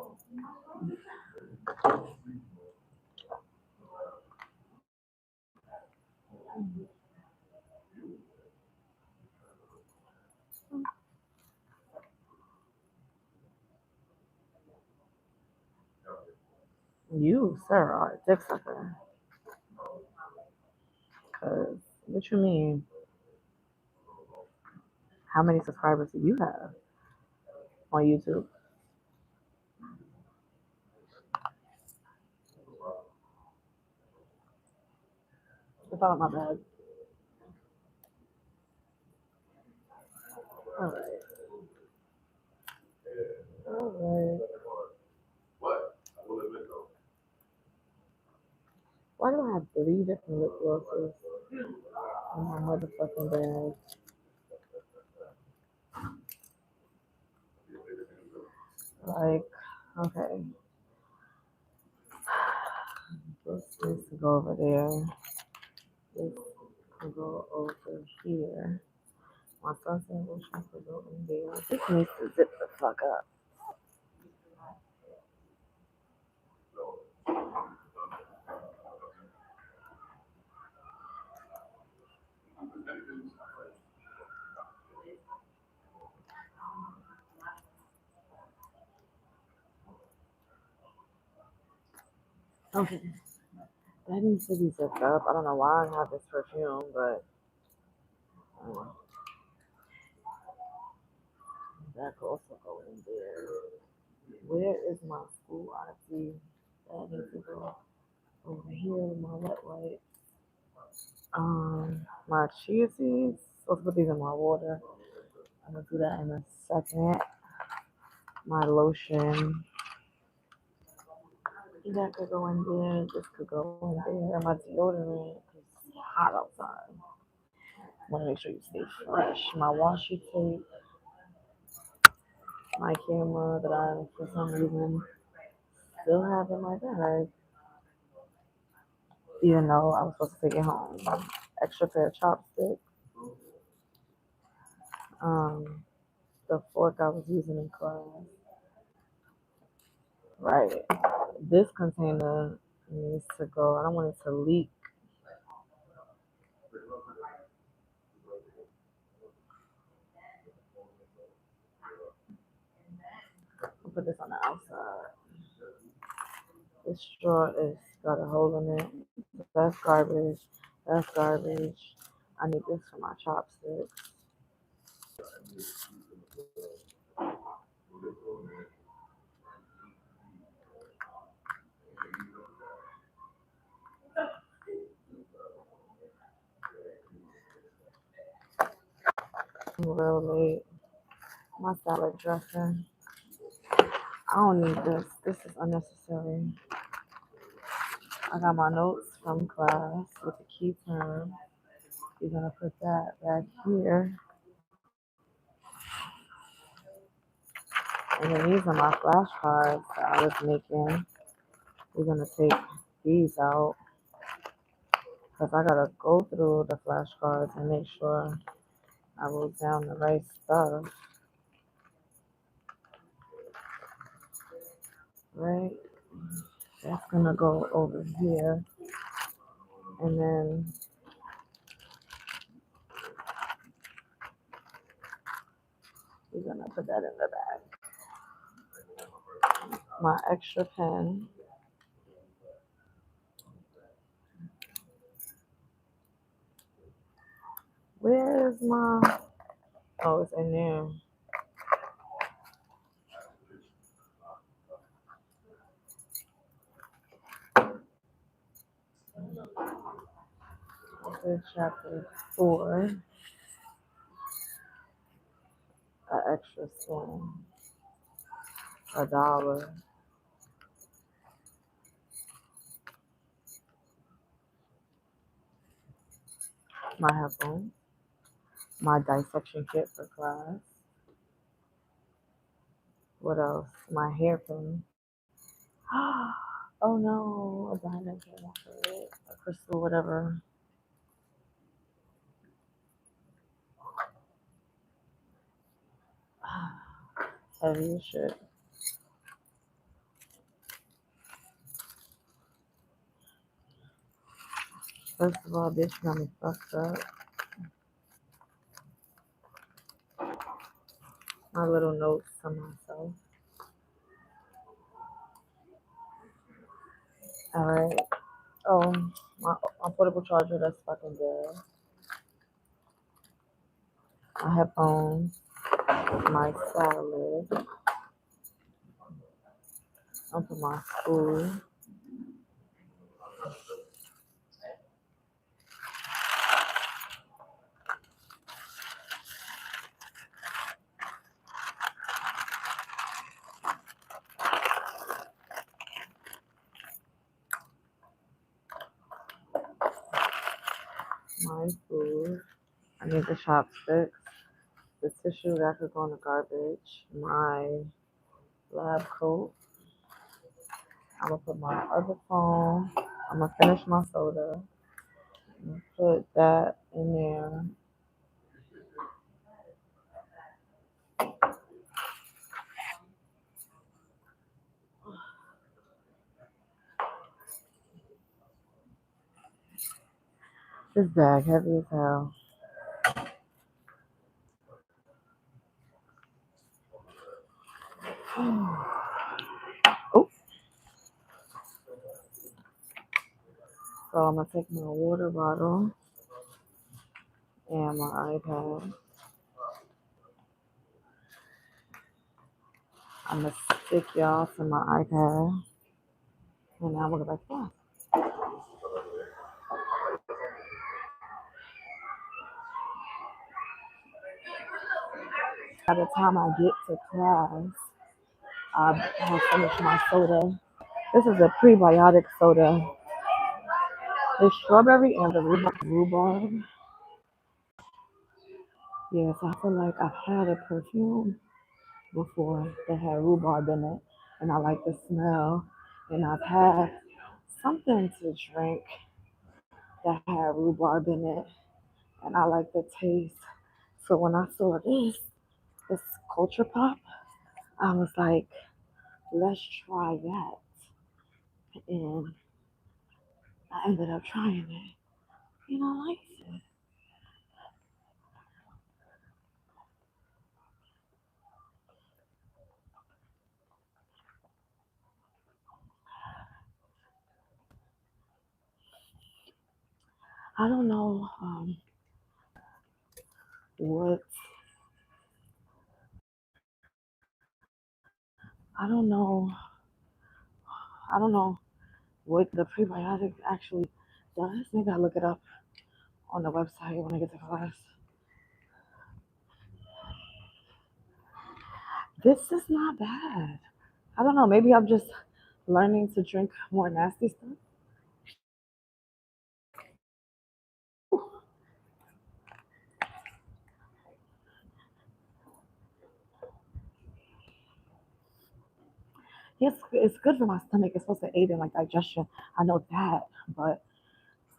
You, sir, are a dick sucker. Cause what you mean? How many subscribers do you have on YouTube? It's all my bad. Alright. Alright. Why do I have 3 different lip glosses in my motherfucking bag? Like, okay. This needs to go over there. This can go over here. My suntan lotion can go in there. This needs to zip the fuck up. Okay. That needs to be zipped up. I don't know why I have this perfume, but that could also go in there. Where is my school ID? That needs to go over here. My wet wipe. My chia seeds. Let's put these in my water. I'm gonna do that in a second. My lotion. That could go in there. This could go in there. My deodorant. It's hot outside. Want to make sure you stay fresh. My washi tape. My camera that I, for some reason, still have in my bag. even though I was supposed to take it home. Extra pair of chopsticks. The fork I was using in class. Right. This container needs to go. I don't want it to leak. I'll put this on the outside. This straw is got a hole in it. That's garbage. That's garbage. I need this for my chopsticks. I'm real late. My salad dressing. I don't need this. This is unnecessary. I got my notes from class with the key term. We're gonna put that back here. And then these are my flashcards that I was making. We're gonna take these out because I gotta go through the flashcards and make sure I wrote down the right stuff. Right? That's gonna go over here. And then we're gonna put that in the bag. My extra pen. Where's my, oh, it's in there. This is chapter 4. An extra spoon. $1. My headphones. My dissection kit for class. What else? My hairpin. Oh no, a diamond came off of it. A crystal, whatever. Heavy as shit. First of all, bitch got me fucked up. My little notes to myself. Alright. Oh, my portable charger, that's fucking good. My headphones. My salad. Onto my school. My food. I need the chopsticks. The tissue that could go in the garbage. My lab coat. I'm gonna put my other phone. I'm gonna finish my soda. I'm gonna put that in there. This bag heavy as hell. Oh, so I'm gonna take my water bottle and my iPad. I'm gonna stick y'all to my iPad, and now I'm gonna go back to class. By the time I get to class, I have finished my soda. This is a prebiotic soda. It's strawberry and the rhubarb. Yes, I feel like I've had a perfume before that had rhubarb in it, and I like the smell. And I've had something to drink that had rhubarb in it, and I like the taste. So when I saw this culture pop, I was like, let's try that. And I ended up trying it. You know, I liked it. I don't know what, I don't know, I don't know what the prebiotic actually does. Maybe I'll look it up on the website when I get to class. This is not bad. I don't know. Maybe I'm just learning to drink more nasty stuff. Yes, it's good for my stomach. It's supposed to aid in like digestion. I know that, but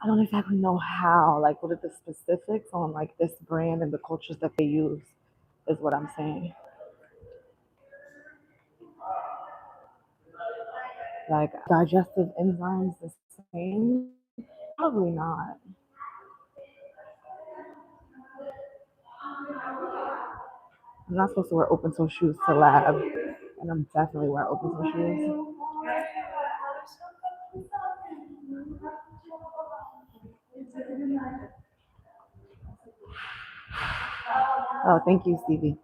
I don't exactly know how. Like, what are the specifics on like this brand and the cultures that they use? Is what I'm saying. Like digestive enzymes the same? Probably not. I'm not supposed to wear open toe shoes to lab, and I'm definitely wearing open toe shoes. Oh, thank you, Stevie.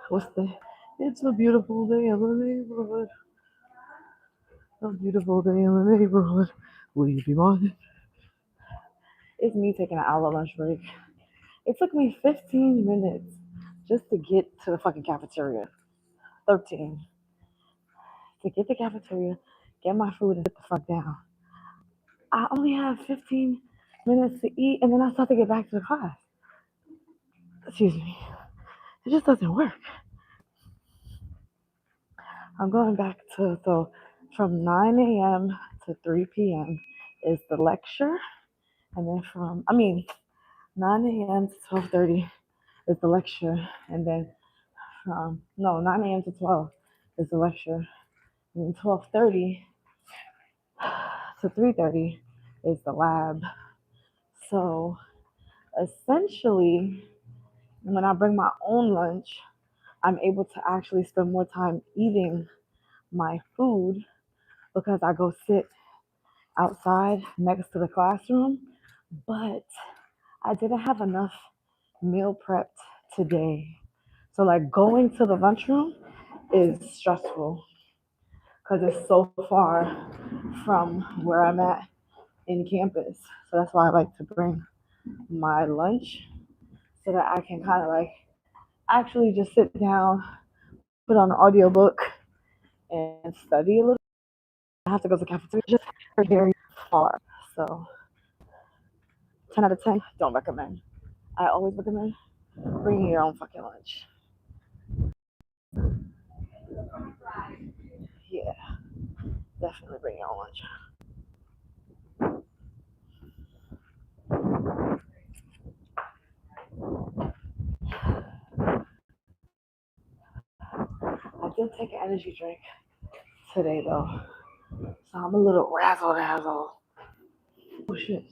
What's the? It's a beautiful day in the neighborhood. A beautiful day in the neighborhood. Will you be mine? It's me taking an hour lunch break. It took me 15 minutes just to get to the fucking cafeteria. 13. To get to the cafeteria, get my food, and sit the fuck down. I only have 15 minutes to eat, and then I still have to get back to the class. Excuse me. It just doesn't work. I'm going back to, so from 9 a.m. to 3 p.m. is the lecture, and then 9 a.m. to 12:30 is the lecture, and then no, 9 a.m. to 12 is the lecture, and then 12:30 to 3:30 is the lab. So essentially, when I bring my own lunch, I'm able to actually spend more time eating my food because I go sit outside next to the classroom. But I didn't have enough meal prepped today. So, like, going to the lunchroom is stressful because it's so far from where I'm at in campus. So, that's why I like to bring my lunch so that I can kind of like actually just sit down, put on an audiobook, and study a little. I have to go to the cafeteria just very far. So 10 out of 10, don't recommend. I always recommend bringing your own fucking lunch. Yeah, definitely bring your own lunch. I did take an energy drink today though, so I'm a little razzle dazzle. Oh shit.